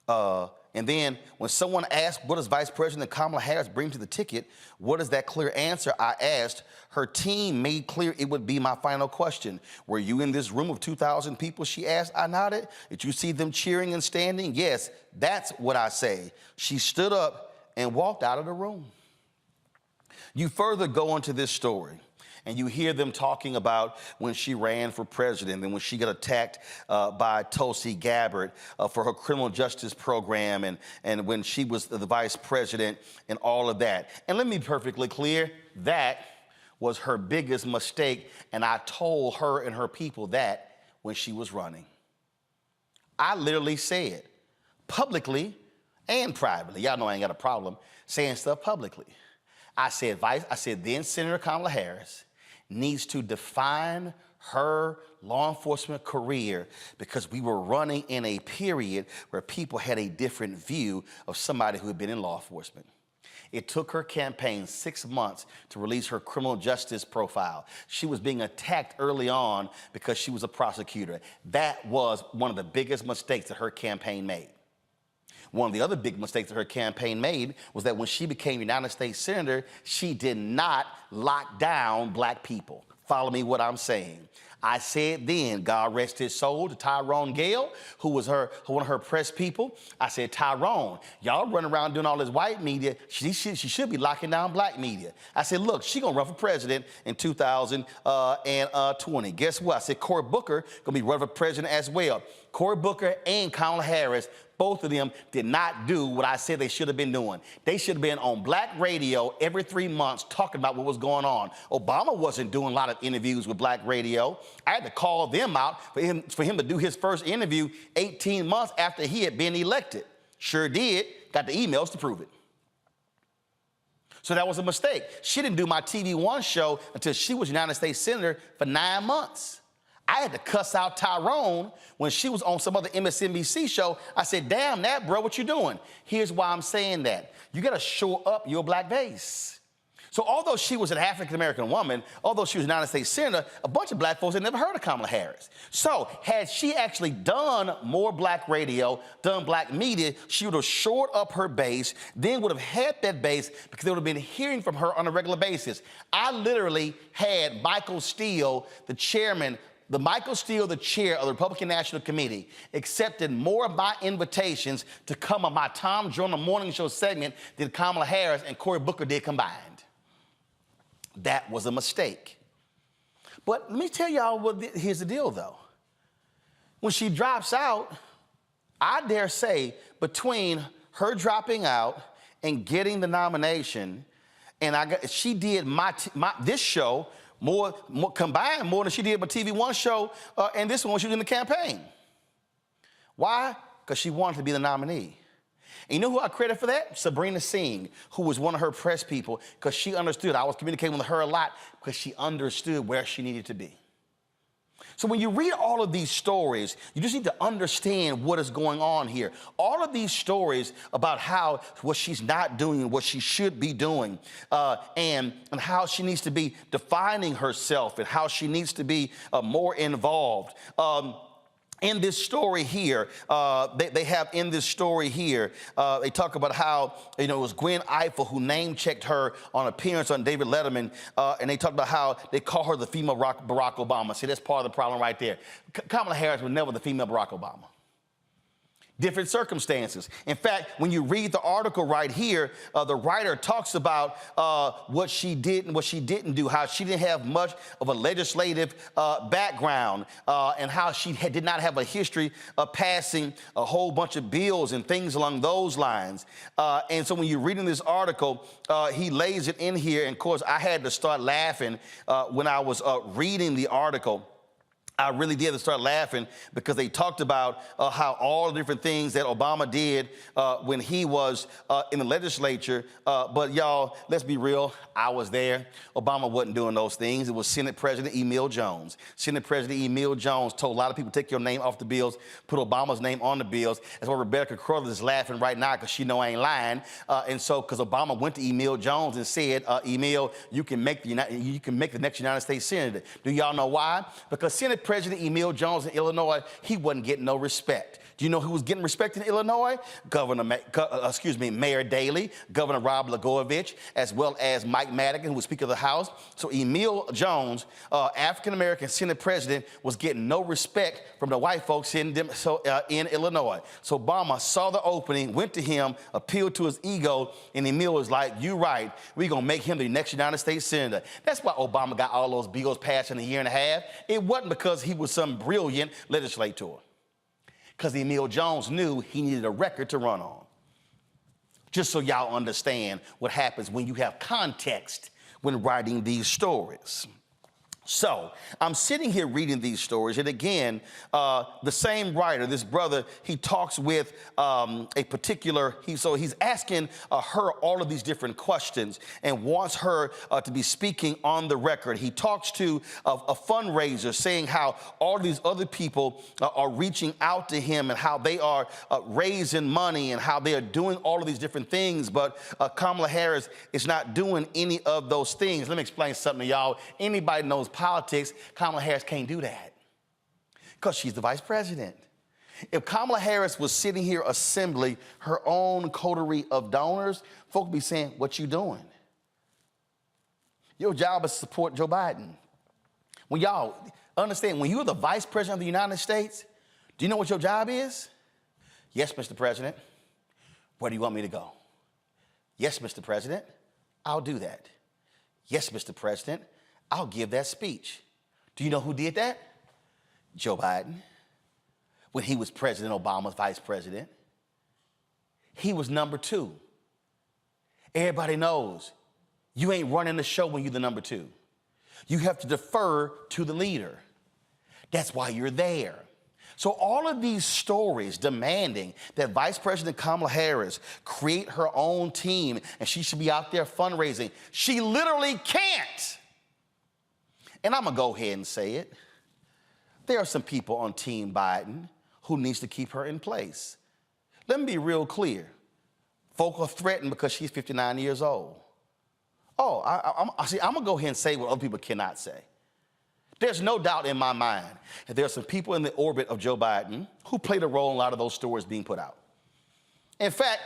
Speaker 1: And then when someone asked, what does Vice President Kamala Harris bring to the ticket? What is that clear answer? I asked. Her team made clear it would be my final question. Were you in this room of 2,000 people? She asked. I nodded. Did you see them cheering and standing? Yes, that's what I say. She stood up and walked out of the room. You further go into this story, and you hear them talking about when she ran for president and when she got attacked by Tulsi Gabbard for her criminal justice program and when she was the vice president and all of that. And let me be perfectly clear, that was her biggest mistake, and I told her and her people that when she was running. I literally said publicly and privately, y'all know I ain't got a problem saying stuff publicly. I said then Senator Kamala Harris needs to define her law enforcement career, because we were running in a period where people had a different view of somebody who had been in law enforcement. It took her campaign 6 months to release her criminal justice profile. She was being attacked early on because she was a prosecutor. That was one of the biggest mistakes that her campaign made. One of the other big mistakes that her campaign made was that when she became United States Senator, she did not lock down black people. Follow me what I'm saying. I said then, God rest his soul, to Tyrone Gale, who was one of her press people. I said, Tyrone, y'all running around doing all this white media. She should be locking down black media. I said, look, she gonna run for president in 2020. Guess what? I said, Cory Booker gonna be running for president as well. Cory Booker and Kamala Harris, both of them did not do what I said they should have been doing. They should have been on black radio every 3 months talking about what was going on. Obama wasn't doing a lot of interviews with black radio. I had to call them out for him to do his first interview 18 months after he had been elected. Sure did. Got the emails to prove it. So that was a mistake. She didn't do my TV One show until she was United States Senator for 9 months. I had to cuss out Tyrone when she was on some other MSNBC show. I said, damn that, bro, what you doing? Here's why I'm saying that. You got to shore up your black base. So although she was an African-American woman, although she was a United States Senator, a bunch of black folks had never heard of Kamala Harris. So had she actually done more black radio, done black media, she would have shored up her base, then would have had that base because they would have been hearing from her on a regular basis. I literally had Michael Steele, the chairman, the chair of the Republican National Committee, accepted more of my invitations to come on my Tom Joyner Morning Show segment than Kamala Harris and Cory Booker did combined. That was a mistake. But let me tell y'all here's the deal, though. When she drops out, I dare say between her dropping out and getting the nomination, and she did this show more combined more than she did my TV One show and this one when she was in the campaign. Why? Because she wanted to be the nominee. And you know who I credit for that? Sabrina Singh, who was one of her press people, because she understood. I was communicating with her a lot because she understood where she needed to be. So when you read all of these stories, you just need to understand what is going on here. All of these stories about what she's not doing and what she should be doing, and how she needs to be defining herself and how she needs to be more involved. In this story here, they have in this story here, they talk about how, it was Gwen Ifill who name-checked her on appearance on David Letterman, and they talk about how they call her the female Barack Obama. See, that's part of the problem right there. Kamala Harris was never the female Barack Obama. Different circumstances. In fact, when you read the article right here, the writer talks about what she did and what she didn't do, how she didn't have much of a legislative background, and how she did not have a history of passing a whole bunch of bills and things along those lines. And so when you're reading this article, he lays it in here. And of course, I had to start laughing when I was reading the article. I really did start laughing because they talked about how all the different things that Obama did when he was in the legislature. But y'all, let's be real. I was there. Obama wasn't doing those things. It was Senate President Emil Jones. Senate President Emil Jones told a lot of people, take your name off the bills, put Obama's name on the bills. That's why Rebecca Carruthers is laughing right now because she know I ain't lying. And so, because Obama went to Emil Jones and said, Emil, you can make the next United States Senator. Do y'all know why? Because Senate President Emil Jones in Illinois, he wasn't getting no respect. Do you know who was getting respect in Illinois? Mayor Daley, Governor Rob Blagojevich, as well as Mike Madigan, who was Speaker of the House. So Emil Jones, African-American Senate President, was getting no respect from the white folks in Illinois. So Obama saw the opening, went to him, appealed to his ego, and Emil was like, you right, we're going to make him the next United States Senator. That's why Obama got all those bills passed in a year and a half. It wasn't because he was some brilliant legislator. Because Emil Jones knew he needed a record to run on. Just so y'all understand what happens when you have context when writing these stories. So I'm sitting here reading these stories, and again, the same writer, this brother, he talks with a particular, he's asking her all of these different questions and wants her to be speaking on the record. He talks to a fundraiser saying how all these other people are reaching out to him and how they are raising money and how they are doing all of these different things, but Kamala Harris is not doing any of those things. Let me explain something to y'all. Anybody knows politics, Kamala Harris can't do that because she's the vice president. If Kamala Harris was sitting here assembling her own coterie of donors, folk would be saying, what you doing? Your job is to support Joe Biden. When y'all understand, when you're the vice president of the United States, do you know what your job is? Yes, Mr. President. Where do you want me to go? Yes, Mr. President. I'll do that. Yes, Mr. President. I'll give that speech. Do you know who did that? Joe Biden. when he was President Obama's vice president. He was number 2. Everybody knows you ain't running the show when you're the number 2. You have to defer to the leader. That's why you're there. So all of these stories demanding that Vice President Kamala Harris create her own team and she should be out there fundraising, she literally can't. And I'm gonna go ahead and say it. There are some people on Team Biden who needs to keep her in place. Let me be real clear. Folk are threatened because she's 59 years old. Oh, I'm gonna go ahead and say what other people cannot say. There's no doubt in my mind that there are some people in the orbit of Joe Biden who played a role in a lot of those stories being put out. In fact,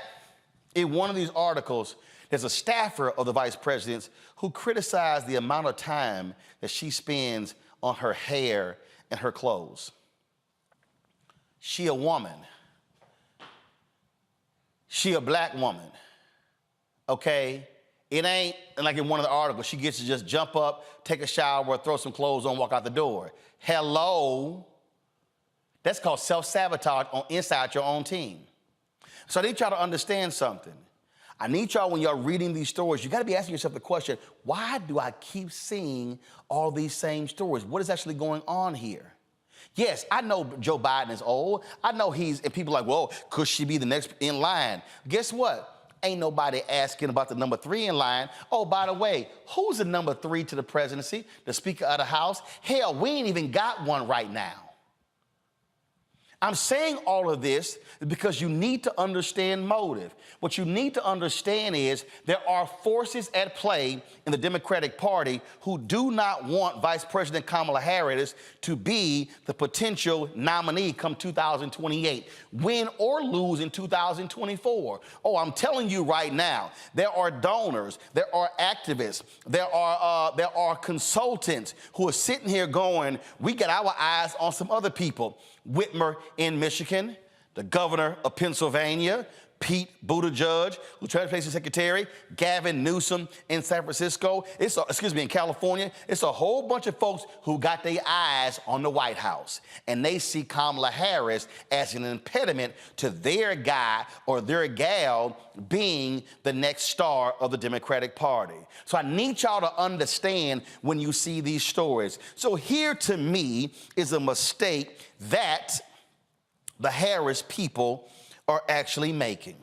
Speaker 1: in one of these articles, there's a staffer of the vice president's who criticized the amount of time that she spends on her hair and her clothes. She a woman. She a black woman, okay? It ain't like in one of the articles, she gets to just jump up, take a shower, throw some clothes on, walk out the door. Hello? That's called self-sabotage on inside your own team. So I need y'all to understand something. I need y'all, when y'all reading these stories, you gotta be asking yourself the question, why do I keep seeing all these same stories? What is actually going on here? Yes, I know Joe Biden is old. I know and people are like, well, could she be the next in line? Guess what? Ain't nobody asking about the number 3 in line. Oh, by the way, who's the number 3 to the presidency? The Speaker of the House? Hell, we ain't even got one right now. I'm saying all of this because you need to understand motive. What you need to understand is there are forces at play in the Democratic Party who do not want Vice President Kamala Harris to be the potential nominee come 2028, win or lose in 2024. Oh, I'm telling you right now, there are donors, there are activists, there are consultants who are sitting here going, we got our eyes on some other people. Whitmer in Michigan, the governor of Pennsylvania, Pete Buttigieg, who's transportation secretary, Gavin Newsom in San Francisco, in California. It's a whole bunch of folks who got their eyes on the White House, and they see Kamala Harris as an impediment to their guy or their gal being the next star of the Democratic Party. So I need y'all to understand when you see these stories. So here to me is a mistake that the Harris people are actually making.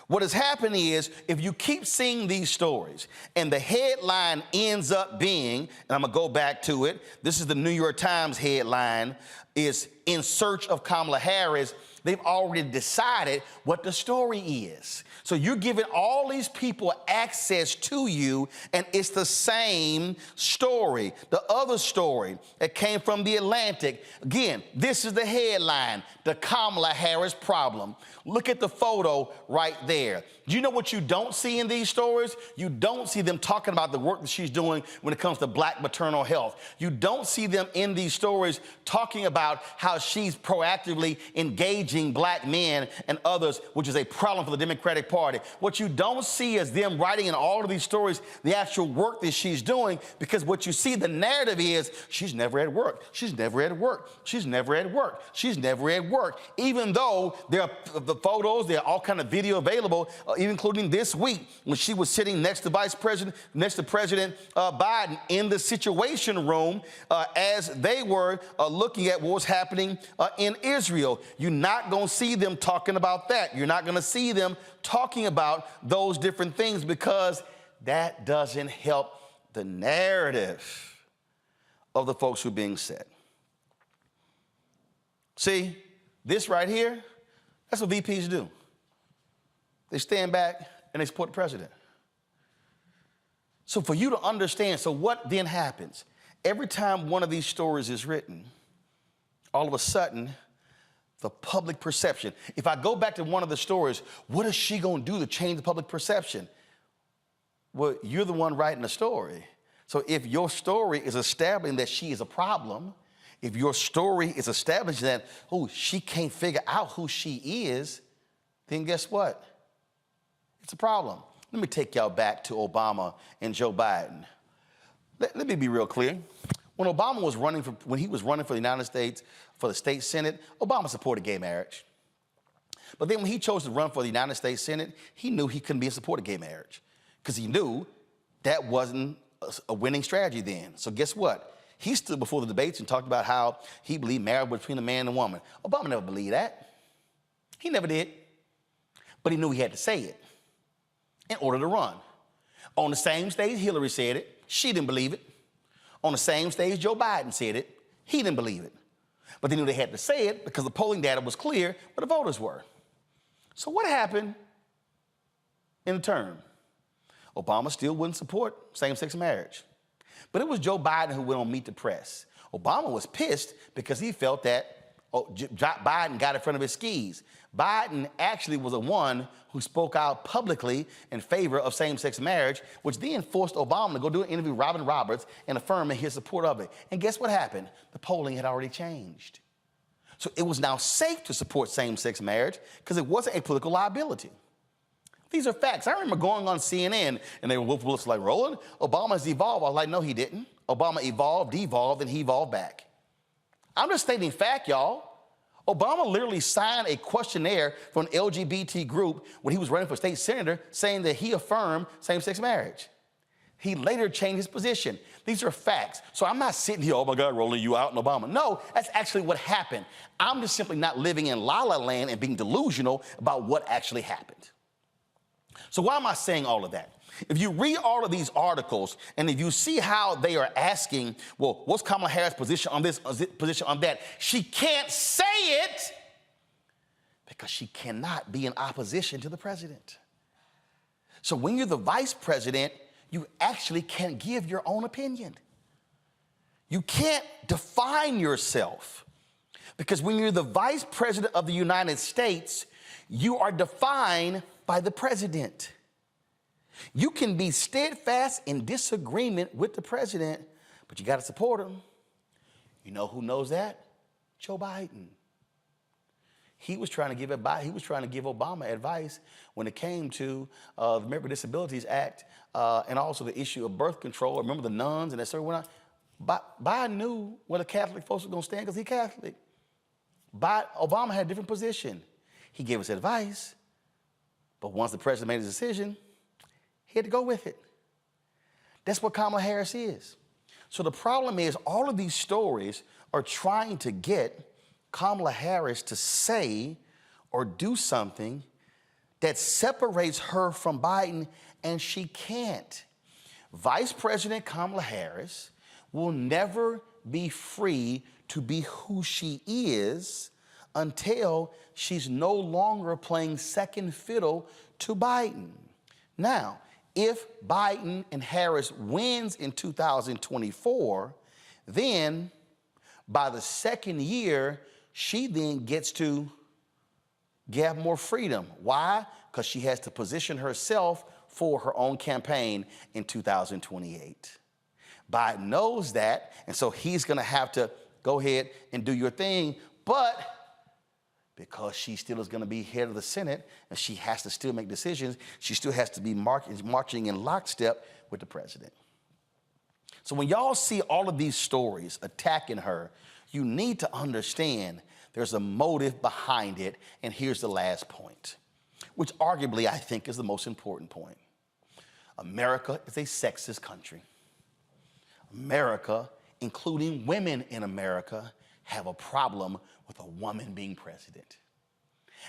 Speaker 1: What has happened is, if you keep seeing these stories and the headline ends up being, and I'm gonna go back to it, this is the New York Times headline, is in search of Kamala Harris. They've already decided what the story is. So you're giving all these people access to you, and it's the same story. The other story that came from The Atlantic, again, this is the headline, the Kamala Harris problem. Look at the photo right there. Do you know what you don't see in these stories? You don't see them talking about the work that she's doing when it comes to black maternal health. You don't see them in these stories talking about how she's proactively engaging black men and others, which is a problem for the Democratic Party. What you don't see is them writing in all of these stories the actual work that she's doing, because what you see, the narrative is she's never at work. She's never at work. She's never at work. She's never at work. Even though there are the photos, there are all kind of video available, even including this week when she was sitting next to President Biden in the Situation Room as they were looking at what was happening in Israel. You're not going to see them talking about that. You're not going to see them talking about those different things, because that doesn't help the narrative of the folks who are being set. See, this right here, that's what VPs do. They stand back and they support the president. So for you to understand, so what then happens? Every time one of these stories is written, all of a sudden, the public perception. If I go back to one of the stories, what is she going to do to change the public perception? Well, you're the one writing the story. So if your story is establishing that she is a problem, if your story is establishing that, oh, she can't figure out who she is, then guess what? It's a problem. Let me take y'all back to Obama and Joe Biden. Let me be real clear. When Obama was running for, when he was running for the United States, for the state Senate, Obama supported gay marriage. But then when he chose to run for the United States Senate, he knew he couldn't be in support of gay marriage because he knew that wasn't a winning strategy then. So guess what? He stood before the debates and talked about how he believed marriage was between a man and a woman. Obama never believed that. He never did. But he knew he had to say it in order to run. On the same stage Hillary said it, she didn't believe it. On the same stage Joe Biden said it, he didn't believe it. But they knew they had to say it because the polling data was clear where the voters were. So what happened in the term? Obama still wouldn't support same-sex marriage. But it was Joe Biden who went on Meet the Press. Obama was pissed because he felt that Biden got in front of his skis. Biden actually was the one who spoke out publicly in favor of same-sex marriage, which then forced Obama to go do an interview with Robin Roberts and affirm his support of it. And guess what happened? The polling had already changed. So it was now safe to support same-sex marriage because it wasn't a political liability. These are facts. I remember going on CNN and they were like, Roland, Obama's evolved. I was like, no, he didn't. Obama evolved, devolved, and he evolved back. I'm just stating fact, y'all. Obama literally signed a questionnaire for an LGBT group when he was running for state senator saying that he affirmed same-sex marriage. He later changed his position. These are facts. So I'm not sitting here, oh my God, Roland, you out in Obama. No, that's actually what happened. I'm just simply not living in la-la land and being delusional about what actually happened. So why am I saying all of that? If you read all of these articles and if you see how they are asking, well, what's Kamala Harris' position on this, position on that? She can't say it because she cannot be in opposition to the president. So when you're the vice president, you actually can't give your own opinion. You can't define yourself because when you're the vice president of the United States, you are defined by the president. You can be steadfast in disagreement with the president, but you got to support him. You know who knows that? Joe Biden. He was trying to give Obama advice when it came to the American Disabilities Act and also the issue of birth control. Remember the nuns and that sort of went on. Biden knew where the Catholic folks were going to stand because he's Catholic. Obama had a different position. He gave us advice, but once the president made his decision, he had to go with it. That's what Kamala Harris is. So the problem is all of these stories are trying to get Kamala Harris to say or do something that separates her from Biden, and she can't. Vice President Kamala Harris will never be free to be who she is until she's no longer playing second fiddle to Biden. Now, if Biden and Harris wins in 2024, then by the second year, she then gets to have more freedom. Why? Because she has to position herself for her own campaign in 2028. Biden knows that, and so he's going to have to go ahead and do your thing, but because she still is going to be head of the Senate and she has to still make decisions, she still has to be marching in lockstep with the president. So when y'all see all of these stories attacking her, you need to understand there's a motive behind it, and here's the last point, which arguably I think is the most important point. America is a sexist country. America, including women in America, have a problem with a woman being president.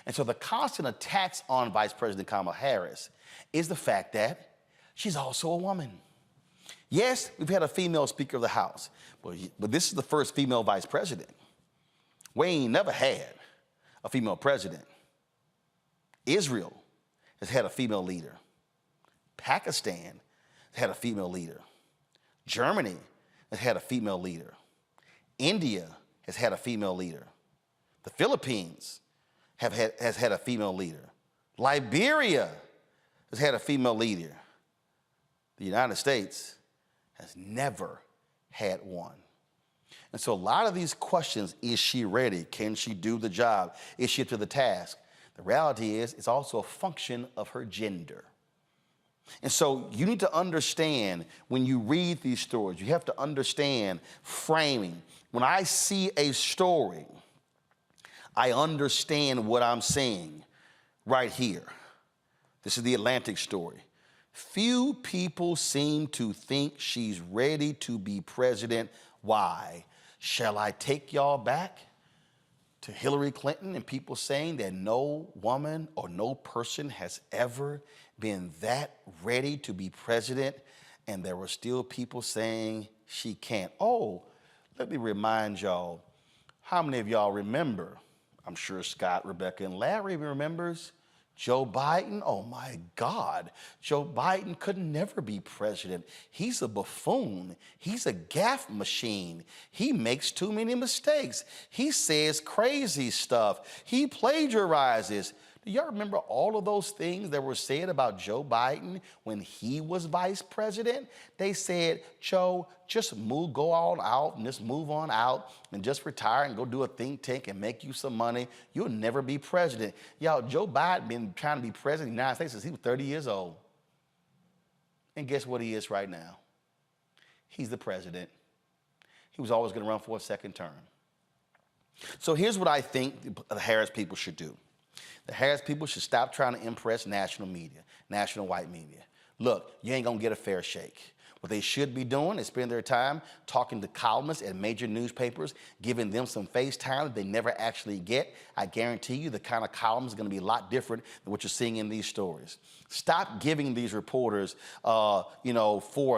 Speaker 1: And so the constant attacks on Vice President Kamala Harris is the fact that she's also a woman. Yes, we've had a female Speaker of the House, but this is the first female vice president. We ain't never had a female president. Israel has had a female leader. Pakistan has had a female leader. Germany has had a female leader. India has had a female leader. The Philippines has had a female leader. Liberia has had a female leader. The United States has never had one. And so a lot of these questions, is she ready? Can she do the job? Is she up to the task? The reality is it's also a function of her gender. And so you need to understand when you read these stories, you have to understand framing. When I see a story, I understand what I'm seeing right here. This is the Atlantic story. Few people seem to think she's ready to be president. Why? Shall I take y'all back to Hillary Clinton and people saying that no woman or no person has ever been that ready to be president, and there were still people saying she can't? Oh, let me remind y'all, how many of y'all remember, I'm sure Scott, Rebecca, and Larry remembers, Joe Biden? Oh my God, Joe Biden could never be president. He's a buffoon. He's a gaffe machine. He makes too many mistakes. He says crazy stuff. He plagiarizes. Do y'all remember all of those things that were said about Joe Biden when he was vice president? They said, Joe, just go all out and just move on out and just retire and go do a think tank and make you some money. You'll never be president. Y'all, Joe Biden been trying to be president of the United States since he was 30 years old. And guess what he is right now? He's the president. He was always going to run for a second term. So here's what I think the Harris people should do. The Harris people should stop trying to impress national media, national white media. Look, you ain't gonna get a fair shake. What they should be doing is spend their time talking to columnists at major newspapers, giving them some face time that they never actually get. I guarantee you the kind of columns is gonna be a lot different than what you're seeing in these stories. Stop giving these reporters, 4,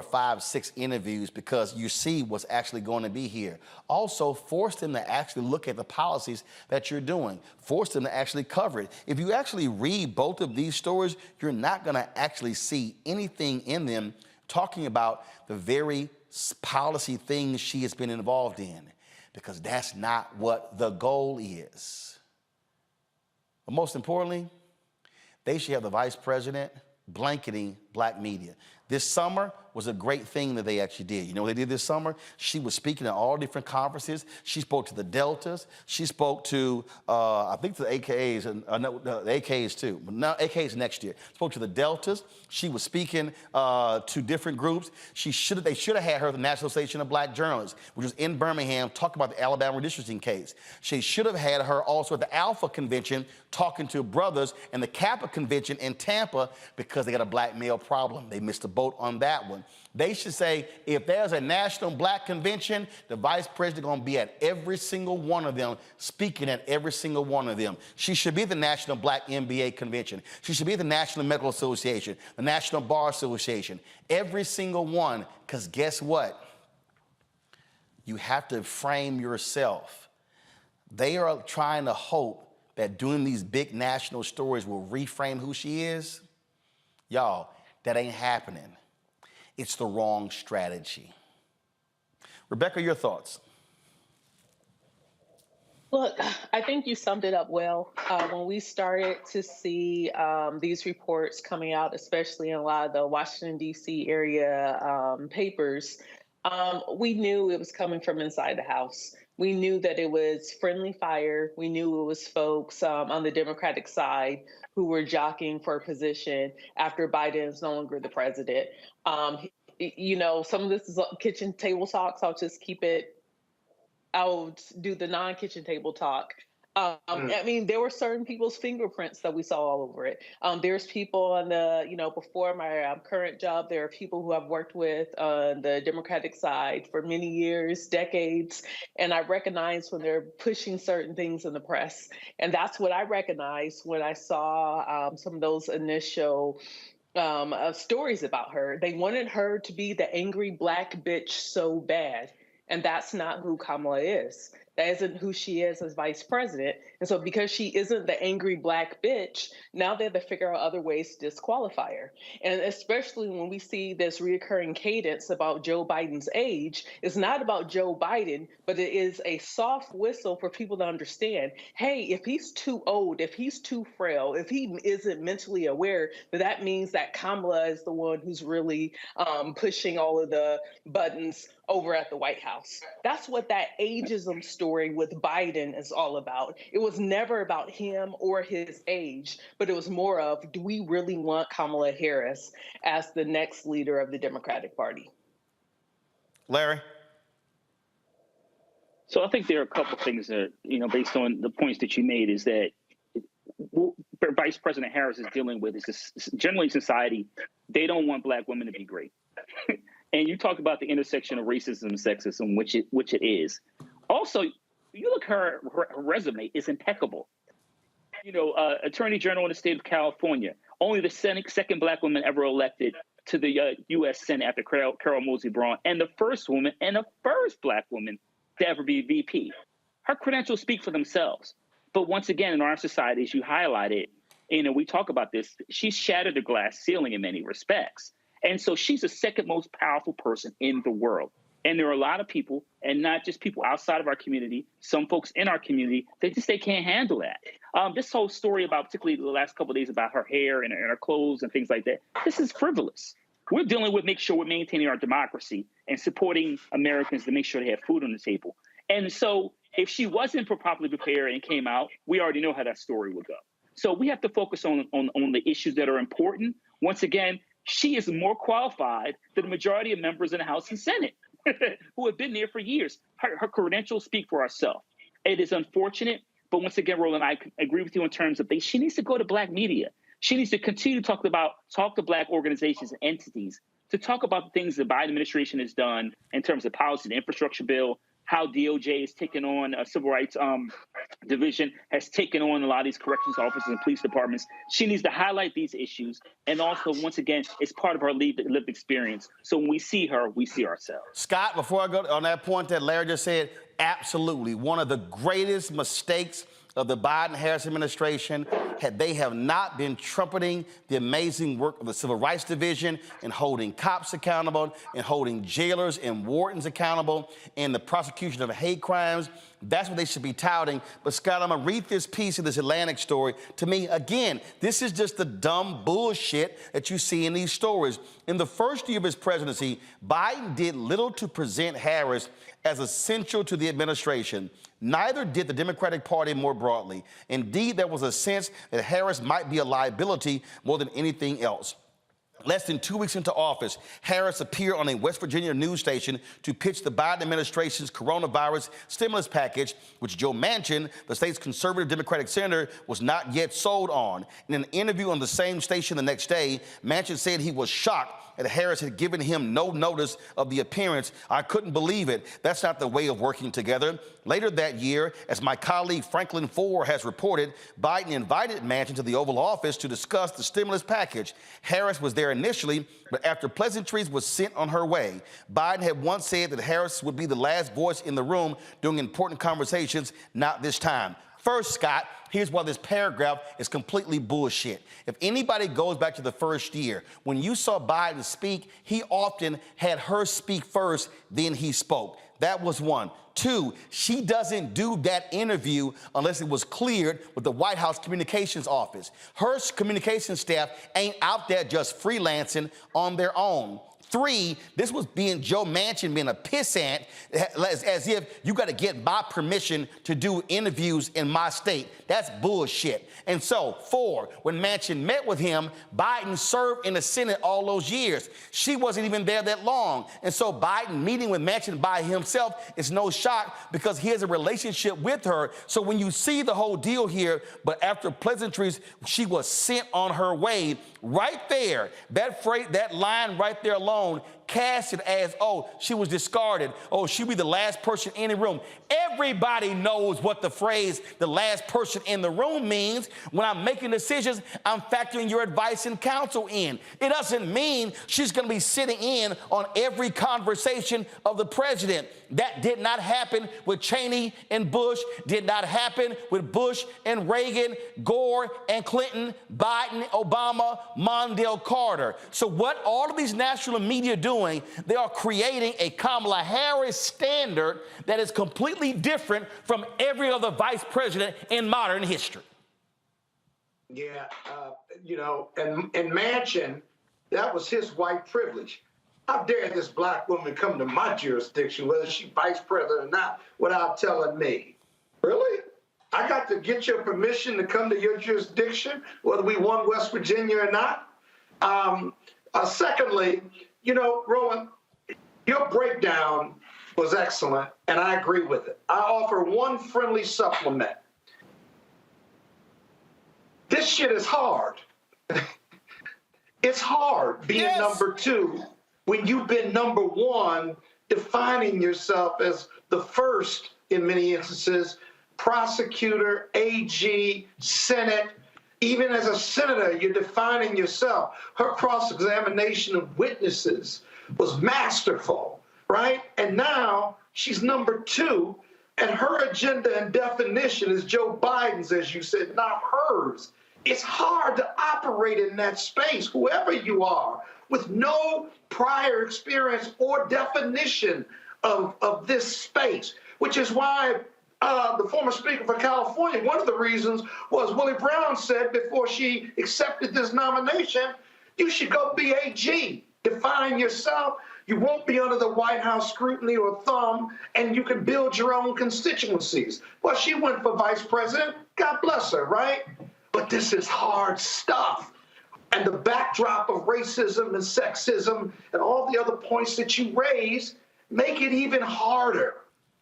Speaker 1: 5, 6 interviews because you see what's actually going to be here. Also, force them to actually look at the policies that you're doing. Force them to actually cover it. If you actually read both of these stories, you're not gonna actually see anything in them talking about the very policy things she has been involved in, because that's not what the goal is. But most importantly, they should have the vice president blanketing black media. This summer was a great thing that they actually did. You know what they did this summer? She was speaking at all different conferences. She spoke to the Deltas. She spoke to, I think to the AKAs, the AKs too. No, AKs next year. Spoke to the Deltas. She was speaking to different groups. They should have had her at the National Association of Black Journalists, which was in Birmingham, talking about the Alabama redistricting case. She should have had her also at the Alpha Convention talking to brothers and the Kappa Convention in Tampa, because they got a black male problem. They missed the boat on that one. They should say, if there's a national black convention, the vice president gonna be at every single one of them, speaking at every single one of them. She should be at the National Black MBA Convention. She should be at the National Medical Association, the National Bar Association, every single one, because guess what? You have to frame yourself. They are trying to hope that doing these big national stories will reframe who she is. Y'all, that ain't happening. It's the wrong strategy. Rebecca, your thoughts?
Speaker 15: Look, I think you summed it up well. When we started to see these reports coming out, especially in a lot of the Washington, D.C. area papers, we knew it was coming from inside the House. We knew that it was friendly fire. We knew it was folks on the Democratic side who were jockeying for a position after Biden is no longer the president. Some of this is kitchen table talk, so I'll do the non-kitchen table talk. I mean, there were certain people's fingerprints that we saw all over it. There's people on before my current job, there are people who I've worked with on the Democratic side for many years, decades, and I recognize when they're pushing certain things in the press. And that's what I recognized when I saw some of those initial stories about her. They wanted her to be the angry black bitch so bad. And that's not who Kamala is. That isn't who she is as vice president. And so because she isn't the angry black bitch, now they have to figure out other ways to disqualify her. And especially when we see this reoccurring cadence about Joe Biden's age, it's not about Joe Biden, but it is a soft whistle for people to understand, hey, if he's too old, if he's too frail, if he isn't mentally aware, that means that Kamala is the one who's really pushing all of the buttons over at the White House. That's what that ageism story with Biden is all about. It was never about him or his age, but it was more of, do we really want Kamala Harris as the next leader of the Democratic Party?
Speaker 1: Larry?
Speaker 27: So I think there are a couple of things that, based on the points that you made, is that what Vice President Harris is dealing with is this, generally society, they don't want Black women to be great. And you talk about the intersection of racism and sexism, which it is. Also, you look her resume is impeccable. Attorney General in the state of California, only the second Black woman ever elected to the U.S. Senate after Carol Moseley Braun, and the first woman and the first Black woman to ever be VP. Her credentials speak for themselves. But once again, in our society, as you highlighted, we talk about this, she's shattered the glass ceiling in many respects. And so she's the second most powerful person in the world. And there are a lot of people, and not just people outside of our community, some folks in our community, they can't handle that. This whole story about, particularly the last couple of days, about her hair and her clothes and things like that, this is frivolous. We're dealing with making sure we're maintaining our democracy and supporting Americans to make sure they have food on the table. And so if she wasn't properly prepared and came out, we already know how that story would go. So we have to focus on the issues that are important. Once again, she is more qualified than the majority of members in the House and Senate who have been there for years. Her credentials speak for herself. It is unfortunate, but once again, Roland, I agree with you in terms of she needs to go to Black media. She needs to continue to talk to Black organizations and entities to talk about the things the Biden administration has done in terms of policy, the infrastructure bill, how DOJ has taken on a civil rights division, has taken on a lot of these corrections officers and police departments. She needs to highlight these issues. And also, once again, it's part of her lived experience. So when we see her, we see ourselves.
Speaker 1: Scott, before I go on that point that Larry just said, absolutely. One of the greatest mistakes of the Biden-Harris administration, they have not been trumpeting the amazing work of the Civil Rights Division and holding cops accountable and holding jailers and wardens accountable in the prosecution of hate crimes. That's what they should be touting. But Scott, I'm gonna read this piece of this Atlantic story. To me, again, this is just the dumb bullshit that you see in these stories. In the first year of his presidency, Biden did little to present Harris as essential to the administration. Neither did the Democratic Party more broadly. Indeed, there was a sense that Harris might be a liability more than anything else. Less than 2 weeks into office, Harris appeared on a West Virginia news station to pitch the Biden administration's coronavirus stimulus package, which Joe Manchin, the state's conservative Democratic senator, was not yet sold on. In an interview on the same station the next day, Manchin said he was shocked that Harris had given him no notice of the appearance. I couldn't believe it. That's not the way of working together. Later that year, as my colleague Franklin Foer has reported, Biden invited Manchin to the Oval Office to discuss the stimulus package. Harris was there initially, but after pleasantries was sent on her way. Biden had once said that Harris would be the last voice in the room during important conversations, not this time. First, Scott, here's why this paragraph is completely bullshit. If anybody goes back to the first year, when you saw Biden speak, he often had her speak first, then he spoke. That was one. Two, she doesn't do that interview unless it was cleared with the White House Communications Office. Her communications staff ain't out there just freelancing on their own. Three, this was Joe Manchin being a pissant, as if you got to get my permission to do interviews in my state. That's bullshit. And so, four, when Manchin met with him, Biden served in the Senate all those years. She wasn't even there that long. And so Biden meeting with Manchin by himself is no shock because he has a relationship with her. So when you see the whole deal here, but after pleasantries, she was sent on her way, right there, that phrase, that line right there alone, cast it as, oh, she was discarded. Oh, she'll be the last person in the room. Everybody knows what the phrase, the last person in the room means. When I'm making decisions, I'm factoring your advice and counsel in. It doesn't mean she's going to be sitting in on every conversation of the president. That did not happen with Cheney and Bush, did not happen with Bush and Reagan, Gore and Clinton, Biden, Obama, Mondale Carter. So what all of these national media doing, they are creating a Kamala Harris standard that is completely different from every other vice president in modern history.
Speaker 3: Yeah, and Manchin, that was his white privilege. How dare this black woman come to my jurisdiction, whether she's vice president or not, without telling me? Really? I got to get your permission to come to your jurisdiction, whether we won West Virginia or not? Secondly, you know, Roland, your breakdown was excellent, and I agree with it. I offer one friendly supplement. This shit is hard. It's hard being number two when you've been number one, defining yourself as the first, in many instances, prosecutor, AG, Senate. Even as a senator, you're defining yourself. Her cross-examination of witnesses was masterful, right? And now she's number two, and her agenda and definition is Joe Biden's, as you said, not hers. It's hard to operate in that space, whoever you are, with no prior experience or definition of this space, which is why the former Speaker for California, one of the reasons was Willie Brown said before she accepted this nomination, you should go be AG, define yourself. You won't be under the White House scrutiny or thumb, and you can build your own constituencies. Well, she went for vice president. God bless her, right? But this is hard stuff. And the backdrop of racism and sexism and all the other points that you raise make it even harder,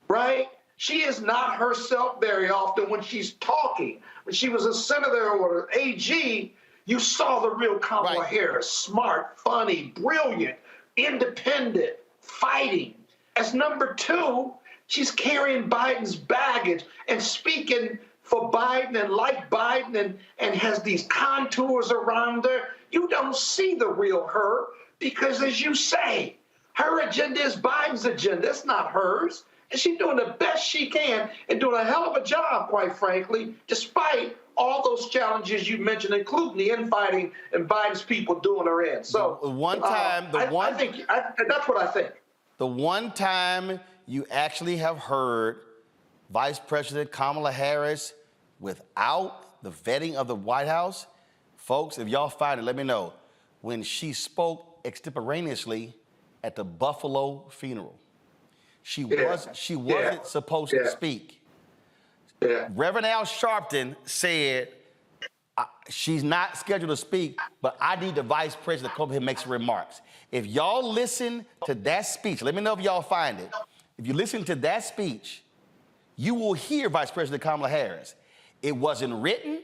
Speaker 3: right? She is not herself very often when she's talking. When she was a senator or an AG, you saw the real Kamala Harris, smart, funny, brilliant, independent, fighting. As number two, she's carrying Biden's baggage and speaking for Biden and like Biden and has these contours around her. You don't see the real her because, as you say, her agenda is Biden's agenda. It's not hers. And she's doing the best she can and doing a hell of a job, quite frankly, despite all those challenges you mentioned, including the infighting and Biden's people doing her in. So I think that's what I think.
Speaker 1: The one time you actually have heard Vice President Kamala Harris without the vetting of the White House, folks, if y'all find it, let me know. When she spoke extemporaneously at the Buffalo funeral, she wasn't supposed to speak. Reverend Al Sharpton said, she's not scheduled to speak, but I need the vice president to come here and make some remarks. If y'all listen to that speech, let me know if y'all find it. If you listen to that speech, you will hear Vice President Kamala Harris. It wasn't written.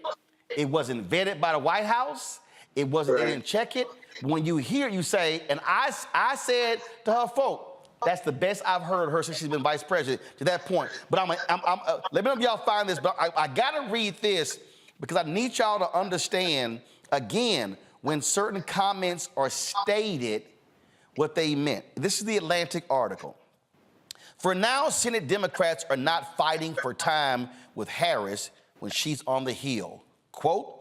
Speaker 1: It wasn't vetted by the White House. It wasn't, they didn't check it. When you hear it, you say, and I said to her folk, that's the best I've heard her since she's been vice president to that point. But let me know if y'all find this, but I gotta read this because I need y'all to understand, again, when certain comments are stated, what they meant. This is the Atlantic article. For now, Senate Democrats are not fighting for time with Harris when she's on the Hill. Quote,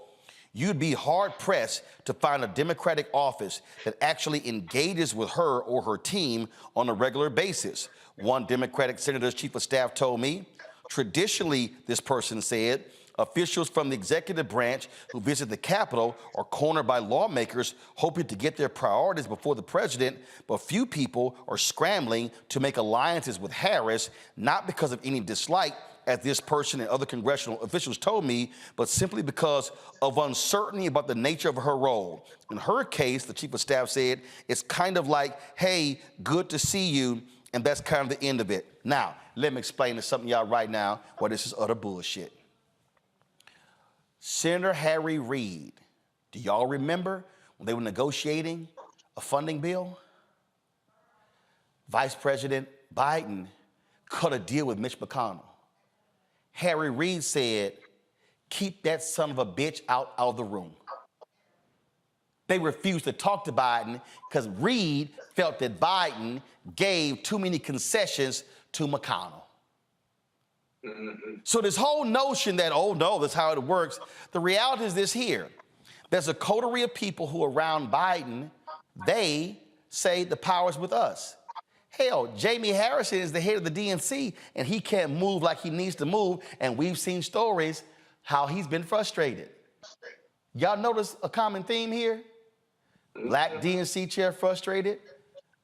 Speaker 1: you'd be hard-pressed to find a Democratic office that actually engages with her or her team on a regular basis. One Democratic senator's chief of staff told me, traditionally, this person said, officials from the executive branch who visit the Capitol are cornered by lawmakers hoping to get their priorities before the president, but few people are scrambling to make alliances with Harris, not because of any dislike, as this person and other congressional officials told me, but simply because of uncertainty about the nature of her role. In her case, the chief of staff said, it's kind of like, hey, good to see you, and that's kind of the end of it. Now, let me explain to something y'all right now why this is utter bullshit. Senator Harry Reid, do y'all remember when they were negotiating a funding bill? Vice President Biden cut a deal with Mitch McConnell. Harry Reid said, keep that son of a bitch out of the room. They refused to talk to Biden because Reid felt that Biden gave too many concessions to McConnell. So this whole notion that, oh no, that's how it works, the reality is this here. There's a coterie of people who are around Biden, they say the power's with us. Hell, Jamie Harrison is the head of the DNC, and he can't move like he needs to move, and we've seen stories how he's been frustrated. Y'all notice a common theme here? Black DNC chair frustrated,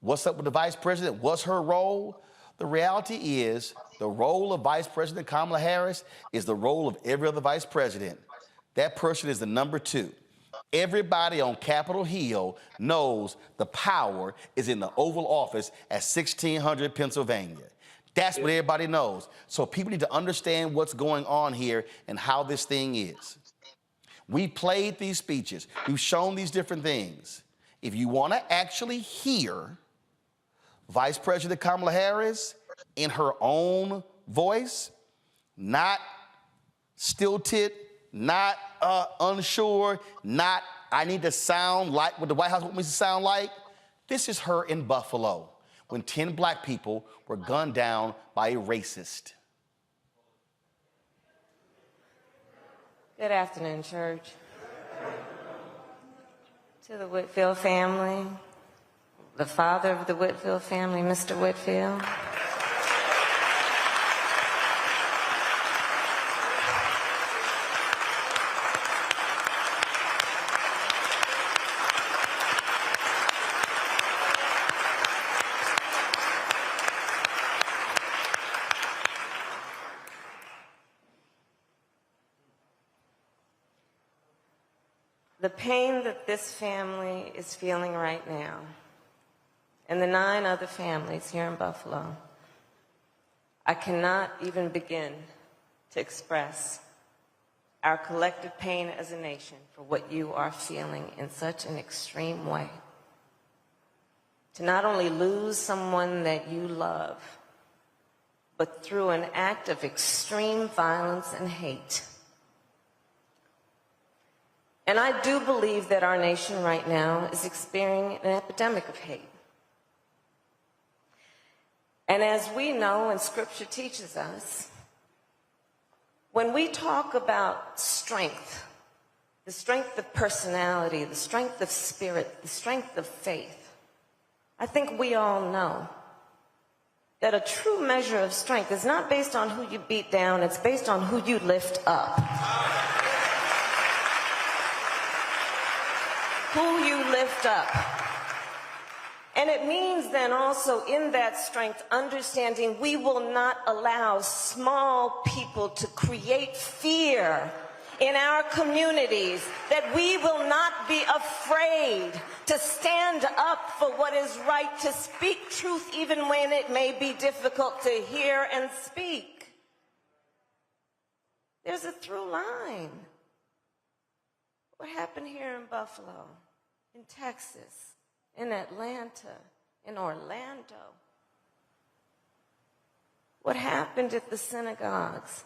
Speaker 1: What's up with the vice president? What's her role? The reality is the role of Vice President Kamala Harris is the role of every other vice president. That person is the number 2. Everybody on Capitol Hill knows the power is in the Oval Office at 1600 Pennsylvania. That's what everybody knows. So people need to understand what's going on here and how this thing is. We played these speeches. We've shown these different things. If you want to actually hear Vice President Kamala Harris in her own voice, not stilted, not unsure, not I need to sound like what the White House wants me to sound like. This is her in Buffalo when 10 black people were gunned down by a racist.
Speaker 12: Good afternoon, church. To the Whitfield family, the father of the Whitfield family, Mr. Whitfield. The pain that this family is feeling right now, and the 9 other families here in Buffalo, I cannot even begin to express our collective pain as a nation for what you are feeling in such an extreme way. To not only lose someone that you love, but through an act of extreme violence and hate. And I do believe that our nation right now is experiencing an epidemic of hate. And as we know, and Scripture teaches us, when we talk about strength, the strength of personality, the strength of spirit, the strength of faith, I think we all know that a true measure of strength is not based on who you beat down, it's based on who you lift up. Who you lift up. And it means then also in that strength, understanding we will not allow small people to create fear in our communities, that we will not be afraid to stand up for what is right, to speak truth even when it may be difficult to hear and speak. There's a through line. What happened here in Buffalo, in Texas, in Atlanta, in Orlando? What happened at the synagogues?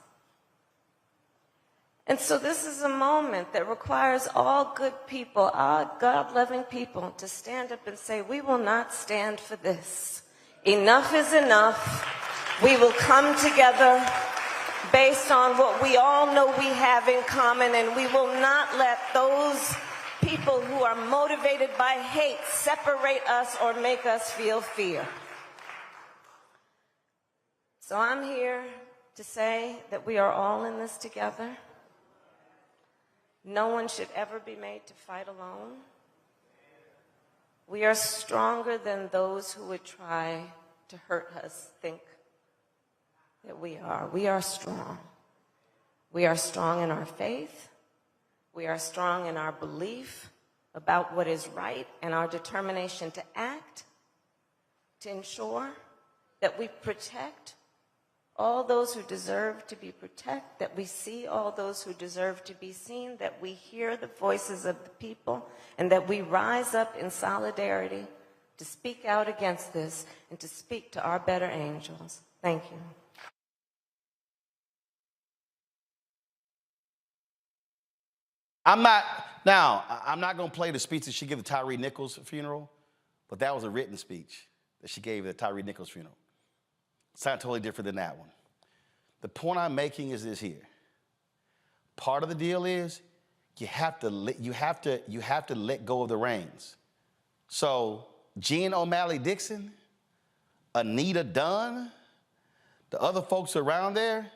Speaker 12: And so this is a moment that requires all good people, all God-loving people, to stand up and say, we will not stand for this. Enough is enough. We will come together based on what we all know we have in common, and we will not let those people who are motivated by hate separate us or make us feel fear. So I'm here to say that we are all in this together. No one should ever be made to fight alone. We are stronger than those who would try to hurt us think that we are. We are strong. We are strong in our faith. We are strong in our belief about what is right and our determination to act, to ensure that we protect all those who deserve to be protected, that we see all those who deserve to be seen, that we hear the voices of the people, and that we rise up in solidarity to speak out against this and to speak to our better angels. Thank you.
Speaker 1: I'm not going to play the speech that she gave at Tyree Nichols' funeral, but that was a written speech that she gave at Tyree Nichols' funeral. Sound totally different than that one. The point I'm making is this here. Part of the deal is you have to let go of the reins. So Jean O'Malley Dixon, Anita Dunn, the other folks around there,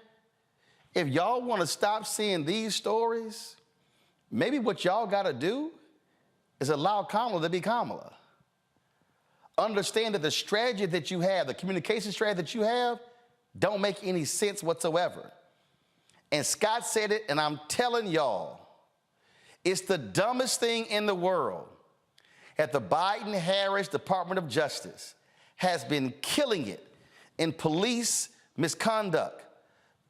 Speaker 1: if y'all want to stop seeing these stories, maybe what y'all got to do is allow Kamala to be Kamala. understand that the strategy that you have, the communication strategy that you have, don't make any sense whatsoever. And Scott said it, and I'm telling y'all, it's the dumbest thing in the world that the Biden-Harris Department of Justice has been killing it in police misconduct,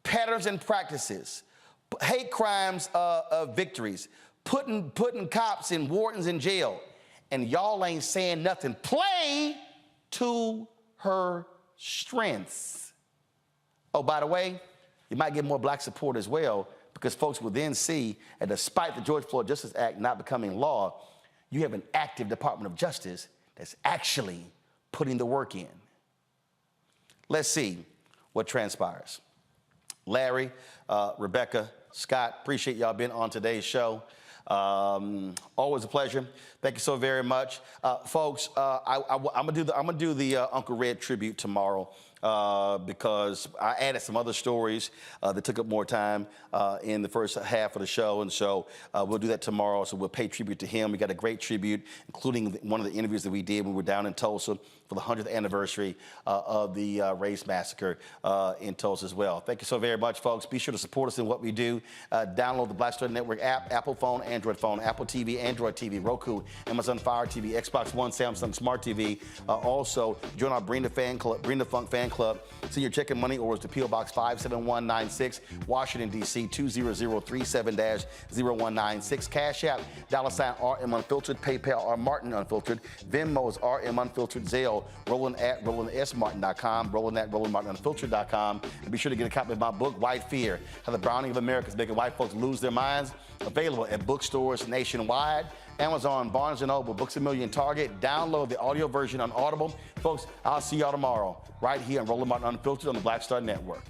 Speaker 1: patterns and practices, hate crimes victories, putting cops and wardens in jail, and y'all ain't saying nothing. Play to her strengths. Oh, by the way, you might get more black support as well, because folks will then see that despite the George Floyd Justice Act not becoming law, you have an active Department of Justice that's actually putting the work in. Let's see what transpires. Larry, Rebecca, Scott, appreciate y'all being on today's show. Always a pleasure. Thank you so very much. Folks, I'm gonna do the Uncle Red tribute tomorrow. Because I added some other stories that took up more time in the first half of the show. And so we'll do that tomorrow. So we'll pay tribute to him. We got a great tribute, including one of the interviews that we did when we were down in Tulsa for the 100th anniversary of the race massacre in Tulsa as well. Thank you so very much, folks. Be sure to support us in what we do. Download the Black Star Network app, Apple phone, Android phone, Apple TV, Android TV, Roku, Amazon Fire TV, Xbox One, Samsung Smart TV. Also, join our Bring the Funk fan club. Send your check and money orders to P.O. Box 57196, Washington, D.C. 20037-0196. Cash App, $RM Unfiltered, PayPal, R Martin Unfiltered, Venmo is RM Unfiltered, Zelle, Roland@RolandSMartin.com, Roland@RolandMartinUnfiltered.com. And be sure to get a copy of my book, White Fear, How the Browning of America is Making White Folks Lose Their Minds. Available at bookstores nationwide. Amazon, Barnes & Noble, Books A Million, Target. Download the audio version on Audible. Folks, I'll see y'all tomorrow right here on Roland Martin Unfiltered on the Black Star Network.